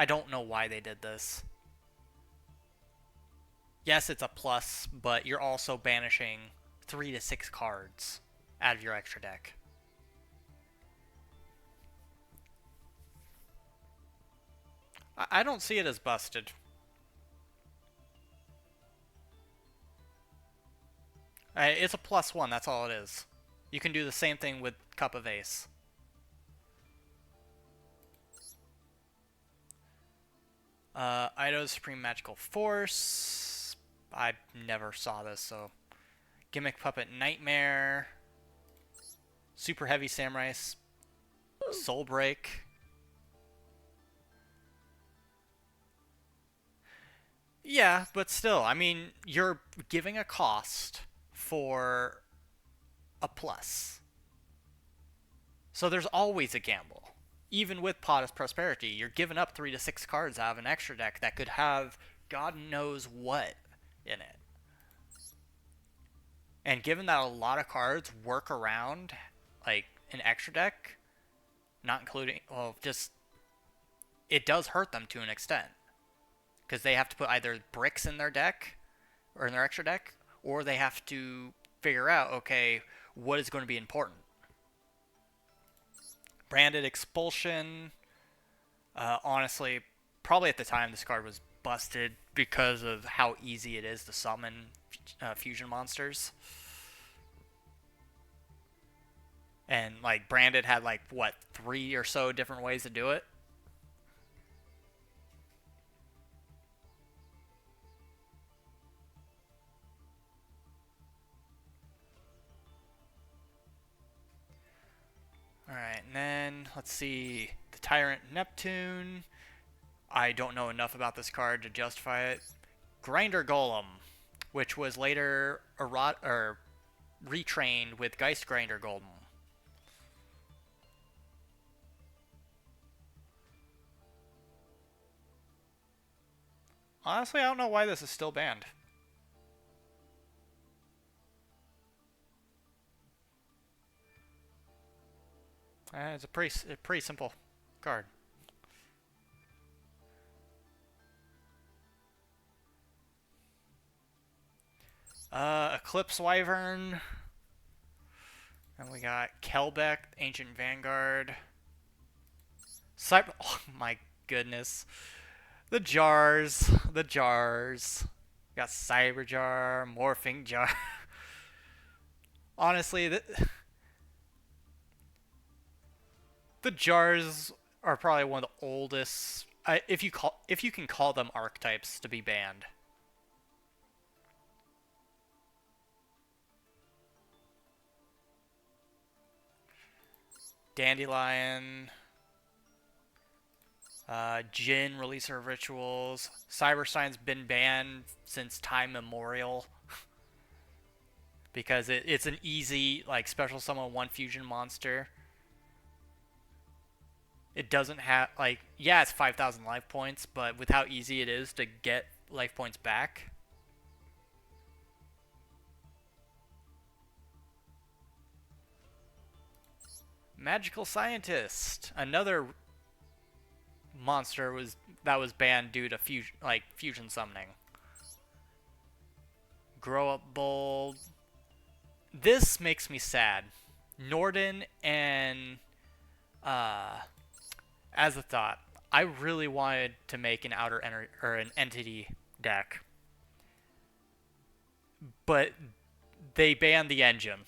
don't know why they did this. Yes, it's a plus, but you're also banishing 3 to 6 cards out of your extra deck. I don't see it as busted. It's a +1, that's all it is. You can do the same thing with Cup of Ace. Ido's Supreme Magical Force. I never saw this, so. Gimmick Puppet Nightmare. Super Heavy Samurai. Soul Break. Yeah, but still, I mean, you're giving a cost for a plus. So there's always a gamble. Even with Pot of Prosperity, you're giving up 3 to 6 cards out of an extra deck that could have God knows what in it. And given that a lot of cards work around, like, an extra deck, not including, well, just, it does hurt them to an extent. Because they have to put either bricks in their deck, or in their extra deck, or they have to figure out, okay, what is going to be important. Branded Expulsion. Honestly, probably at the time this card was busted because of how easy it is to summon fusion monsters. And, like, Branded had, like, what, 3 or so different ways to do it? Alright, and then, let's see, the Tyrant Neptune. I don't know enough about this card to justify it. Grinder Golem, which was later retrained with Geist Grinder Golem. Honestly, I don't know why this is still banned. It's a pretty simple card. Eclipse Wyvern. And we got Kelbeck, Ancient Vanguard. Oh my goodness. The jars. The jars. We got Cyber Jar, Morphing Jar. Honestly, the jars are probably one of the oldest, if you can call them archetypes, to be banned. Dandelion, Jin, Releaser of Rituals. Cyberstein's been banned since time immemorial. Because it's an easy, like, special summon 1 fusion monster. It doesn't have, like, yeah, it's 5,000 life points, but with how easy it is to get life points back. Magical Scientist. Another monster that was banned due to fusion summoning. Grow Up Bold. This makes me sad. Norden and Azathoth. I really wanted to make an or an entity deck, but they banned the engine.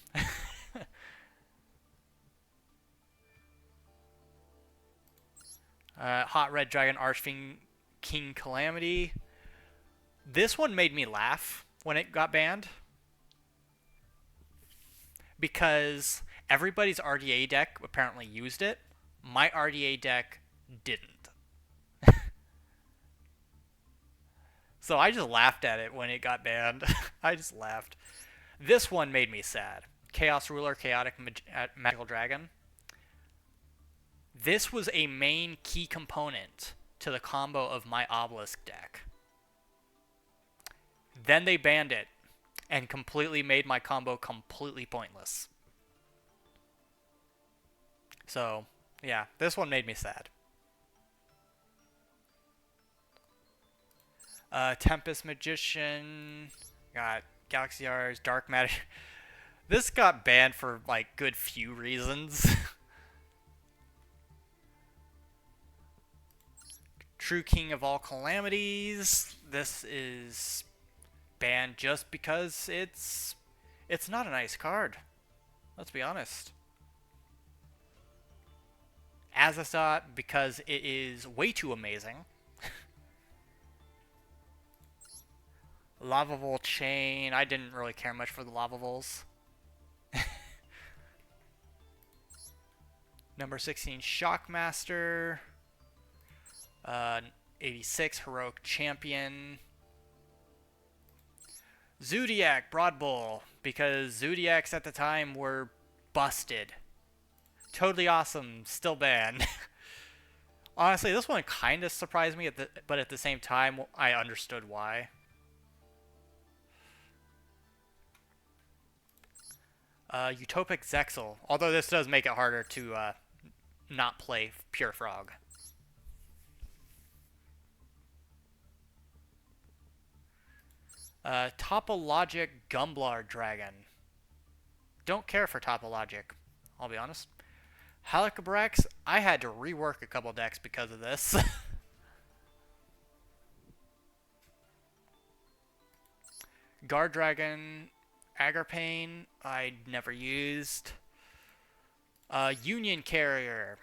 Hot Red Dragon Archfiend King Calamity. This one made me laugh when it got banned because everybody's RDA deck apparently used it. My RDA deck didn't. So I just laughed at it when it got banned. I just laughed. This one made me sad. Chaos Ruler, Chaotic Magical Dragon. This was a main key component to the combo of my Obelisk deck. Then they banned it and completely made my combo completely pointless. So, yeah, this one made me sad. Tempest Magician, got Galaxy R's, Dark Matter. This got banned for, like, good few reasons. True King of All Calamities. This is banned just because it's not a nice card. Let's be honest. Azathoth because it is way too amazing. Lavavol Chain. I didn't really care much for the Lavavols. Number 16, Shockmaster. 86, Heroic Champion. Zodiac, Broad Bull. Because Zodiacs at the time were busted. Totally awesome, still banned. Honestly, this one kind of surprised me, but at the same time, I understood why. Utopic Zexal. Although this does make it harder to not play Pure Frog. Topologic Gumblar Dragon. Don't care for Topologic, I'll be honest. Halicabrax, I had to rework a couple decks because of this. Guard Dragon, Agripane, I never used. Union Carrier.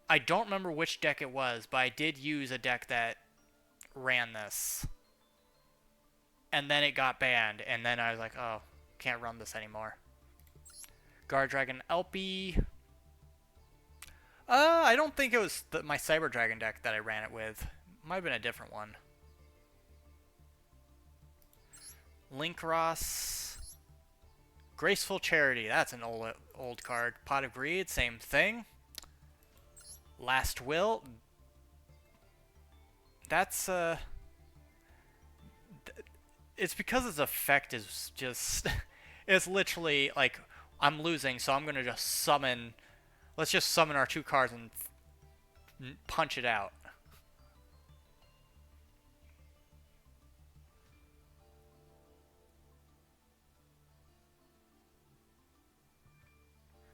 I don't remember which deck it was, but I did use a deck that ran this. And then it got banned, and then I was like, oh, can't run this anymore. Guard Dragon Elpie. I don't think it was my Cyber Dragon deck that I ran it with. Might have been a different one. Linkross. Graceful Charity. That's an old card. Pot of Greed. Same thing. Last Will. That's it's because its effect is just it's literally like I'm losing, so I'm gonna just summon. Let's just summon our two cards and punch it out.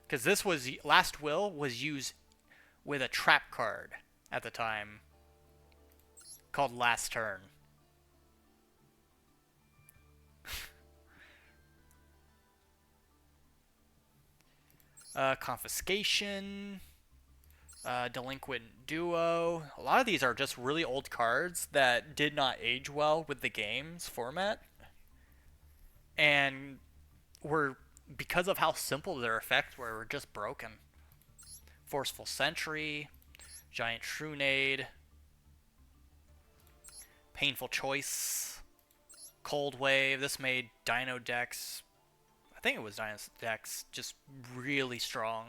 Because this was Last Will was used with a trap card at the time called Last Turn. Confiscation. Delinquent Duo. A lot of these are just really old cards that did not age well with the game's format. And were, because of how simple their effects were just broken. Forceful Sentry. Giant Shrunade. Painful Choice. Cold Wave. This made Dino decks, I think it was Dino decks, just really strong.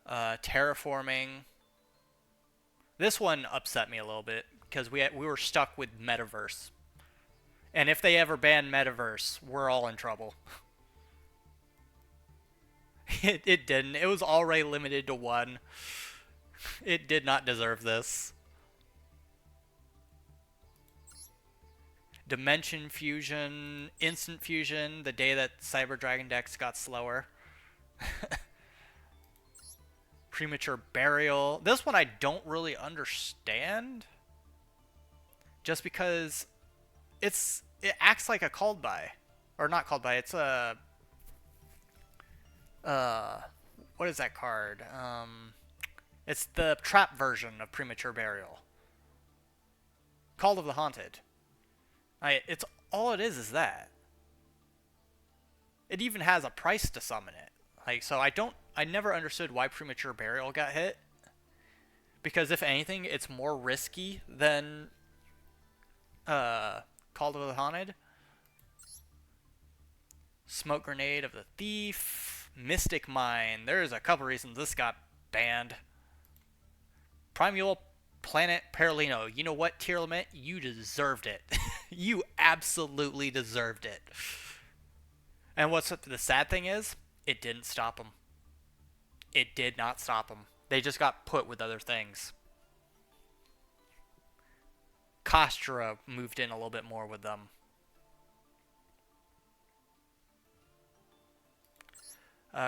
Terraforming. This one upset me a little bit because we were stuck with Metaverse. And if they ever ban Metaverse, we're all in trouble. It didn't. It was already limited to one. It did not deserve this. Dimension Fusion, Instant Fusion, the day that Cyber Dragon decks got slower. Premature Burial. This one I don't really understand. Just because it acts like a called by. Or not called by, it's a what is that card? It's the trap version of Premature Burial. Call of the Haunted. It's all it is that. It even has a price to summon it. So I never understood why Premature Burial got hit. Because if anything, it's more risky than Call of the Haunted. Smoke Grenade of the Thief. Mystic Mine. There's a couple reasons this got banned. Primeval Planet Paralino. You know what, Tier Lament? You deserved it. You absolutely deserved it. And what's the sad thing is, it didn't stop them. It did not stop them. They just got put with other things. Kostra moved in a little bit more with them.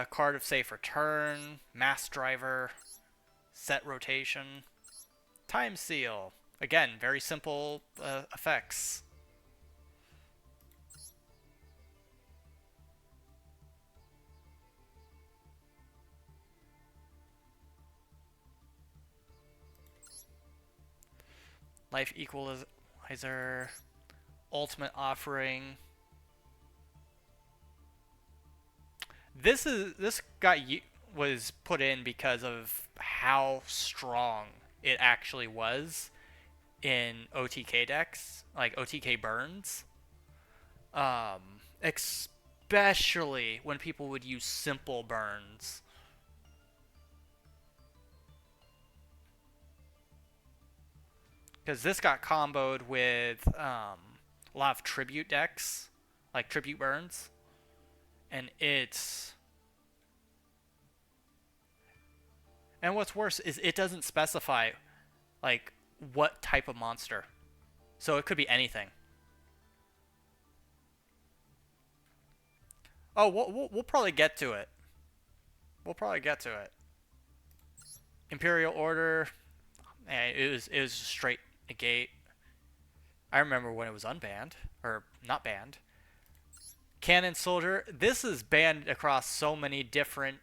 Card of Safe Return, Mass Driver, Set Rotation, Time Seal. Again, very simple effects. Life Equalizer, Ultimate Offering. This was put in because of how strong it actually was in OTK decks, like OTK burns. Especially when people would use simple burns. Because this got comboed with a lot of tribute decks, like tribute burns. And what's worse is it doesn't specify, like, what type of monster. So it could be anything. Oh, we'll probably get to it. We'll probably get to it. Imperial Order. It was straight negate. I remember when it was unbanned. Or not banned. Cannon Soldier. This is banned across so many different...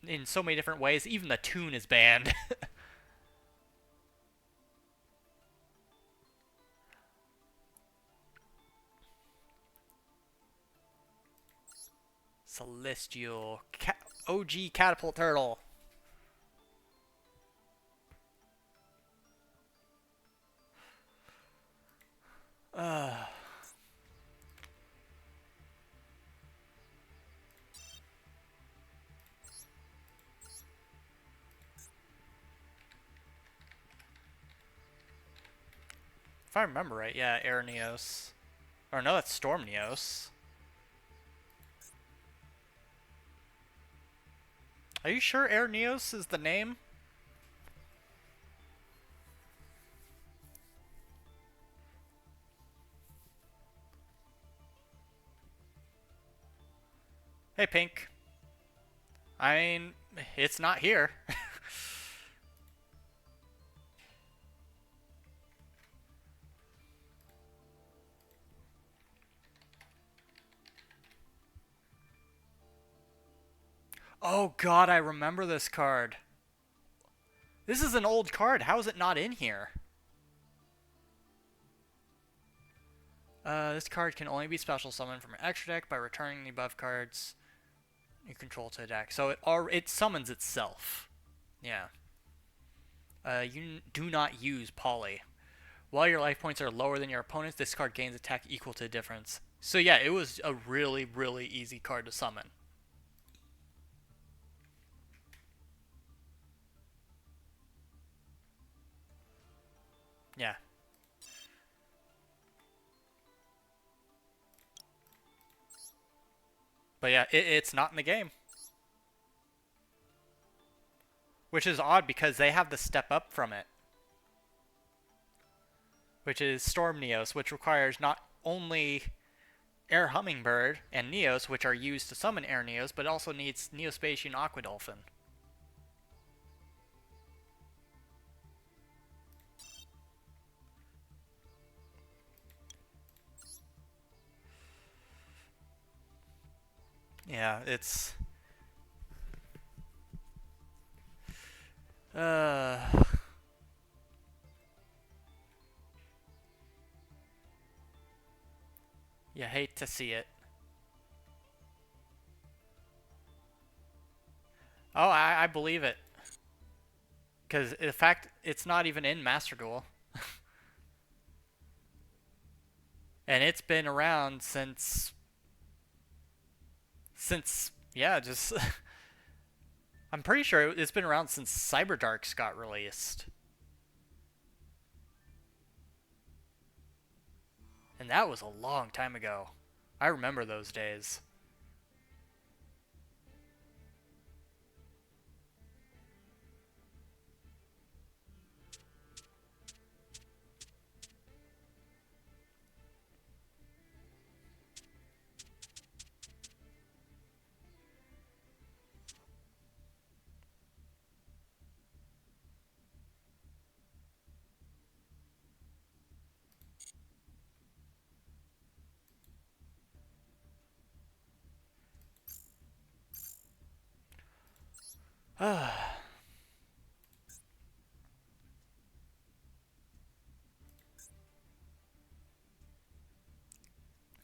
in so many different ways. Even the tune is banned. Celestial. OG Catapult Turtle. If I remember right, yeah, Air Neos. Or no, that's Storm Neos. Are you sure Air Neos is the name? Hey, Pink. I mean, it's not here. Oh god, I remember this card. This is an old card. How is it not in here? This card can only be special summoned from an extra deck by returning the above cards you control to the deck. So it summons itself. Yeah. You do not use Poly. While your life points are lower than your opponent's, this card gains attack equal to the difference. So yeah, it was a really, really easy card to summon. Yeah. But yeah, it's not in the game. Which is odd because they have the step up from it. Which is Storm Neos, which requires not only Air Hummingbird and Neos, which are used to summon Air Neos, but also needs Neospatian Aqua Dolphin. Yeah, it's... You hate to see it. Oh, I believe it. Because, in fact, it's not even in Master Duel. And it's been around since... yeah, just... I'm pretty sure it's been around since Cyberdarks got released. And that was a long time ago. I remember those days.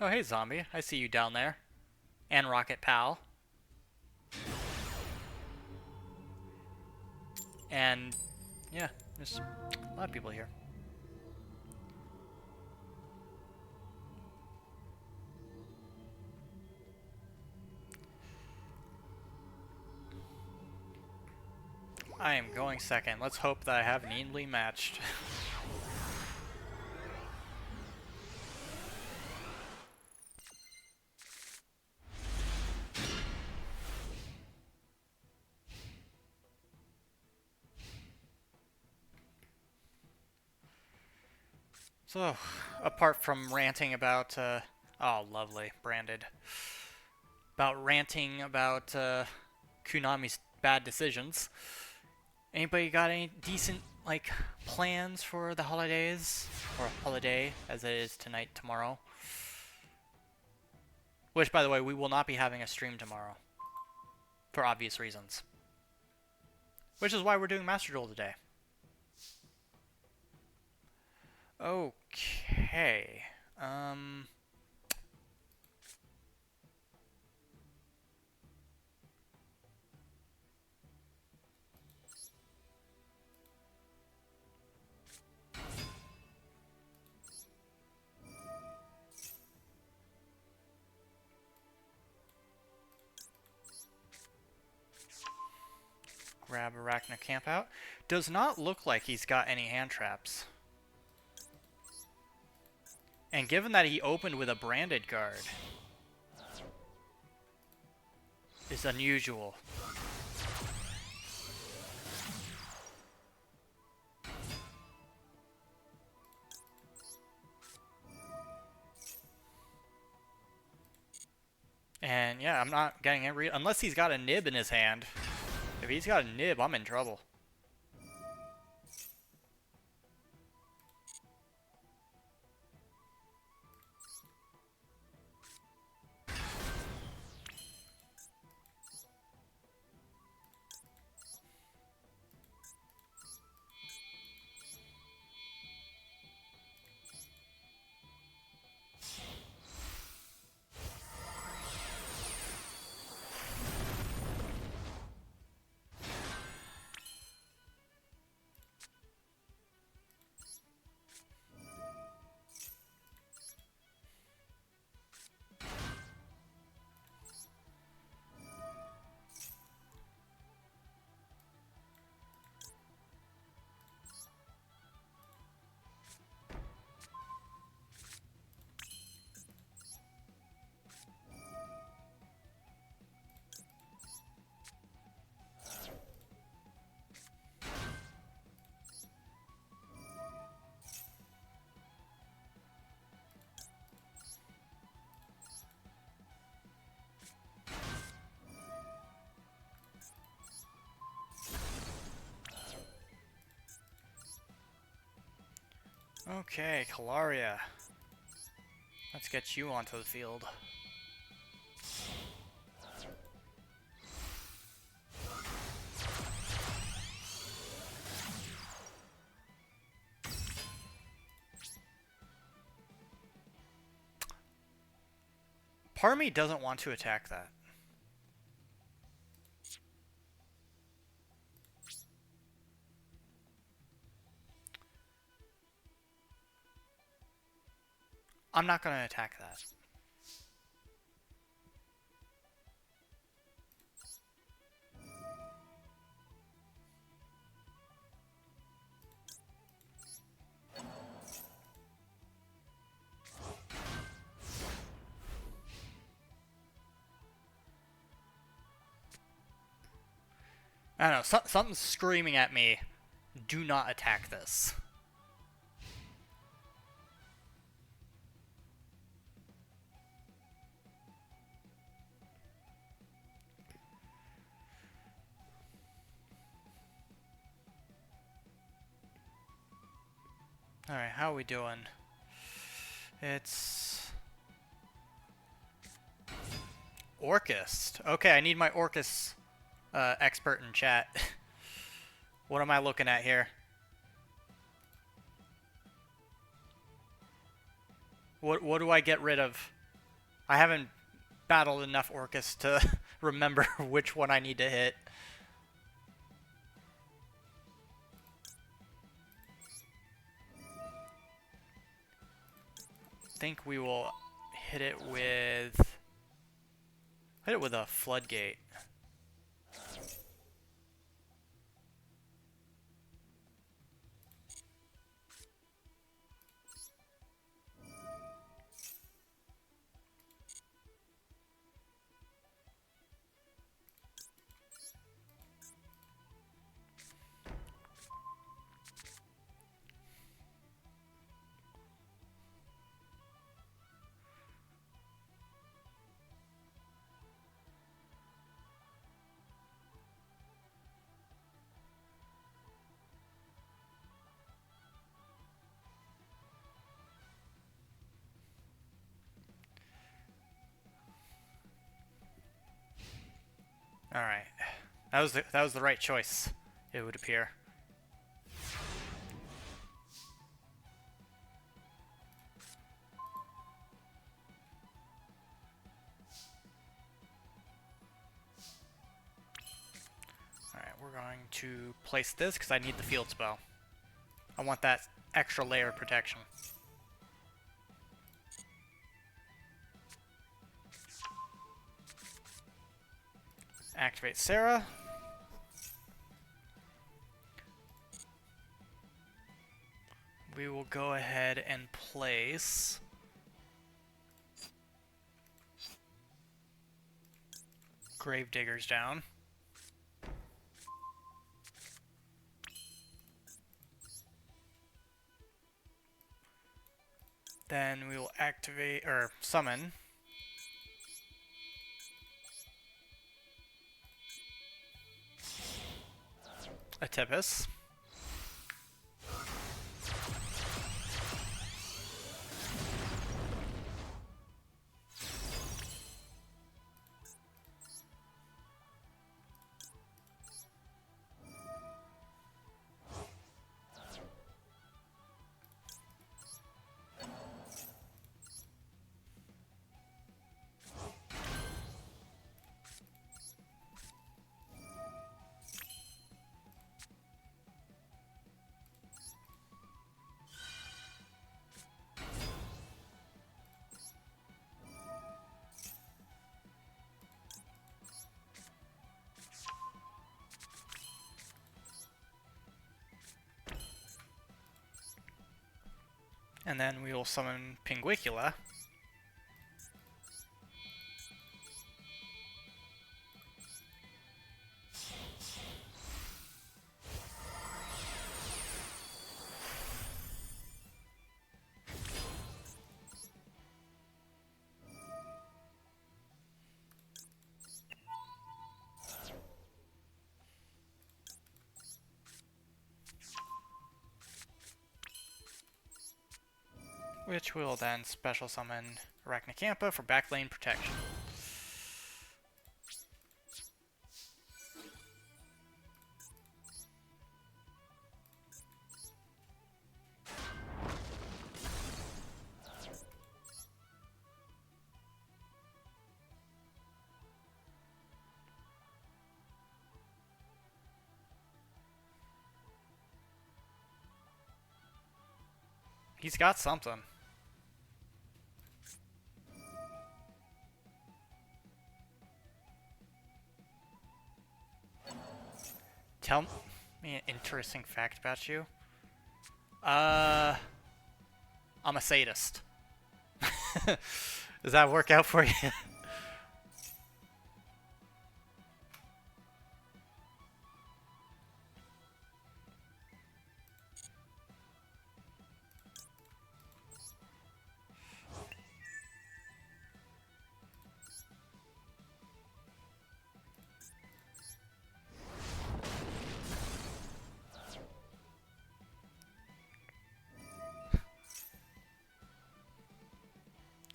Oh, hey, zombie. I see you down there. And Rocket Pal. And, yeah, there's a lot of people here. I am going second. Let's hope that I have an evenly matched. So, apart from ranting about, oh, lovely, branded. About ranting about, Konami's bad decisions. Anybody got any decent, like, plans for the holidays? Or holiday, as it is tonight, tomorrow. Which, by the way, we will not be having a stream tomorrow. For obvious reasons. Which is why we're doing Master Duel today. Okay. Grab Arachna Campout. Does not look like he's got any hand traps. And given that he opened with a branded guard, is unusual. And yeah, I'm not getting it unless he's got a nib in his hand. If he's got a nib, I'm in trouble. Okay, Kalaria. Let's get you onto the field. Part of me doesn't want to attack that. I'm not going to attack that. I don't know, something's screaming at me, do not attack this. Alright, how are we doing? It's... Orcust. Okay, I need my Orcust expert in chat. What am I looking at here? What do I get rid of? I haven't battled enough Orcust to remember which one I need to hit. I think we will hit it with a floodgate. All right, that was the right choice, it would appear. All right, we're going to place this because I need the field spell. I want that extra layer of protection. Activate Sarah. We will go ahead and place Gravediggers down. Then we will activate, or summon, a Tempest. And then we will summon Pinguicula. which will then special summon Arachnacampa for backlane protection. He's got something. Tell me an interesting fact about you. I'm a sadist. Does that work out for you?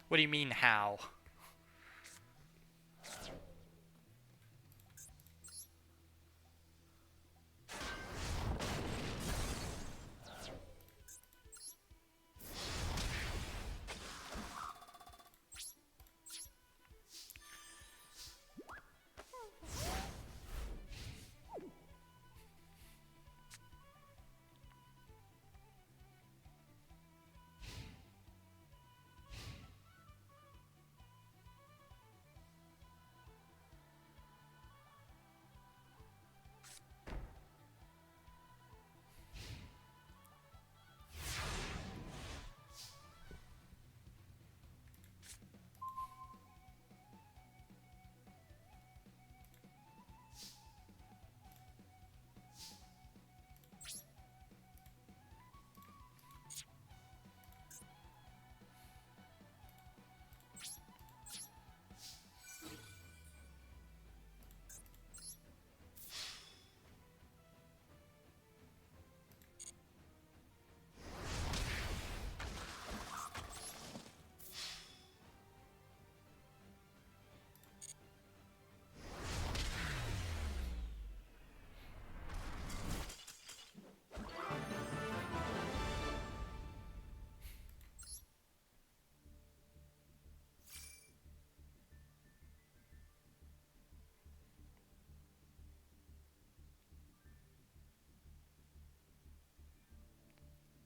What do you mean, how?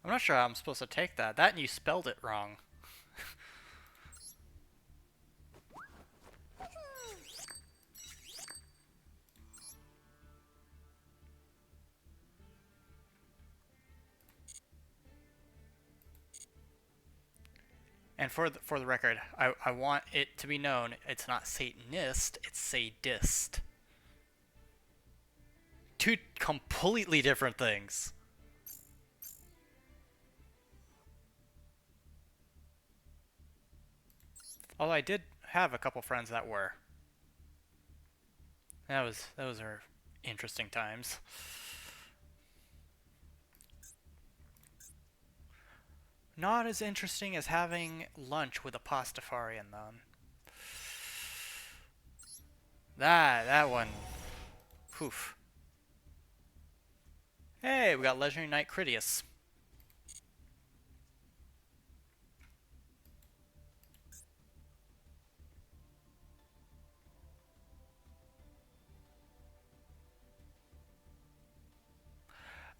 I'm not sure how I'm supposed to take that. That and you spelled it wrong. And for the record, I want it to be known it's not Satanist, it's sadist. Two completely different things. Although I did have a couple friends that were. Those are interesting times. Not as interesting as having lunch with a pastafarian though. That one. Poof. Hey, we got Legendary Knight Critias.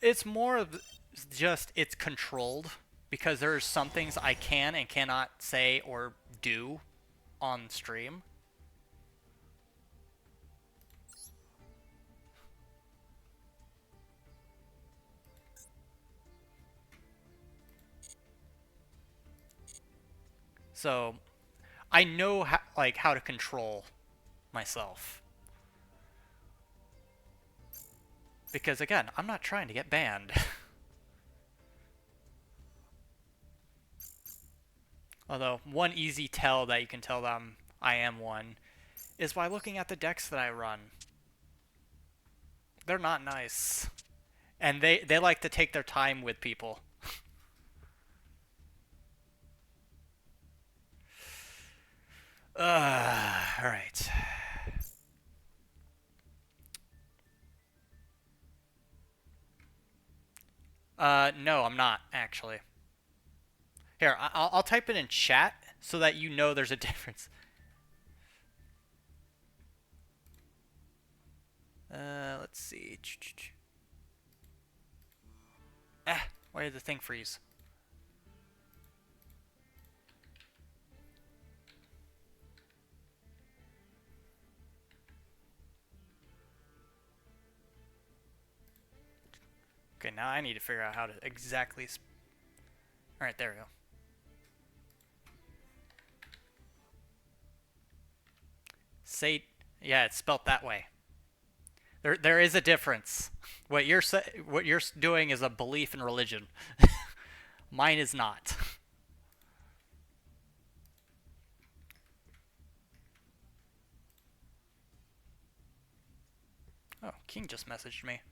It's more of just it's controlled because there's some things I can and cannot say or do on stream. So I know how to control myself. Because again, I'm not trying to get banned. Although one easy tell that you can tell them I am one is by looking at the decks that I run. They're not nice. And they like to take their time with people. All right. No, I'm not actually. Here, I'll type it in chat so that you know there's a difference. Let's see. Why did the thing freeze? Okay, now I need to figure out how to exactly. All right, there we go. Say, yeah, it's spelt that way. There is a difference. What you're doing is a belief in religion. Mine is not. Oh, King just messaged me.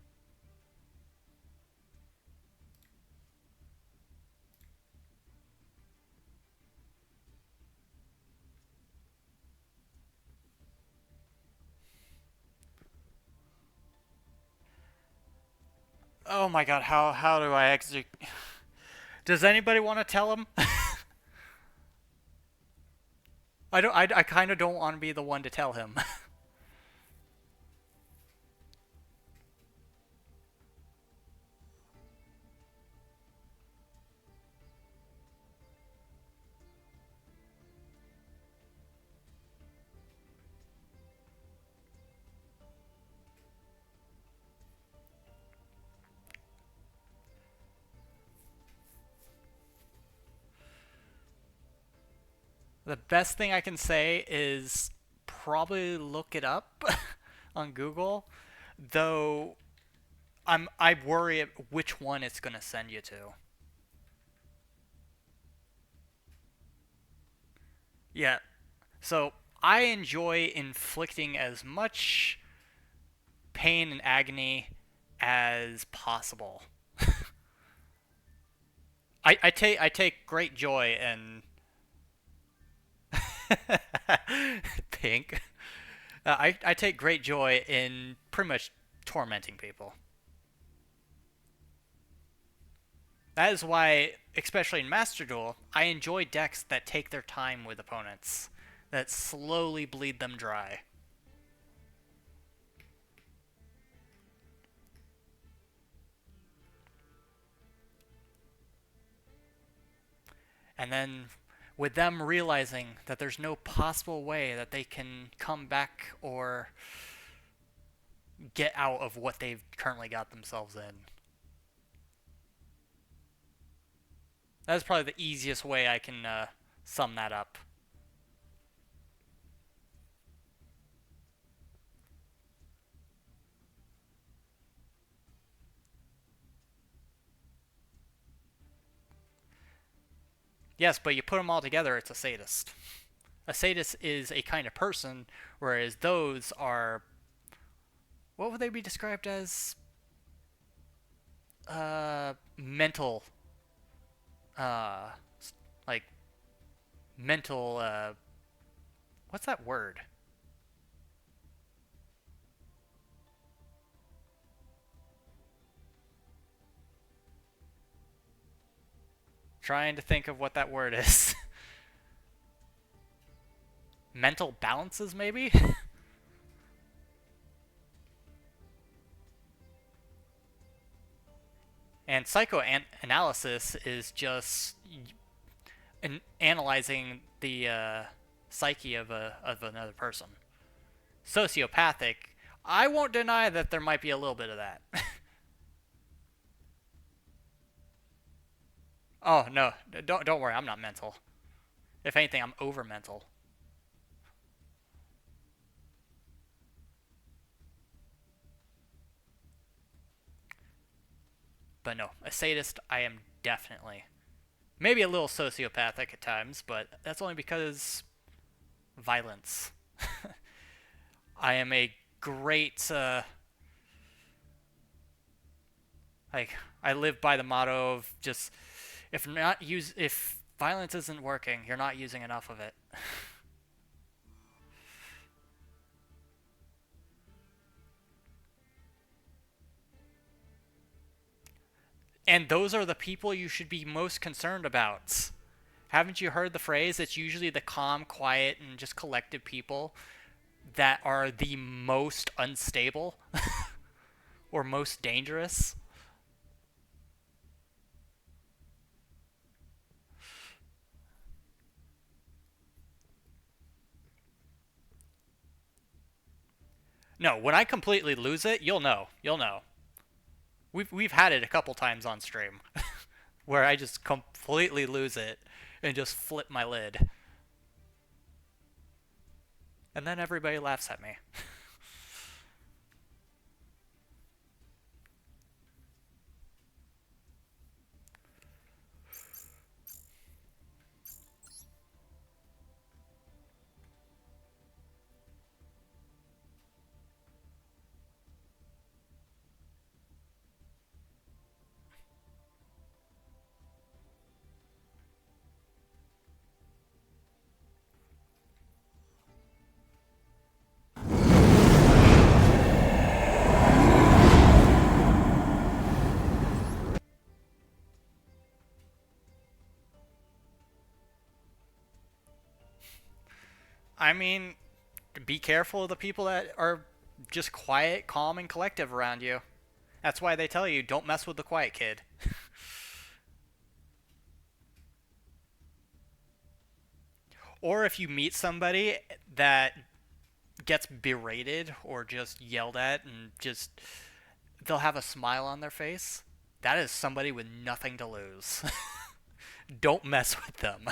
Oh my god, how do I execute? Does anybody want to tell him? I don't. I kind of don't want to be the one to tell him. The best thing I can say is probably look it up on Google, though I worry which one it's gonna send you to. Yeah. So I enjoy inflicting as much pain and agony as possible. I take great joy in pink. I take great joy in pretty much tormenting people. That is why, especially in Master Duel, I enjoy decks that take their time with opponents, that slowly bleed them dry. And then with them realizing that there's no possible way that they can come back or get out of what they've currently got themselves in. That's probably the easiest way I can sum that up. Yes, but you put them all together, it's a sadist. A sadist is a kind of person, whereas those are, what would they be described as? Mental, uh, like mental. What's that word? Trying to think of what that word is. Mental balances, maybe. And psychoanalysis is just analyzing the psyche of another person. Sociopathic, I won't deny that there might be a little bit of that. Oh no, don't worry, I'm not mental. If anything, I'm over mental. But no, a sadist I am definitely. Maybe a little sociopathic at times, but that's only because violence. I am a great like I live by the motto of just if violence isn't working, you're not using enough of it. And those are the people you should be most concerned about. Haven't you heard the phrase? It's usually the calm, quiet, and just collected people that are the most unstable or most dangerous. No, when I completely lose it, you'll know. You'll know. We've had it a couple times on stream where I just completely lose it and just flip my lid. And then everybody laughs at me. I mean, be careful of the people that are just quiet, calm, and collective around you. That's why they tell you don't mess with the quiet kid. Or if you meet somebody that gets berated or just yelled at and just they'll have a smile on their face, that is somebody with nothing to lose. Don't mess with them.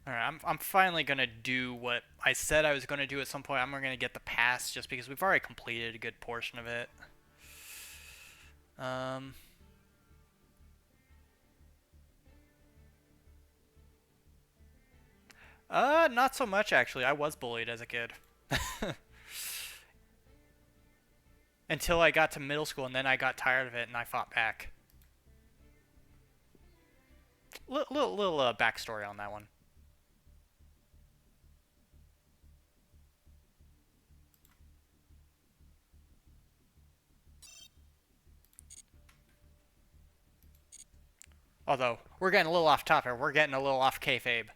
Alright, I'm finally gonna do what I said I was gonna do at some point. I'm gonna get the pass just because we've already completed a good portion of it. Um, not so much actually. I was bullied as a kid. Until I got to middle school and then I got tired of it and I fought back. Little backstory on that one. Although, we're getting a little off topic. We're getting a little off kayfabe.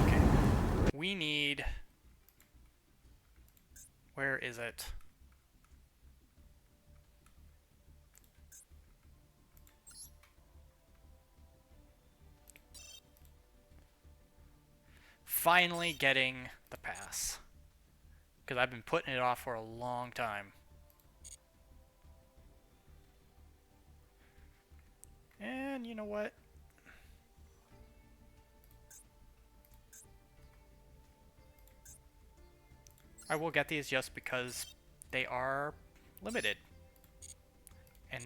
Okay. We need... Where is it? Finally getting the pass. Because I've been putting it off for a long time. And you know what? I will get these just because they are limited. And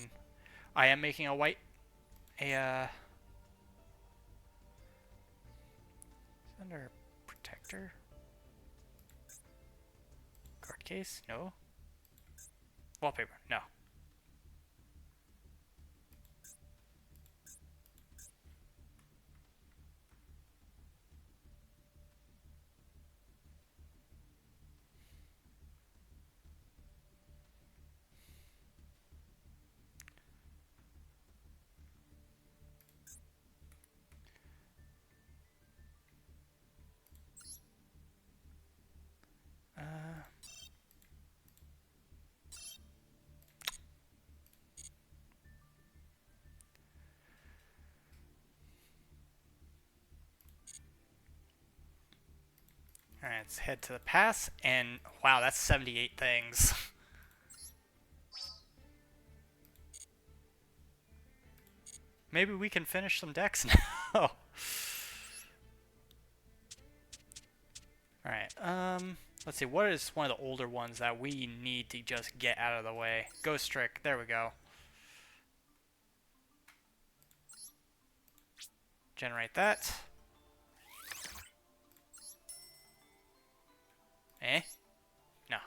I am making a white... under protector? Card case? No. Wallpaper? No. Alright, let's head to the pass, and wow, that's 78 things. Maybe we can finish some decks now. Alright, let's see, what is one of the older ones that we need to just get out of the way? Ghost Trick, there we go. Generate that. Eh? No.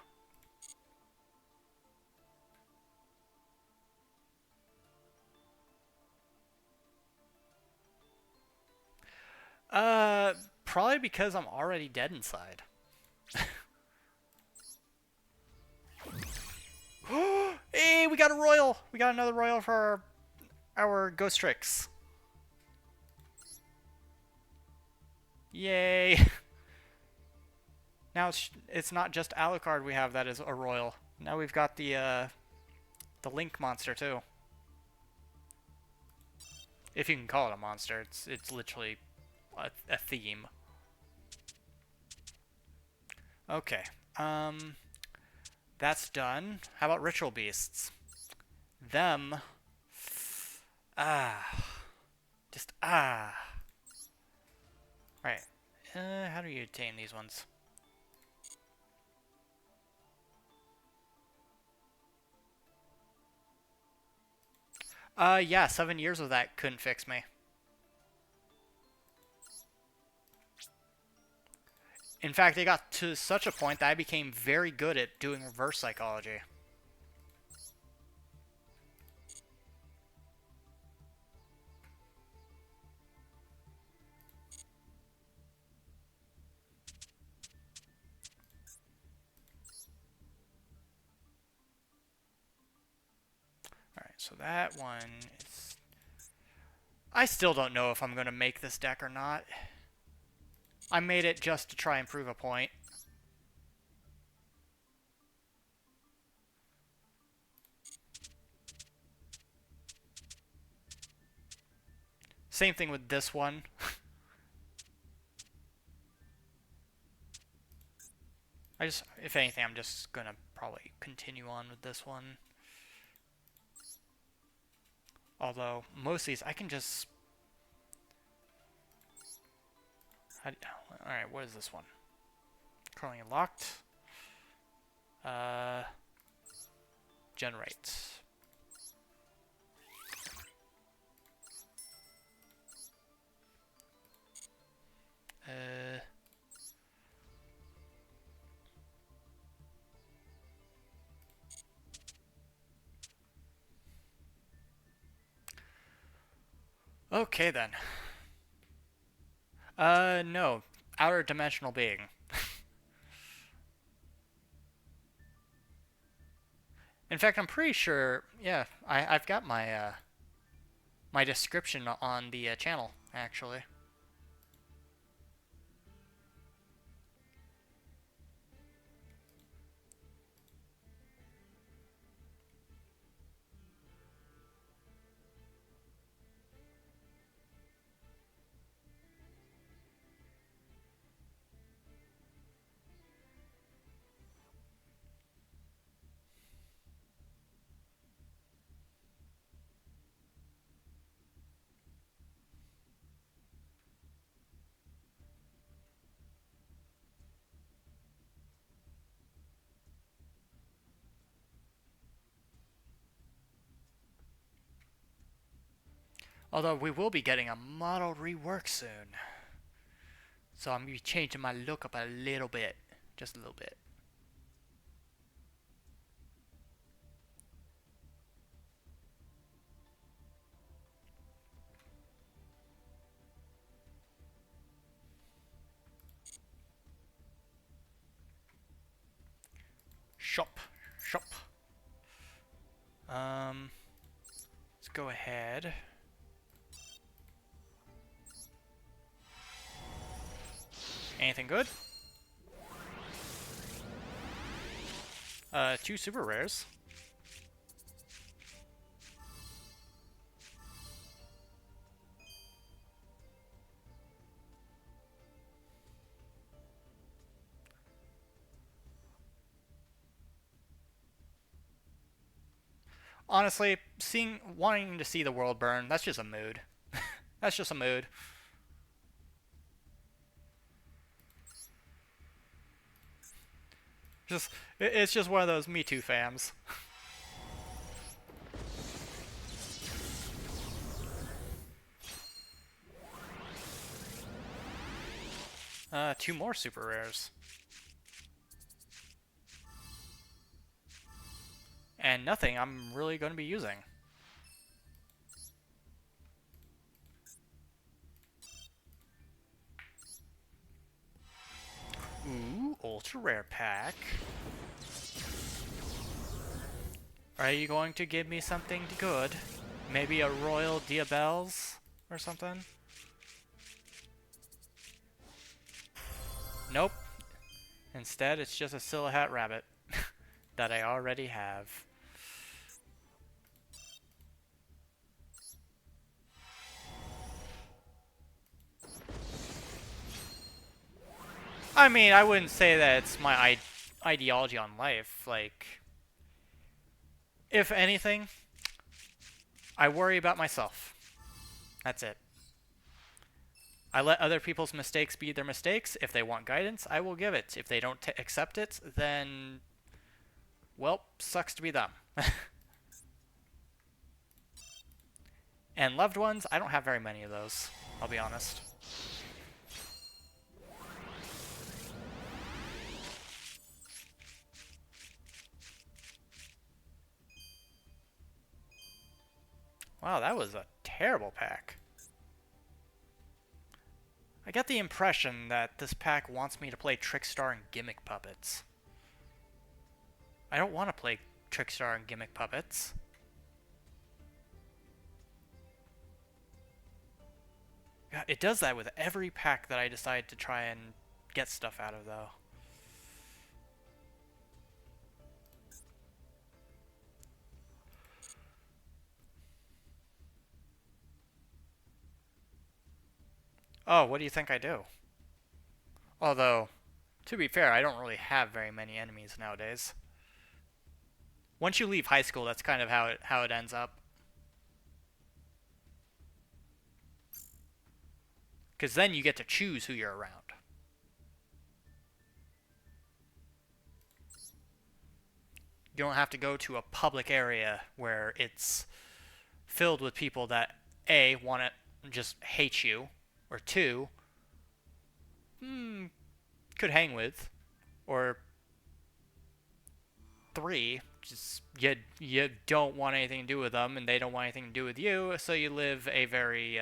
Probably because I'm already dead inside. Hey, we got a royal! We got another royal for our ghost tricks. Yay! Now it's not just Alucard we have that is a royal. Now we've got the Link monster too. If you can call it a monster, it's literally a theme. Okay. That's done. How about ritual beasts? Them. Ah. Just ah. Right. How do you attain these ones? Yeah, 7 years of that couldn't fix me. In fact, it got to such a point that I became very good at doing reverse psychology. Alright, so that one is... I still don't know if I'm going to make this deck or not. I made it just to try and prove a point. Same thing with this one. If anything, I'm just gonna probably continue on with this one. Although, most of these, I can just... Alright, what is this one? Currently locked. Generate. Okay then. No. Outer dimensional being. In fact, I'm pretty sure, yeah, I've got my, my description on the channel, actually. Although we will be getting a model rework soon. So I'm going to be changing my look up a little bit. Just a little bit. Shop. Shop. Let's go ahead. Anything good? 2 super rares. Honestly, wanting to see the world burn, that's just a mood. That's just a mood. It's just one of those Me Too fams. 2 more super rares. And nothing I'm really going to be using. Ooh, ultra rare pack. Are you going to give me something good? Maybe a Royal Diabelles or something? Nope. Instead, it's just a Silhouette Rabbit that I already have. I mean, I wouldn't say that it's my ideology on life. Like, if anything, I worry about myself. That's it. I let other people's mistakes be their mistakes. If they want guidance, I will give it. If they don't accept it, then, well, sucks to be them. And loved ones, I don't have very many of those, I'll be honest. Wow, that was a terrible pack. I get the impression that this pack wants me to play Trickstar and Gimmick Puppets. I don't want to play Trickstar and Gimmick Puppets. Yeah, it does that with every pack that I decide to try and get stuff out of, though. Oh, what do you think I do? Although, to be fair, I don't really have very many enemies nowadays. Once you leave high school, that's kind of how it ends up. Because then you get to choose who you're around. You don't have to go to a public area where it's filled with people that A, want to just hate you, or two, could hang with, or three, just you don't want anything to do with them and they don't want anything to do with you, so you live a very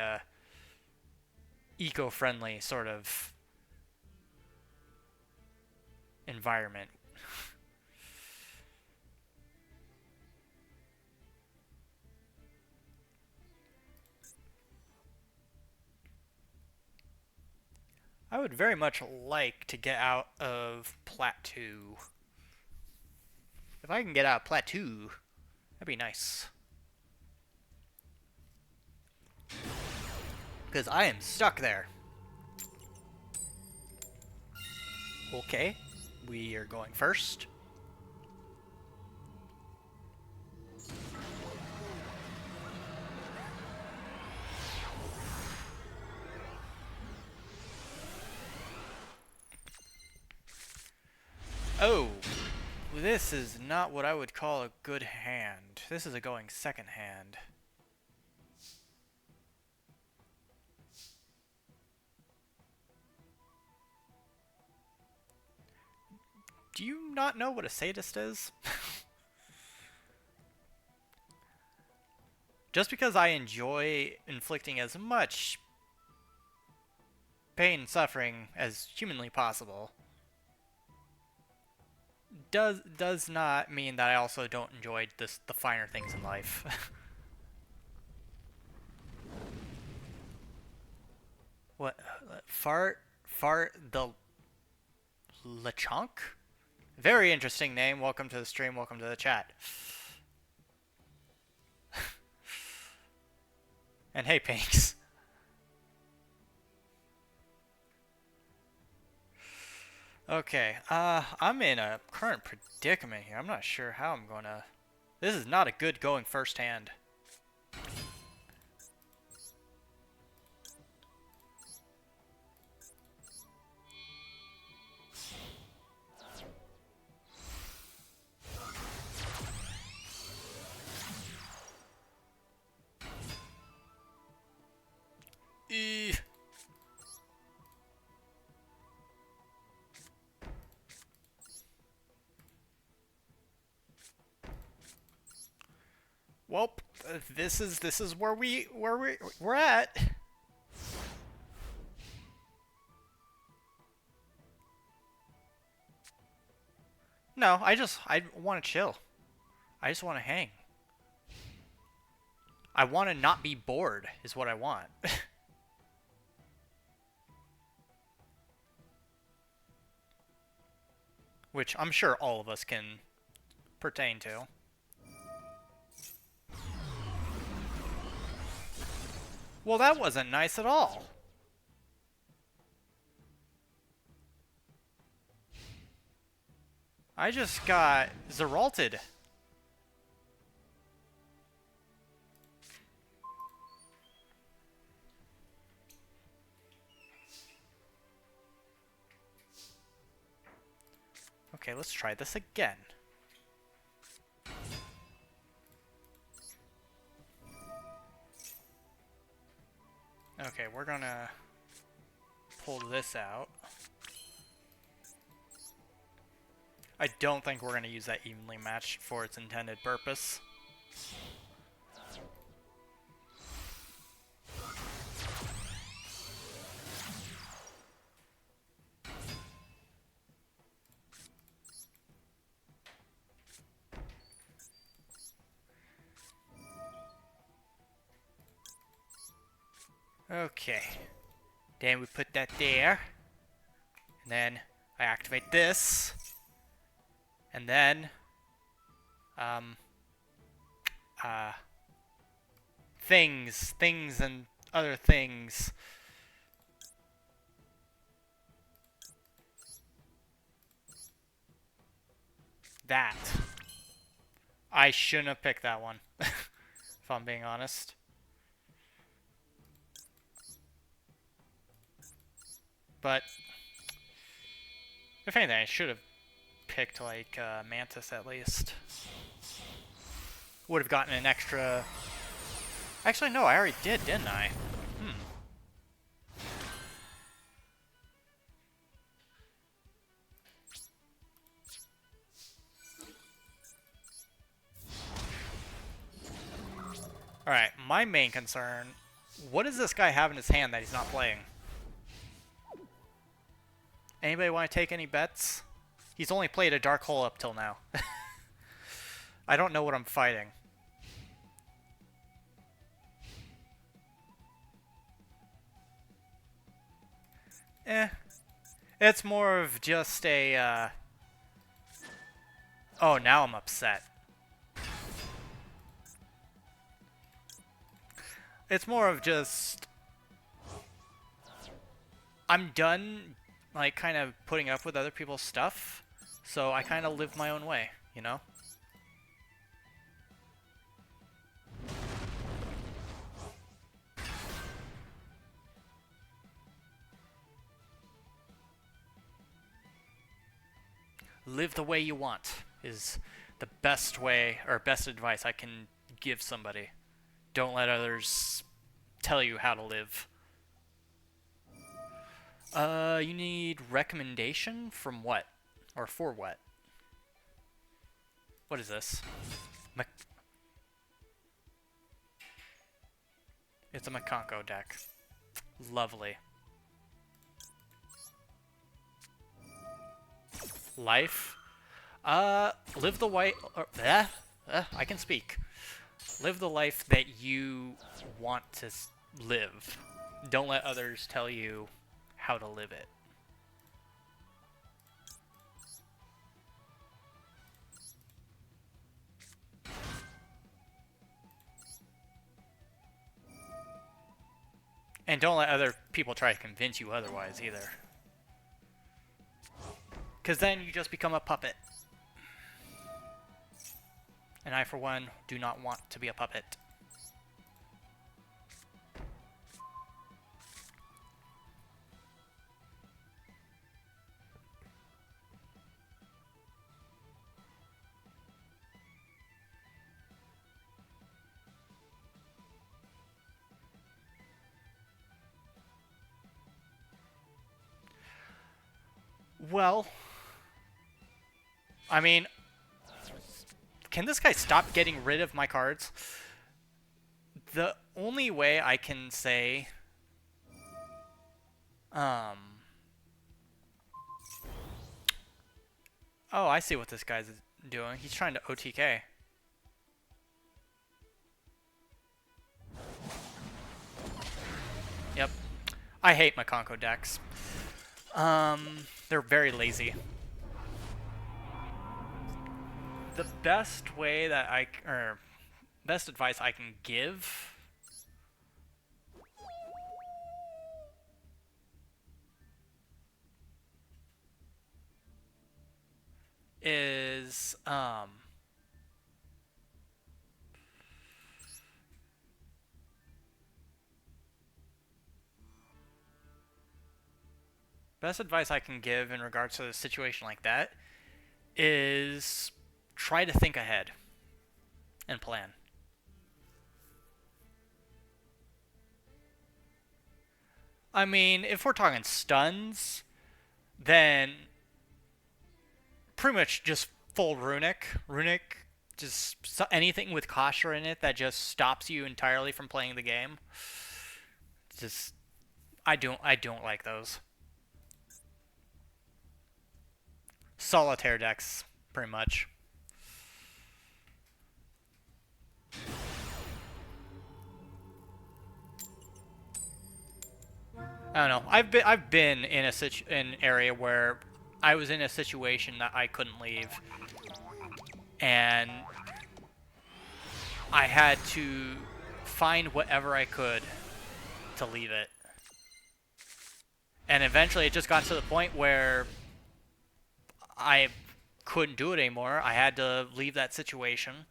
eco-friendly sort of environment. I would very much like to get out of Plateau. If I can get out of Plateau, that'd be nice. Because I am stuck there. Okay, we are going first. Oh, this is not what I would call a good hand. This is a going second hand. Do you not know what a sadist is? Just because I enjoy inflicting as much pain and suffering as humanly possible does not mean that I also don't enjoy the finer things in life. What? Fart the Lechonk? Very interesting name. Welcome to the stream. Welcome to the chat. And hey, Pinks. Okay, I'm in a current predicament here. I'm not sure how I'm gonna... This is not a good going first hand. Well, this is we're at. No, I want to chill. I just want to hang. I want to not be bored is what I want. Which I'm sure all of us can pertain to. Well, that wasn't nice at all. I just got Zeralted. Okay, let's try this again. Okay, we're gonna pull this out. I don't think we're gonna use that evenly matched for its intended purpose. Okay. Then we put that there. And then I activate this. And then things and other things. That. I shouldn't have picked that one. If I'm being honest. But if anything, I should have picked like Mantis at least. Would have gotten an extra. Actually, no, I already did, didn't I? Alright, my main concern. What does this guy have in his hand that he's not playing? Anybody want to take any bets? He's only played a Dark Hole up till now. I don't know what I'm fighting. It's more of just a, Oh, now I'm upset. It's more of just... I'm done, like, kind of putting up with other people's stuff, so I kind of live my own way, you know? Live the way you want is the best way, or best advice I can give somebody. Don't let others tell you how to live. You need recommendation from what? Or for what? What is this? It's a Makanko deck. Lovely. Life? Live the way... I can speak. Live the life that you want to live. Don't let others tell you how to live it. And don't let other people try to convince you otherwise either. Because then you just become a puppet. And I, for one, do not want to be a puppet. Well, I mean, Can this guy stop getting rid of my cards? The only way I can say... Oh, I see what this guy's doing. He's trying to OTK. Yep. I hate my Conco decks. They're very lazy. The best way that best advice I can give is, best advice I can give in regards to a situation like that is try to think ahead and plan. I mean, if we're talking stuns, then pretty much just full Runic. Runic, just anything with Kasha in it that just stops you entirely from playing the game. Just, I don't like those. Solitaire decks, pretty much. I don't know. I've been in an area where I was in a situation that I couldn't leave, and I had to find whatever I could to leave it. And eventually, it just got to the point where I couldn't do it anymore. I had to leave that situation,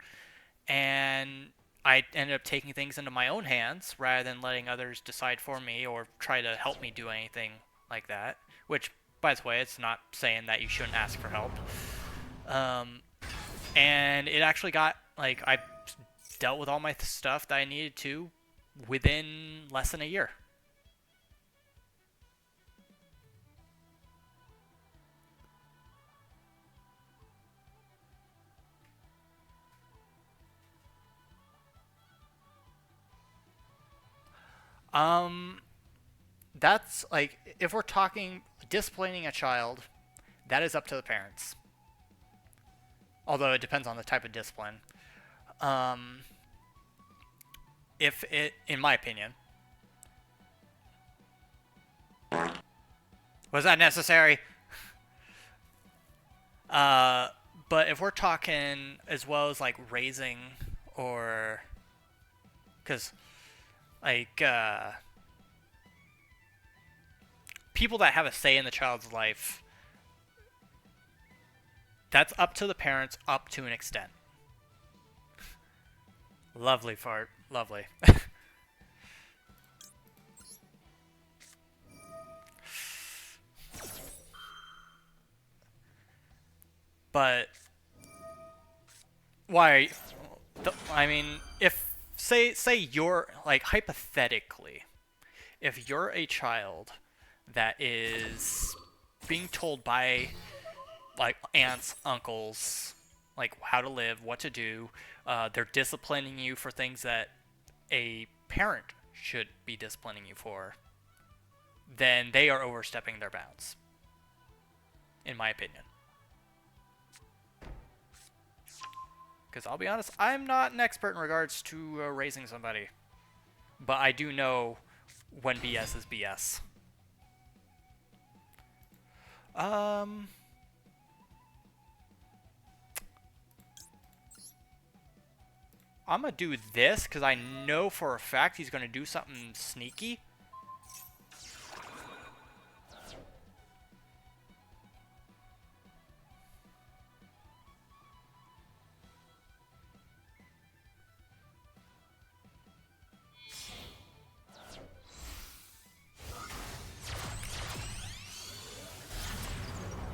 and I ended up taking things into my own hands rather than letting others decide for me or try to help me do anything like that. Which, by the way, it's not saying that you shouldn't ask for help. And it actually got, like, I dealt with all my stuff that I needed to within less than a year. That's, like, if we're talking disciplining a child, that is up to the parents. Although it depends on the type of discipline. If it, in my opinion, was that necessary? But if we're talking as well as like raising or, because like people that have a say in the child's life, that's up to the parents up to an extent. Lovely fart. Lovely. But why are you, I mean, if say you're like hypothetically, if you're a child that is being told by like aunts, uncles, like how to live, what to do, they're disciplining you for things that a parent should be disciplining you for, then they are overstepping their bounds, in my opinion. Because I'll be honest, I'm not an expert in regards to raising somebody. But I do know when BS is BS. I'm going to do this because I know for a fact he's going to do something sneaky.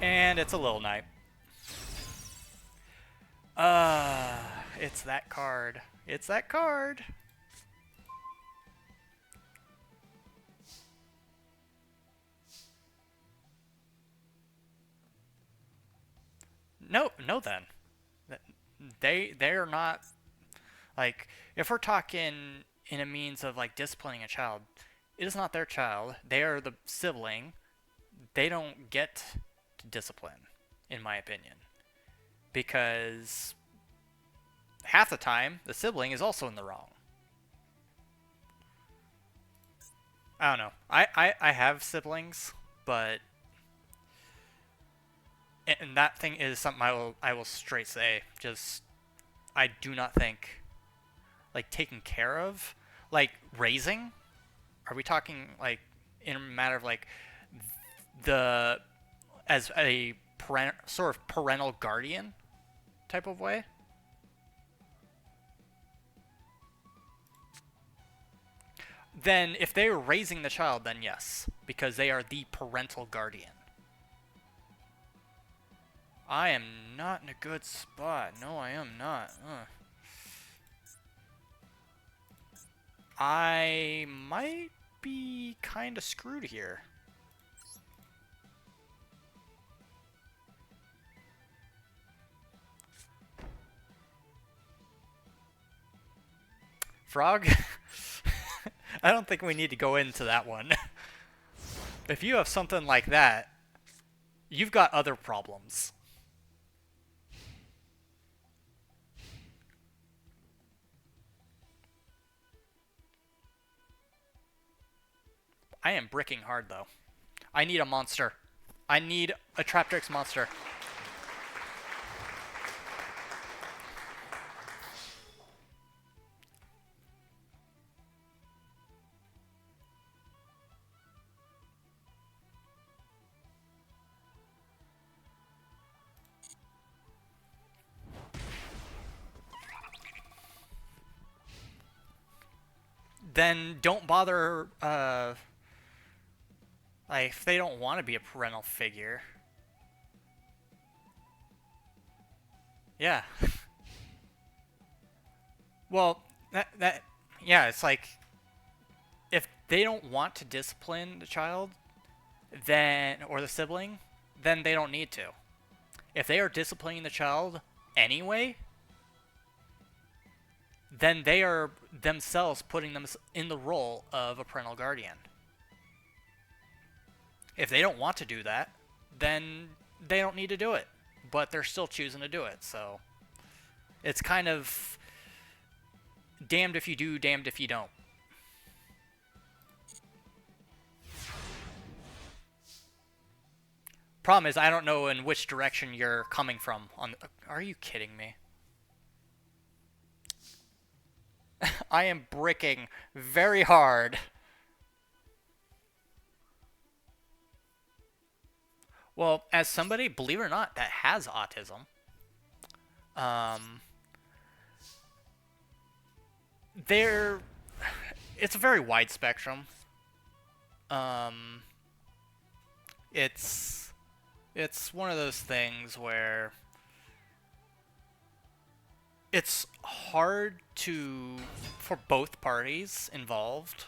And it's a little knight. It's that card. It's that card. No then. they're not like if we're talking in a means of like disciplining a child, it is not their child. They are the sibling. They don't get to discipline, in my opinion, because half the time the sibling is also in the wrong. I don't know. I have siblings, but and that thing is something I will straight say. Just I do not think like taking care of, like raising. Are we talking like in a matter of like the as a sort of parental guardian type of way? Then if they're raising the child, then yes, because they are the parental guardian. I am not in a good spot. No, I am not. I might be kind of screwed here. Frog? I don't think we need to go into that one. If you have something like that, you've got other problems. I am bricking hard, though. I need a monster. I need a Traptrix monster. Then don't bother, like, if they don't want to be a parental figure. Yeah. Well, yeah, it's like, if they don't want to discipline the child, then, or the sibling, then they don't need to. If they are disciplining the child anyway, then they are themselves putting them in the role of a parental guardian. If they don't want to do that, then they don't need to do it. But they're still choosing to do it, so it's kind of damned if you do, damned if you don't. Problem is, I don't know in which direction you're coming from. Are you kidding me? I am bricking very hard. Well, as somebody, believe it or not, that has autism, um, there, it's a very wide spectrum. Um, it's it's one of those things where it's hard to for both parties involved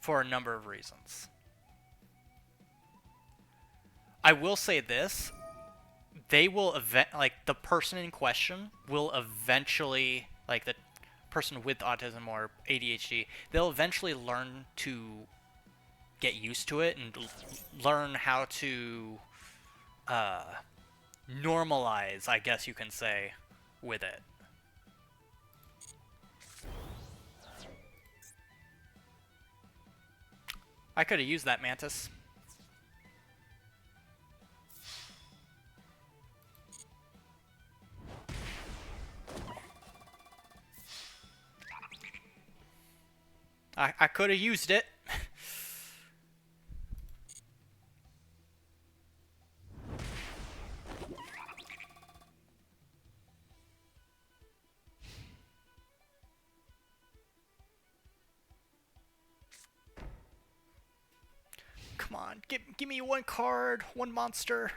for a number of reasons. I will say this, they will like the person in question will eventually, like the person with autism or ADHD, they'll eventually learn to get used to it and learn how to uh, normalize, I guess you can say, with it. I could have used that mantis. I could have used it. Come on, give me one card, one monster.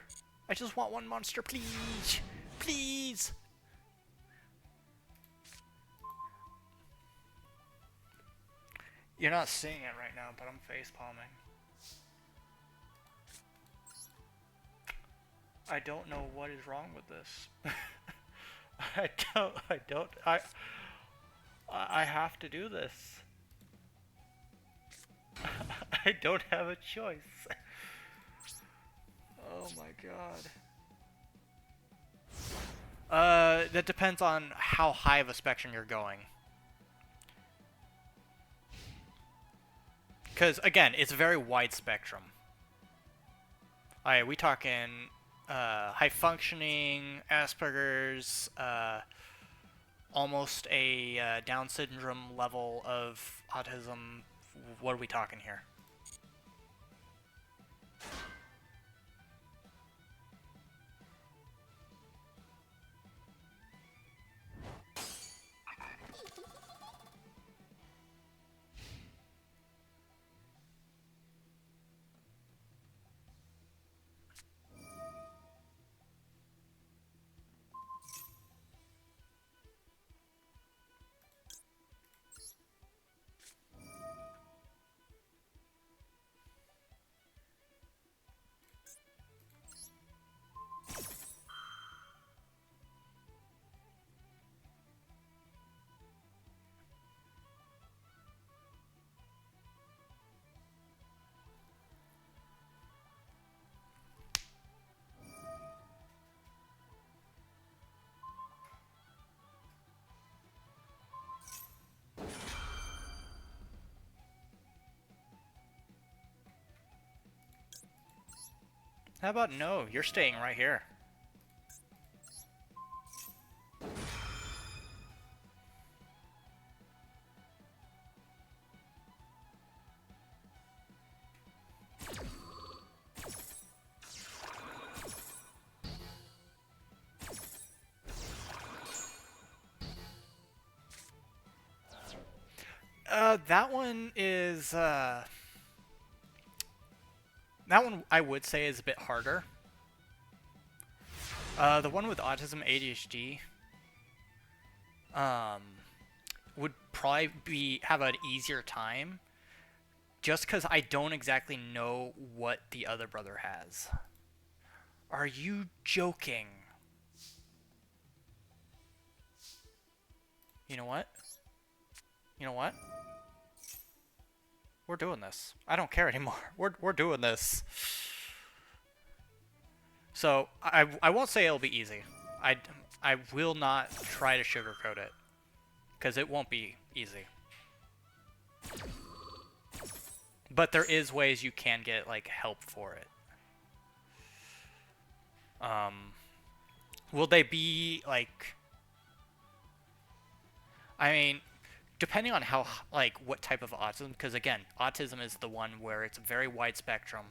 I just want one monster, please. Please. You're not seeing it right now, but I'm face palming. I don't know what is wrong with this. I have to do this. I don't have a choice. Oh my god. That depends on how high of a spectrum you're going. Because, again, it's a very wide spectrum. Alright, we talking high functioning, Asperger's, almost a Down syndrome level of autism. What are we talking here? How about no? You're staying right here. That one is, that one I would say is a bit harder. The one with autism ADHD, would probably have an easier time, just because I don't exactly know what the other brother has. Are you joking? You know what? You know what? We're doing this. I don't care anymore. We're doing this. So I won't say it'll be easy. I will not try to sugarcoat it, because it won't be easy. But there is ways you can get like help for it. Will they be like? I mean, depending on how like what type of autism, because again, autism is the one where it's a very wide spectrum,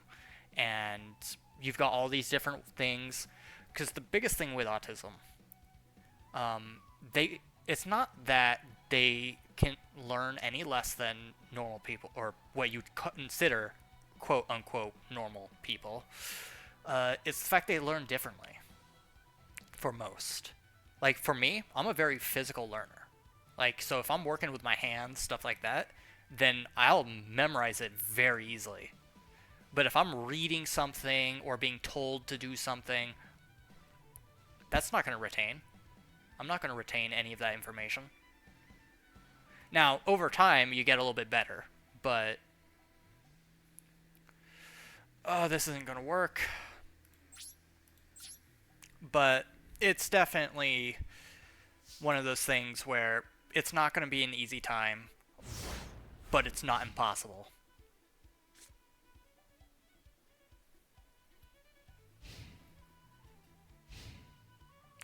and you've got all these different things. Because the biggest thing with autism, it's not that they can learn any less than normal people, or what you'd consider quote unquote normal people. It's the fact they learn differently for most. Like for me, I'm a very physical learner. Like, so if I'm working with my hands, stuff like that, then I'll memorize it very easily. But if I'm reading something or being told to do something, that's not going to retain. I'm not going to retain any of that information. Now, over time, you get a little bit better, but... Oh, this isn't going to work. But it's definitely one of those things where it's not going to be an easy time, but it's not impossible.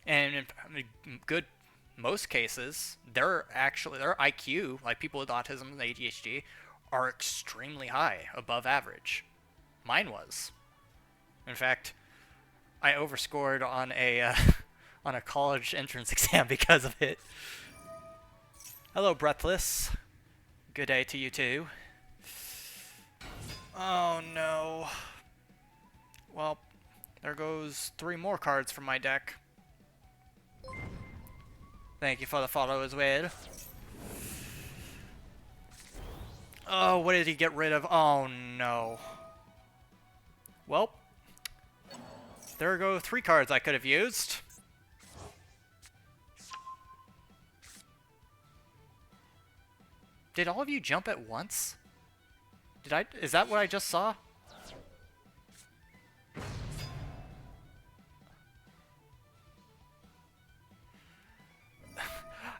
And in most cases, their IQ, like people with autism and ADHD, are extremely high, above average. Mine was. In fact, I overscored on a on a college entrance exam because of it. Hello, Breathless. Good day to you too. Oh no. Well, there goes 3 more cards from my deck. Thank you for the follow as well. Oh, what did he get rid of? Oh no. Well, there go 3 cards I could have used. Did all of you jump at once? Is that what I just saw?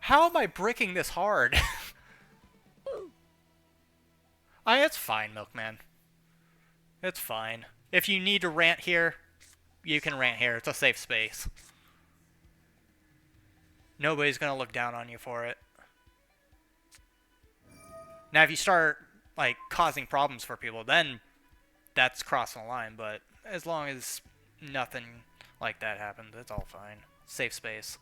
How am I bricking this hard? It's fine, Milkman. It's fine. If you need to rant here, you can rant here. It's a safe space. Nobody's gonna look down on you for it. Now, if you start, like, causing problems for people, then that's crossing the line. But as long as nothing like that happens, it's all fine. Safe space.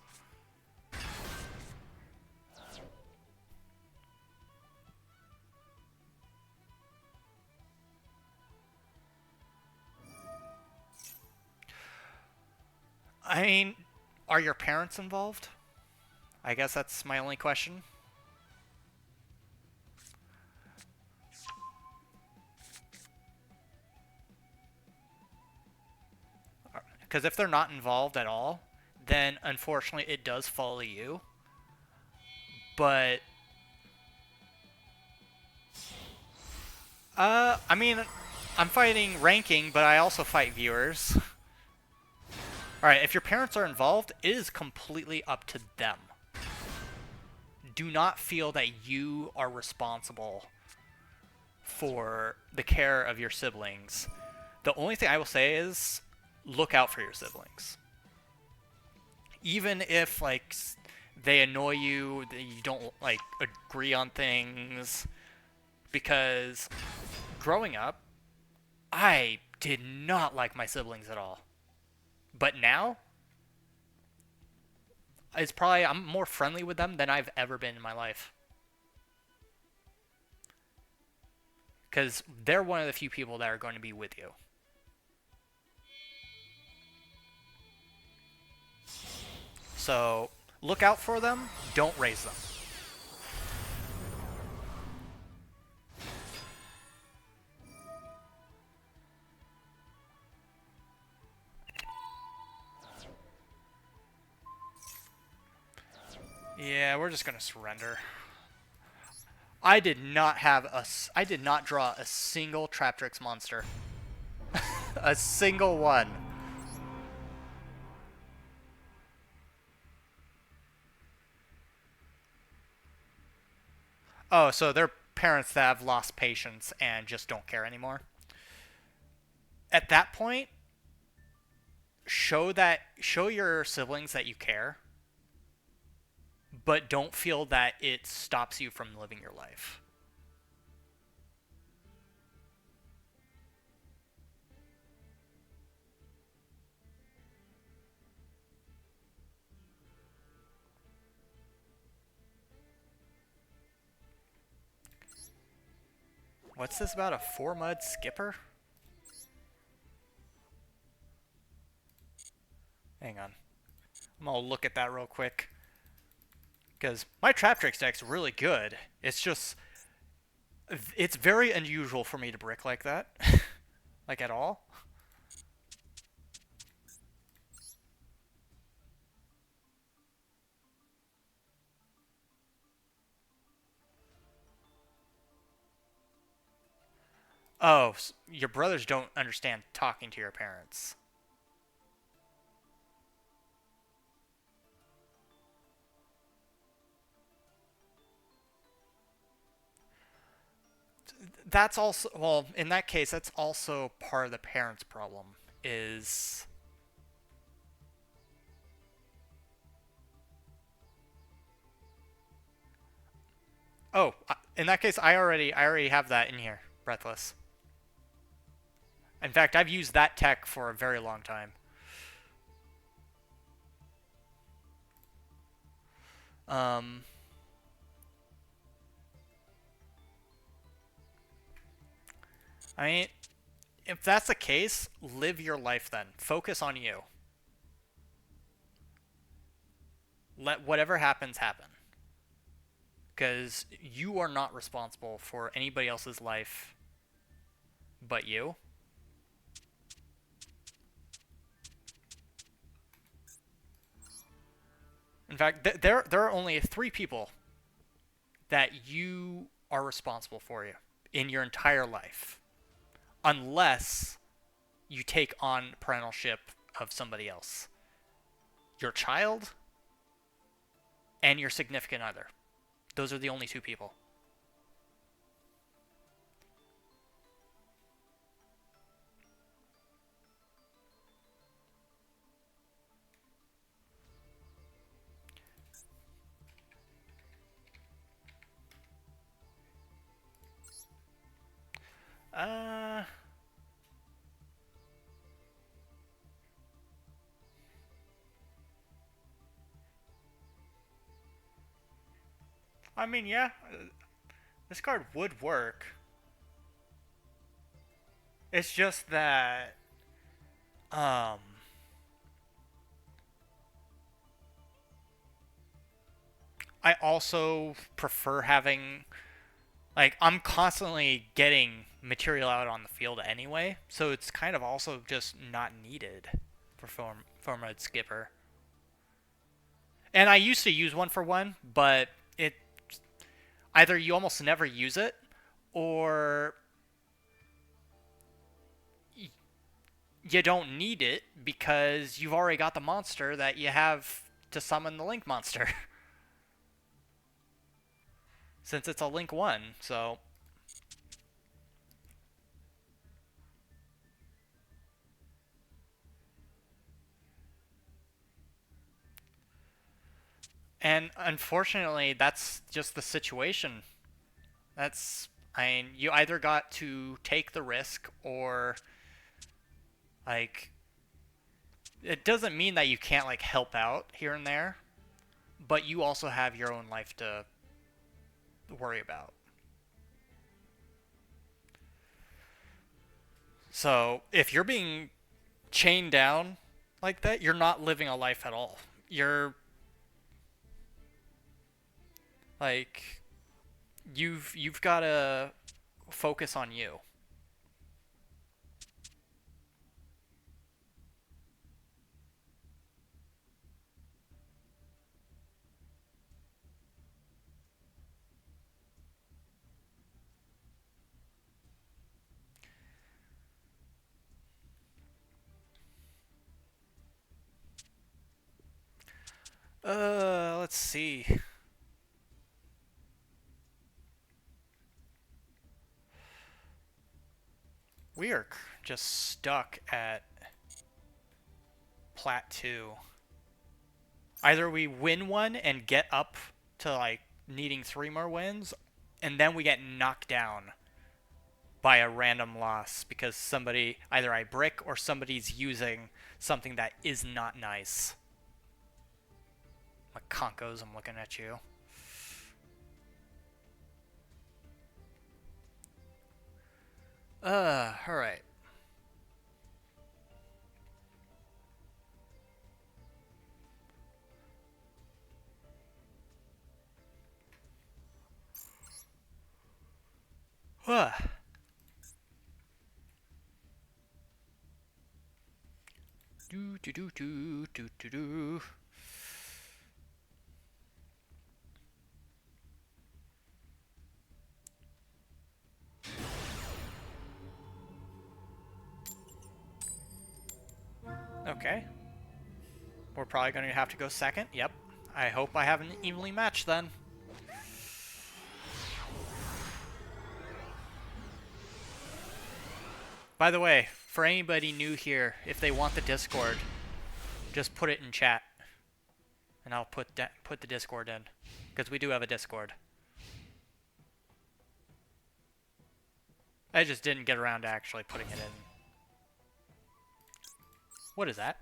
I mean, are your parents involved? I guess that's my only question. Because if they're not involved at all, then unfortunately it does follow you. But I mean, I'm fighting ranking, but I also fight viewers. Alright, if your parents are involved, it is completely up to them. Do not feel that you are responsible for the care of your siblings. The only thing I will say is, look out for your siblings. Even if, like, they annoy you, you don't, like, agree on things. Because growing up, I did not like my siblings at all. But now, I'm more friendly with them than I've ever been in my life. Because they're one of the few people that are going to be with you. So, look out for them, don't raise them. Yeah, we're just gonna surrender. I did not draw a single Traptrix monster. A single one. Oh, so they're parents that have lost patience and just don't care anymore. At that point, show your siblings that you care, but don't feel that it stops you from living your life. What's this about a 4-mud skipper? Hang on. I'm gonna look at that real quick. Because my Traptrix deck's really good. It's just... It's very unusual for me to brick like that. Like, at all. Oh, your brothers don't understand talking to your parents. That's also, well, in that case, that's also part of the parents' problem, is... Oh, in that case, I already have that in here, Breathless. In fact, I've used that tech for a very long time. I mean, if that's the case, live your life then. Focus on you. Let whatever happens happen. Because you are not responsible for anybody else's life but you. In fact, there are only 3 people that you are responsible for you in your entire life, unless you take on parentalship of somebody else: your child and your significant other. Those are the only 2 people. Uh, I mean, yeah, this card would work. It's just that, um, I also prefer having, like, I'm constantly getting material out on the field anyway, so it's kind of also just not needed for Forma Skipper. And I used to use 1-for-1, but it either you almost never use it, or you don't need it because you've already got the monster that you have to summon the Link monster. Since it's a Link 1, so. And unfortunately, that's just the situation. That's, I mean, you either got to take the risk or, like, it doesn't mean that you can't, like, help out here and there, but you also have your own life to worry about. So if you're being chained down like that, you're not living a life at all. You're like, you've got to focus on you. Let's see. We are just stuck at Plat 2. Either we win one and get up to, like, needing 3 more wins, and then we get knocked down by a random loss because somebody, either I brick or somebody's using something that is not nice. Makonkos, I'm looking at you. Alright. Huh. Do do do do do do do. Okay. We're probably going to have to go second. Yep. I hope I have an evenly matched then. By the way, for anybody new here, if they want the Discord, just put it in chat, and I'll put the Discord in, because we do have a Discord. I just didn't get around to actually putting it in. What is that?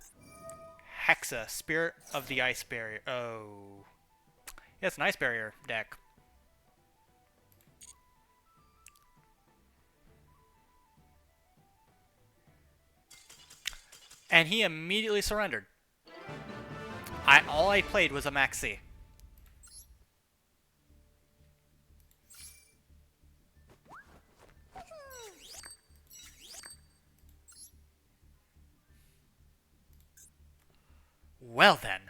Hexa, Spirit of the Ice Barrier. Oh. Yeah, it's an Ice Barrier deck. And he immediately surrendered. All I played was a Maxi. Well then.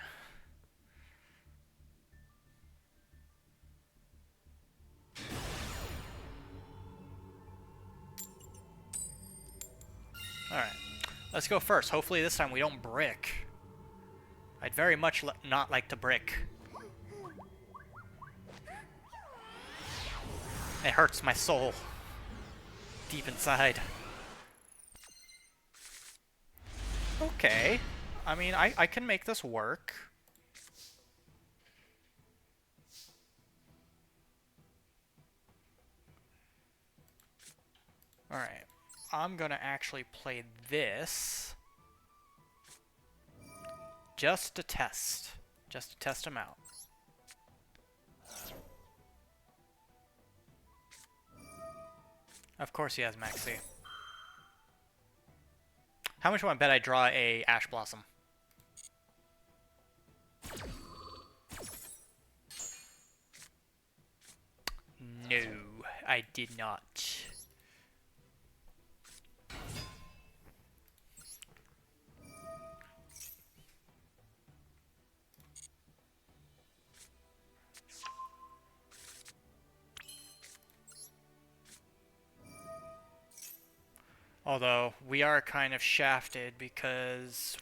Alright. Let's go first. Hopefully this time we don't brick. I'd very much not like to brick. It hurts my soul. Deep inside. Okay. I mean, I can make this work. Alright. I'm gonna actually play this. Just to test. Just to test him out. Of course he has Maxi. How much do I bet I draw a Ash Blossom? No, I did not. Although, we are kind of shafted because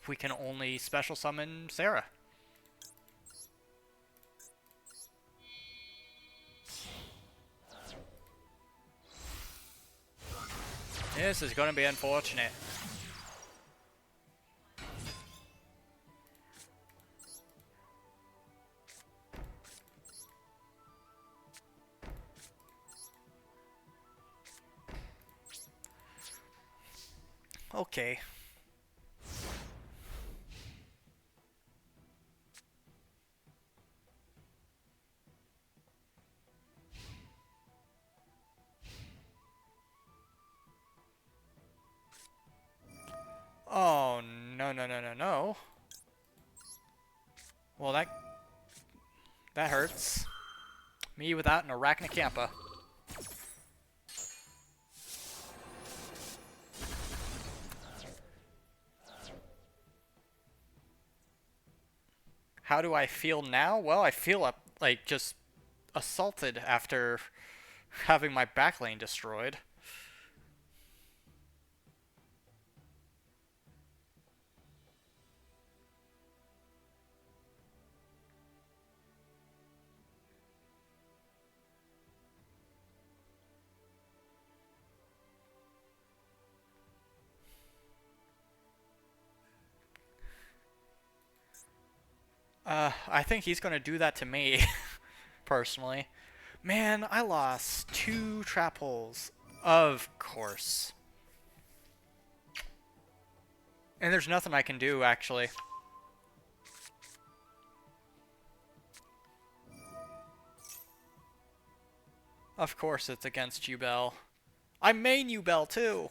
we can only special summon Sarah. This is going to be unfortunate. Okay. Oh, no, no, no, no, no. Well, that hurts. Me without an Arachnocampa. How do I feel now? Well, I feel like just assaulted after having my backlane destroyed. I think he's gonna do that to me, personally. Man, I lost 2 trap holes. Of course. And there's nothing I can do, actually. Of course it's against Duel. I main Duel, too!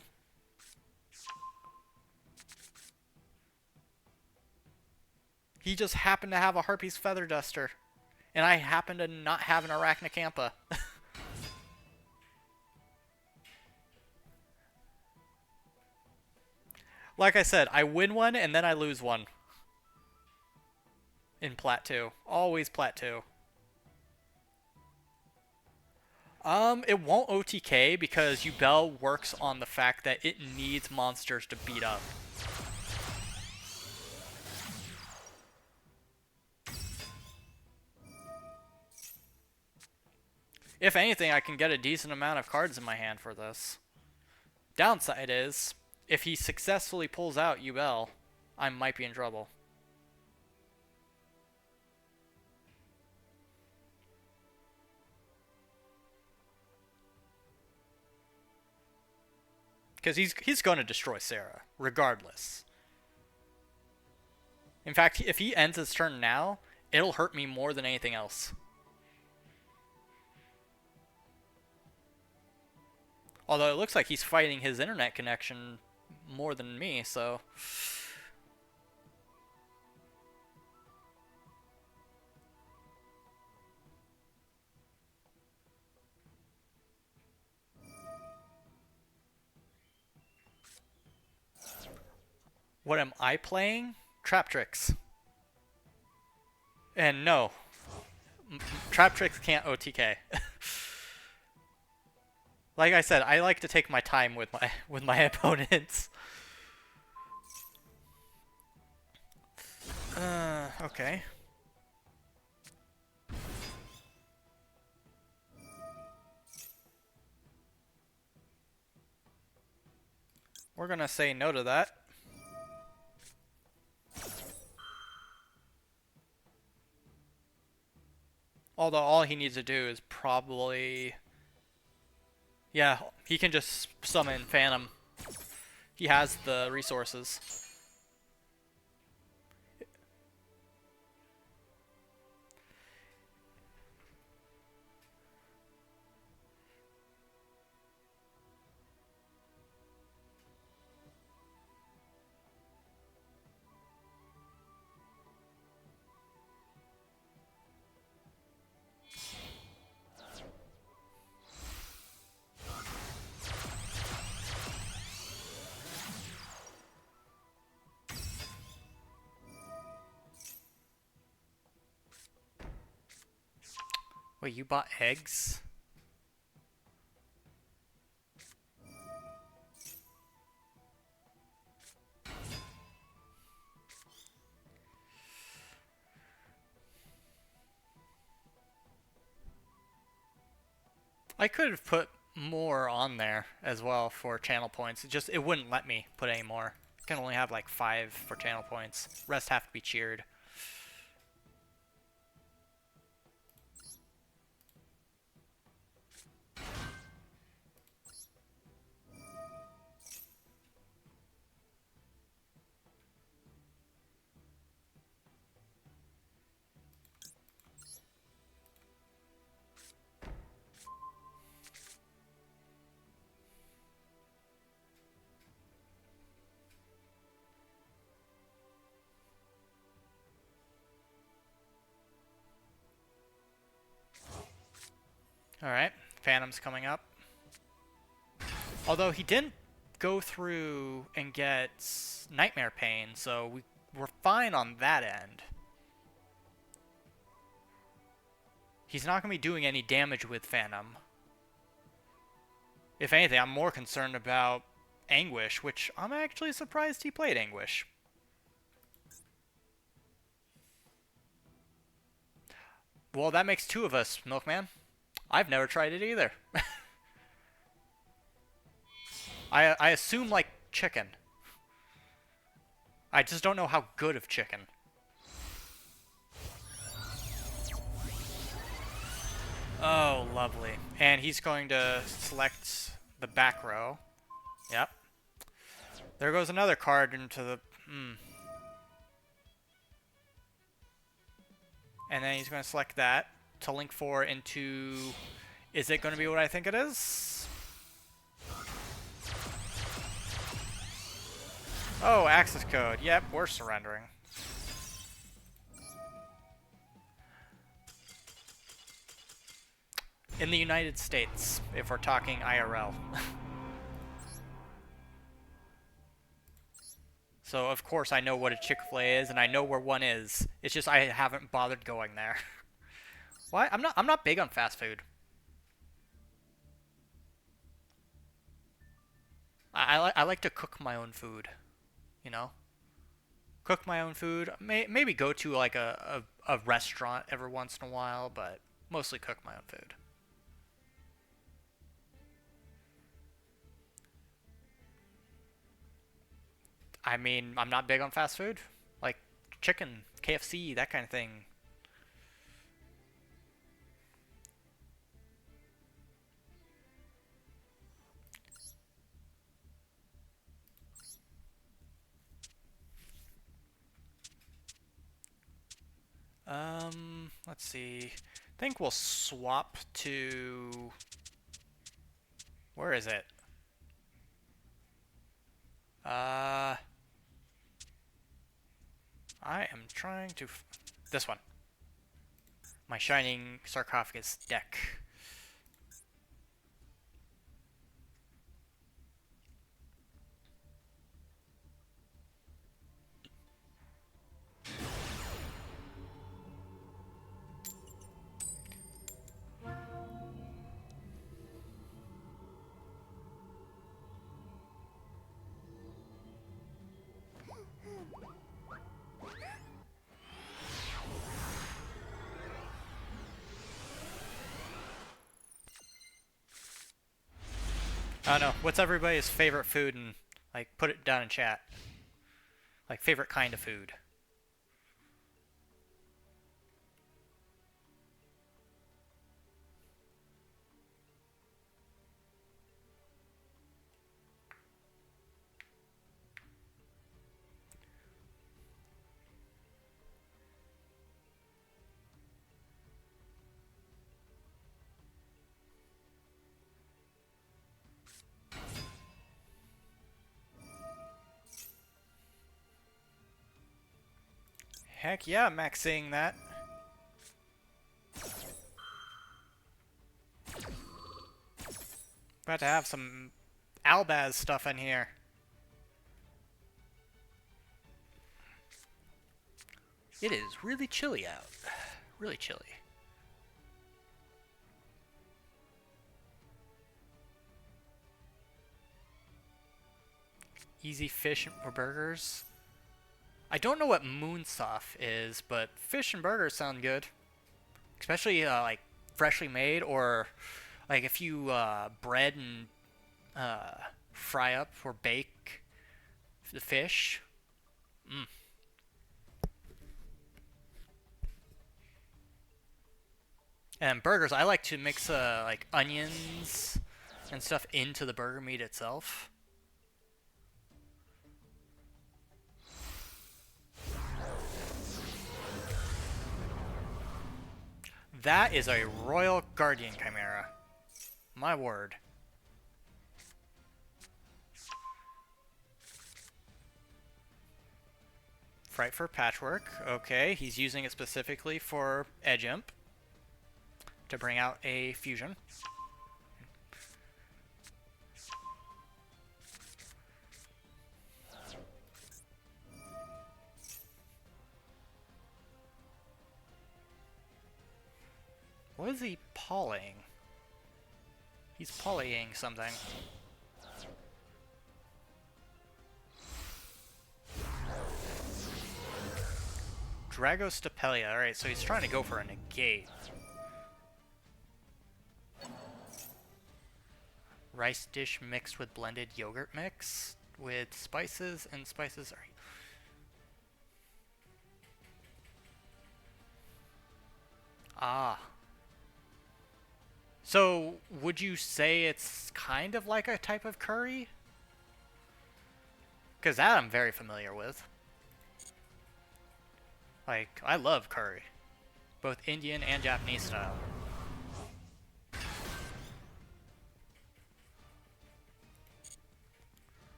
He just happened to have a Harpy's Feather Duster. And I happen to not have an Arachnocampa. Like I said, I win one and then I lose one. In Plat 2. Always Plat 2. It won't OTK because Duel works on the fact that it needs monsters to beat up. If anything, I can get a decent amount of cards in my hand for this. Downside is, if he successfully pulls out Duel, I might be in trouble. Because he's going to destroy Sarah, regardless. In fact, if he ends his turn now, it'll hurt me more than anything else. Although it looks like he's fighting his internet connection more than me, so... What am I playing? Trap Tricks. And no. Trap Tricks can't OTK. Like I said, I like to take my time with my opponents. Okay. We're gonna say no to that. Although all he needs to do is probably... Yeah, he can just summon Phantom. He has the resources. Wait, you bought eggs? I could have put more on there as well for channel points. It wouldn't let me put any more. I can only have like 5 for channel points. Rest have to be cheered. Alright, Phantom's coming up. Although he didn't go through and get Nightmare Pain, so we're fine on that end. He's not going to be doing any damage with Phantom. If anything, I'm more concerned about Anguish, which I'm actually surprised he played Anguish. Well, that makes 2 of us, Milkman. I've never tried it either. I assume like chicken. I just don't know how good of chicken. Oh, lovely. And he's going to select the back row. Yep. There goes another card into the... And then he's going to select that to link 4 into... Is it going to be what I think it is? Oh, access code. Yep, we're surrendering. In the United States, if we're talking IRL. So, of course, I know what a Chick-fil-A is, and I know where one is. It's just I haven't bothered going there. Why? I'm not big on fast food. I like to cook my own food, you know? Cook my own food. Maybe go to like a restaurant every once in a while, but mostly cook my own food. I mean, I'm not big on fast food. Like chicken, KFC, that kind of thing. Let's see. I think we'll swap to... Where is it? I am trying to... This one. My Shining Sarcophagus deck. I don't know. What's everybody's favorite food? And like, put it down in chat. Like, favorite kind of food. Heck yeah, Max saying that. About to have some Albaz stuff in here. It is really chilly out. Really chilly. Easy fish or burgers. I don't know what Moonsoft is, but fish and burgers sound good. Especially like freshly made, or like if you bread and fry up or bake the fish. Mm. And burgers, I like to mix like onions and stuff into the burger meat itself. That is a Royal Guardian Chimera. My word. Fright for Patchwork. Okay, he's using it specifically for Edge Imp to bring out a fusion. What is he polying? He's polying something. Dragostapelia. Alright, so he's trying to go for a negate. Rice dish mixed with blended yogurt mix with spices and spices. Ah. So, would you say it's kind of like a type of curry? Because that I'm very familiar with. Like, I love curry. Both Indian and Japanese style.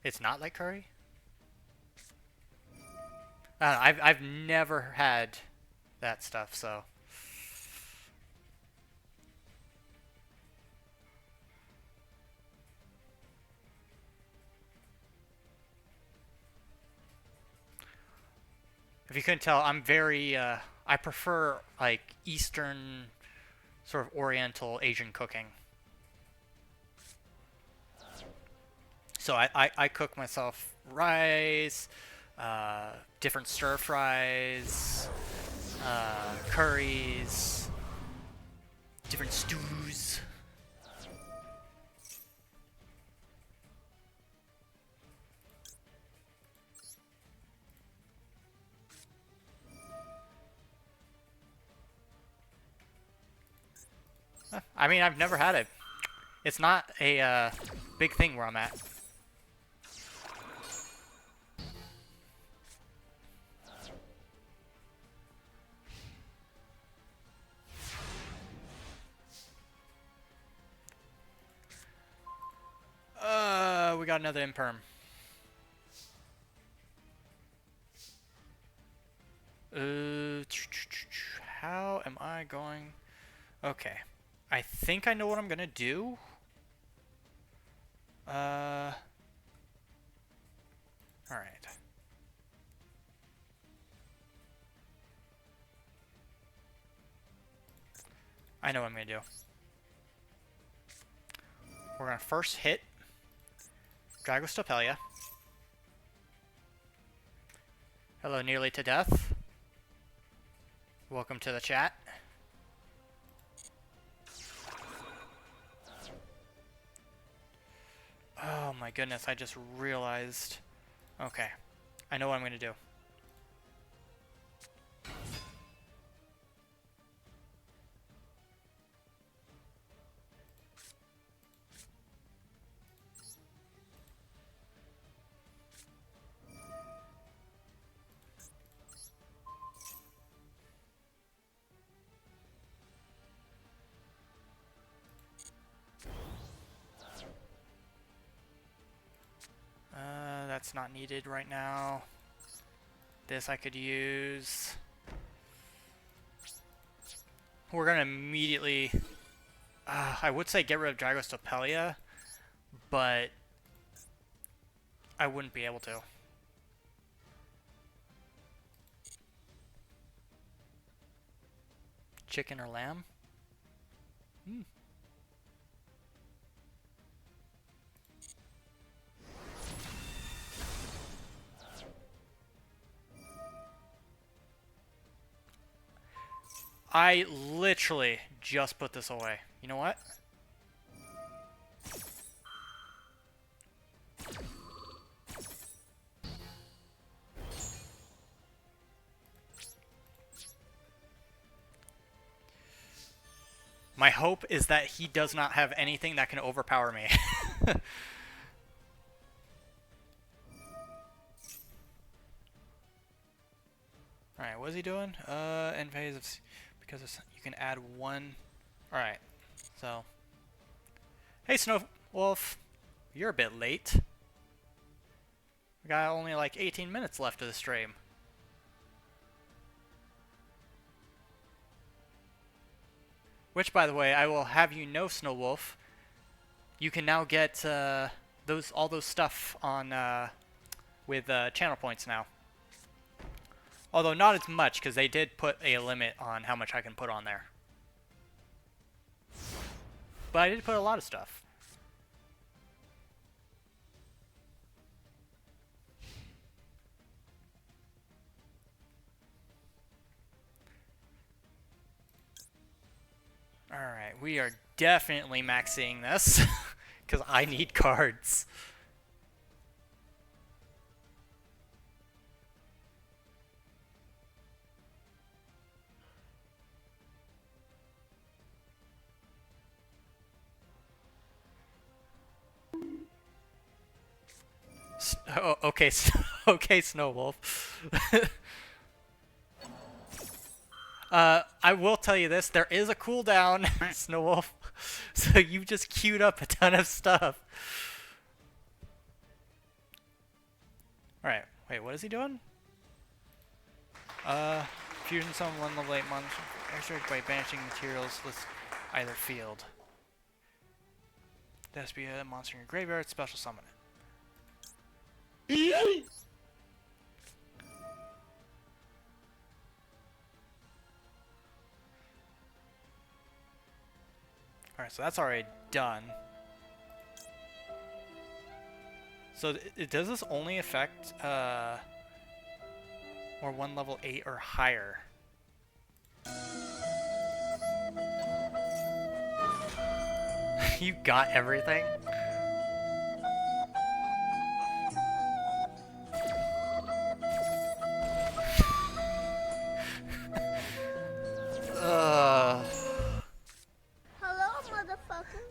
It's not like curry? I've never had that stuff, so... If you couldn't tell, I'm very, I prefer, like, Eastern, sort of Oriental Asian cooking. So I cook myself rice, different stir fries, curries, different stews. I mean, I've never had it. It's not a big thing where I'm at. We got another imperm. How am I going? Okay. I think I know what I'm gonna do. Alright. I know what I'm gonna do. We're gonna first hit Dragostapelia. Hello, nearly to death. Welcome to the chat. Oh my goodness, I just realized. Okay, I know what I'm gonna do. That's not needed right now. This I could use. We're gonna immediately... I would say get rid of Dragostopelia, but I wouldn't be able to. Chicken or lamb? Hmm. I literally just put this away. You know what? My hope is that he does not have anything that can overpower me. Alright, what is he doing? End phase of... Because you can add one... Alright, so... Hey, Snow Wolf. You're a bit late. We got only like 18 minutes left of the stream. Which, by the way, I will have you know, Snow Wolf, you can now get all those stuff on with channel points now. Although not as much, because they did put a limit on how much I can put on there. But I did put a lot of stuff. Alright, we are definitely maxing this, because I need cards. Oh, okay, okay, Snow Wolf. I will tell you this: there is a cooldown, Snow Wolf. So you just queued up a ton of stuff. All right, wait, what is he doing? Fusion summon one level 8 monster extract by banishing materials list either field. That has to be a monster in your graveyard. Special summon it. Alright, so that's already done. So does this only affect or one level 8 or higher? You got everything? Hello, motherfucker.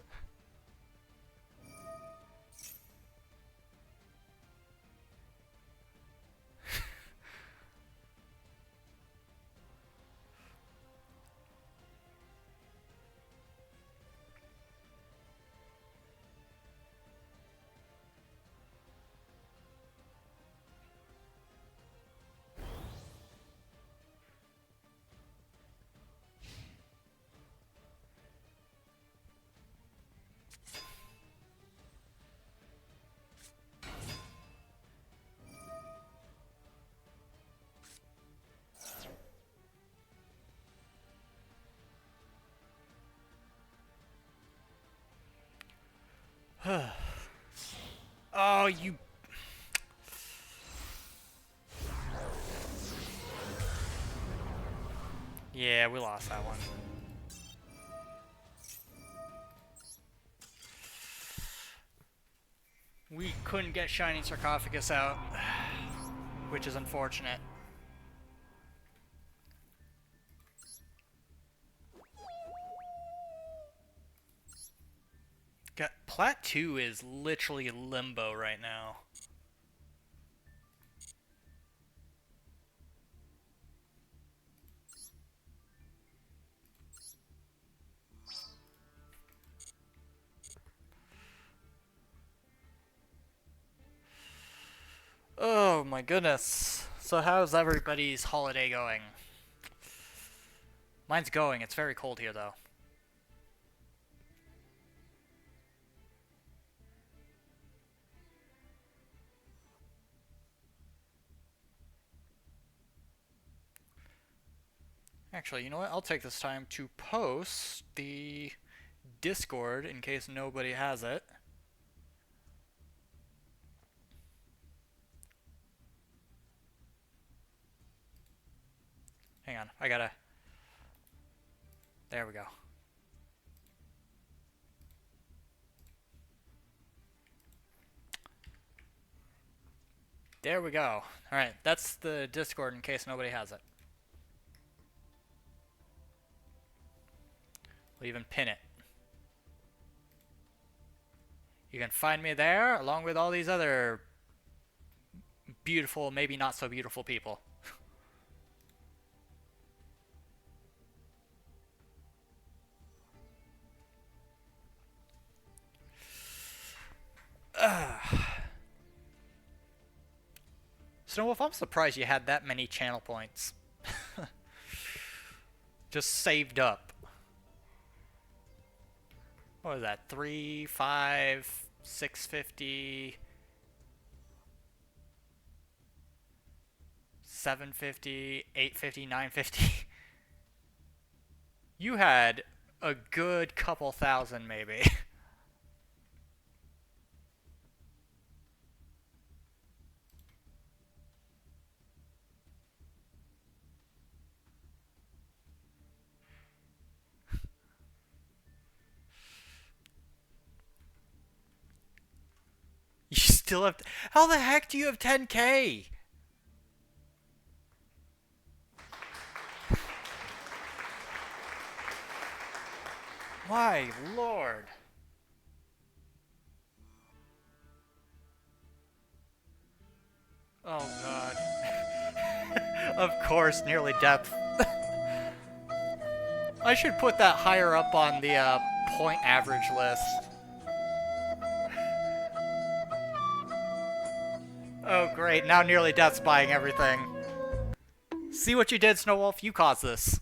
Oh, you... Yeah, we lost that one. We couldn't get Shining Sarcophagus out, which is unfortunate. Plat 2 is literally limbo right now. Oh my goodness. So how's everybody's holiday going? Mine's going. It's very cold here though. Actually, you know what? I'll take this time to post the Discord in case nobody has it. Hang on, I gotta... There we go. There we go. Alright, that's the Discord in case nobody has it. We'll even pin it. You can find me there along with all these other beautiful, maybe not so beautiful people. Snowwolf, I'm surprised you had that many channel points. Just saved up. What was that? 3, 5, 650, 750, 850, 950. You had a good couple thousand, maybe. You still have... How the heck do you have 10K? My lord. Oh god. Of course, nearly depth. I should put that higher up on the point average list. Oh great, now nearly death's buying everything. See what you did, Snowwolf? You caused this.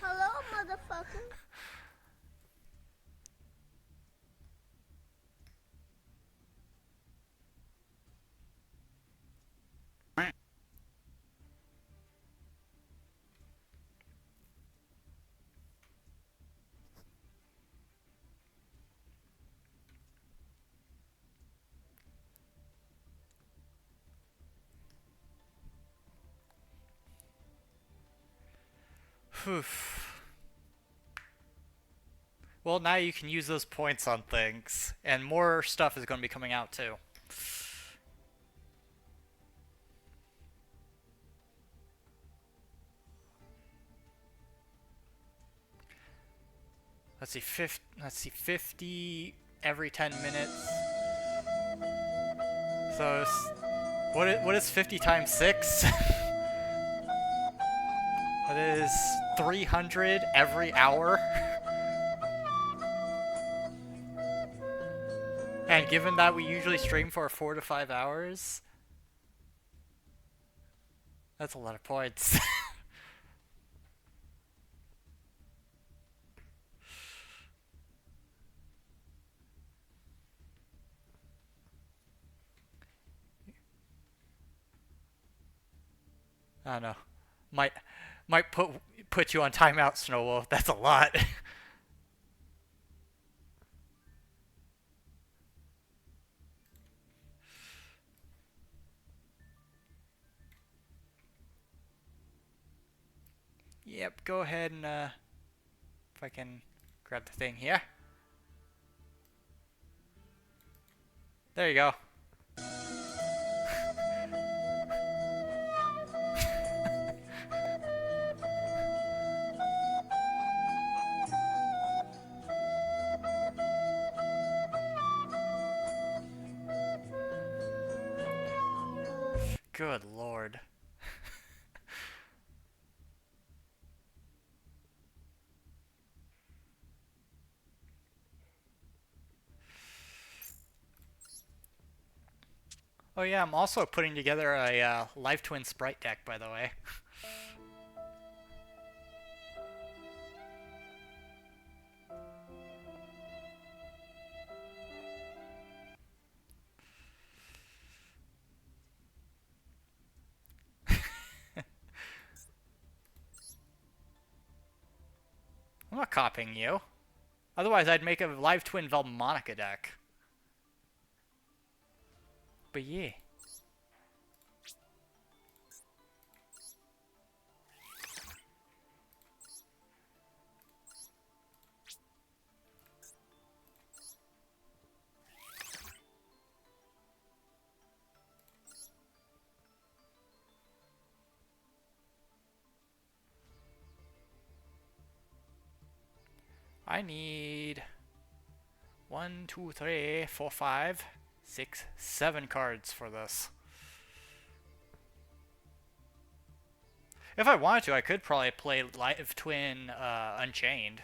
Hello, motherfucker. Well, now you can use those points on things, and more stuff is going to be coming out too. Let's see, 50 every 10 minutes. So, what is 50 times 6? That is 300 every hour. And given that we usually stream for 4 to 5 hours, that's a lot of points. I don't know. Might put you on timeout, Snowwolf. That's a lot. Yep, go ahead and if I can grab the thing here. There you go. Good lord. Oh yeah, I'm also putting together a Live Twin Sprite deck, by the way. I'm not copying you. Otherwise, I'd make a Live Twin Velmonica deck. But yeah. I need 1, 2, 3, 4, 5, 6, 7 cards for this. If I wanted to, I could probably play Live Twin Unchained.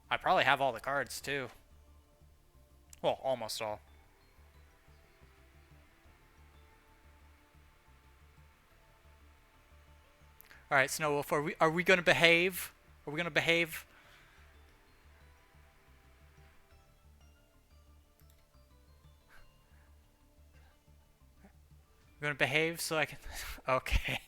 I probably have all the cards too. Well, almost all. All right, Snow Wolf, are we gonna behave? Are we gonna behave? We're gonna behave so I can. Okay.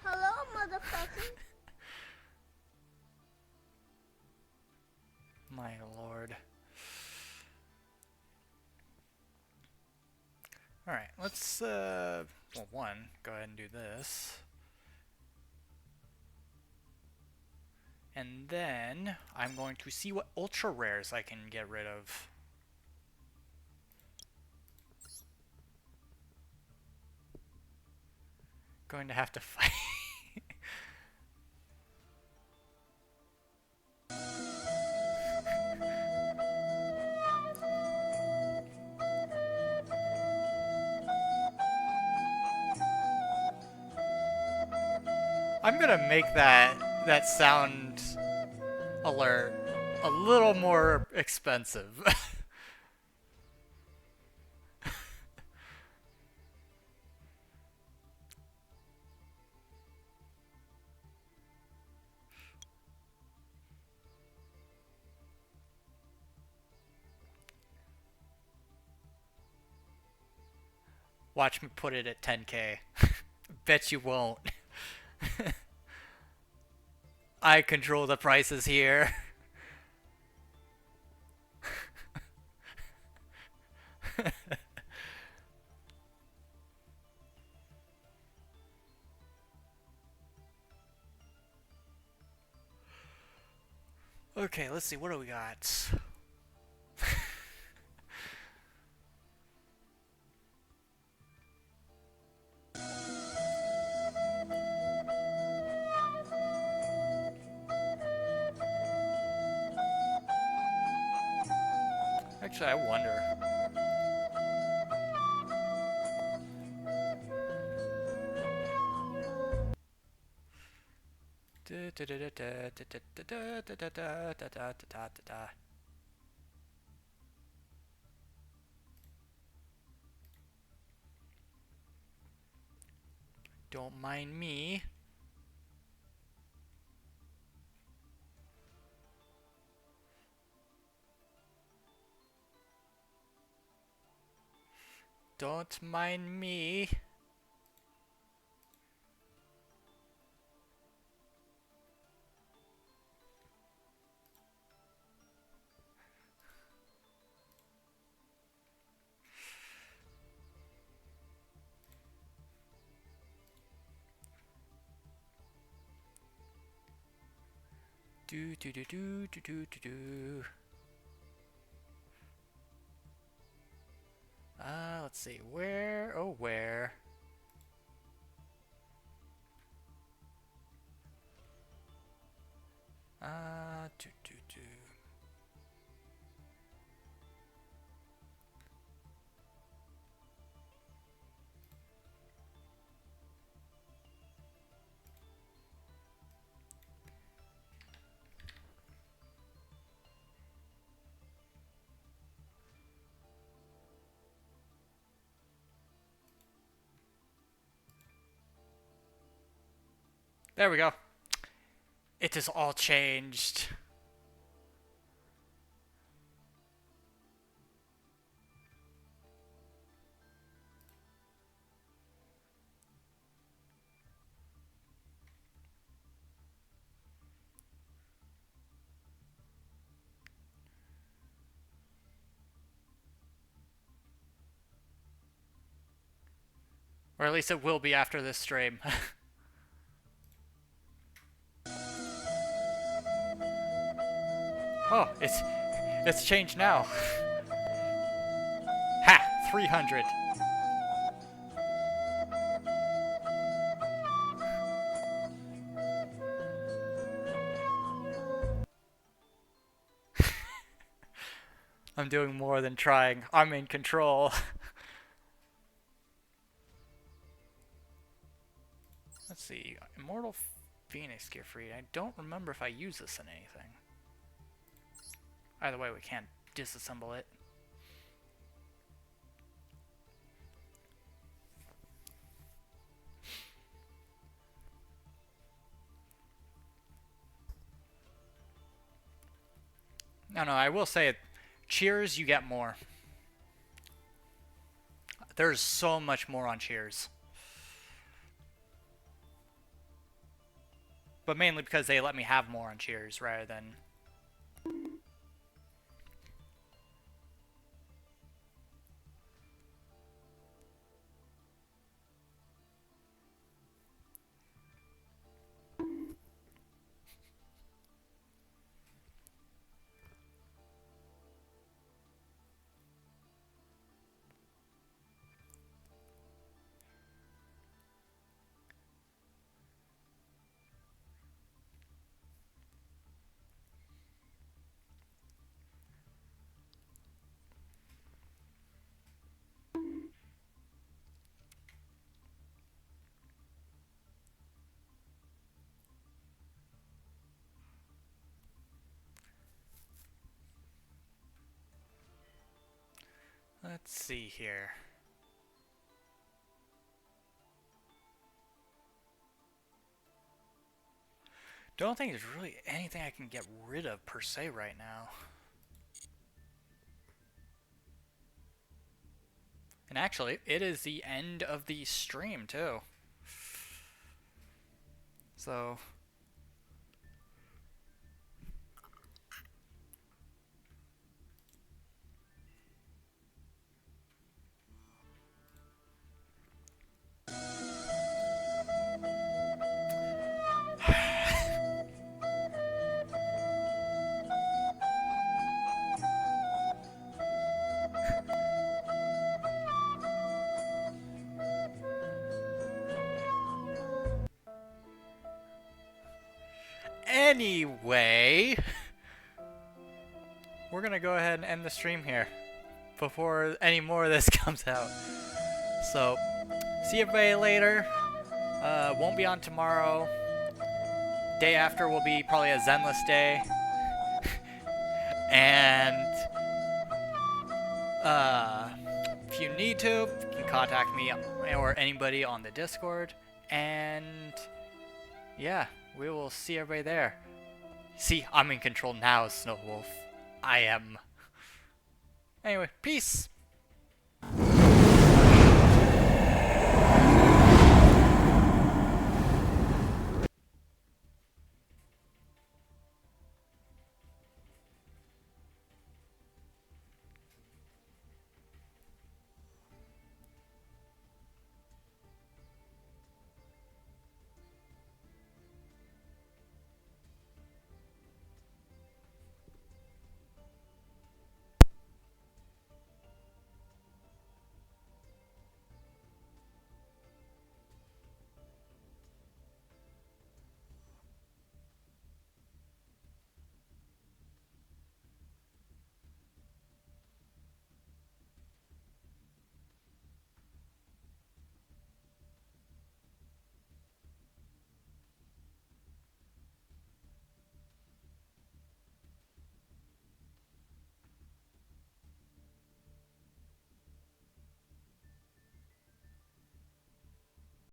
Hello, motherfucker. My lord. Alright, let's, well, one, go ahead and do this. And then, I'm going to see what ultra rares I can get rid of. Going to have to fight. I'm gonna make that sound alert a little more expensive. Watch me put it at 10k. Bet you won't. I control the prices here. Okay, let's see. What do we got? Actually, I wonder. Don't mind me. Don't mind me. Do do do do do do do do. Let's see. Where? Oh, where? Do do do. There we go. It is all changed. Or at least it will be after this stream. Oh, it's changed now. Ha! 300. I'm doing more than trying. I'm in control. Let's see. Immortal Phoenix Gear Free. I don't remember if I use this in anything. Either way, we can't disassemble it. No, I will say, Cheers, you get more. There's so much more on Cheers. But mainly because they let me have more on Cheers rather than... Let's see here. Don't think there's really anything I can get rid of per se right now. And actually, it is the end of the stream too. So... Anyway, we're gonna go ahead and end the stream here before any more of this comes out. So, see everybody later. Won't be on tomorrow. Day after will be probably a Zenless day. And if you need to, you can contact me or anybody on the Discord. And yeah, we will see everybody there. See, I'm in control now, Snow Wolf. I am. Anyway, peace!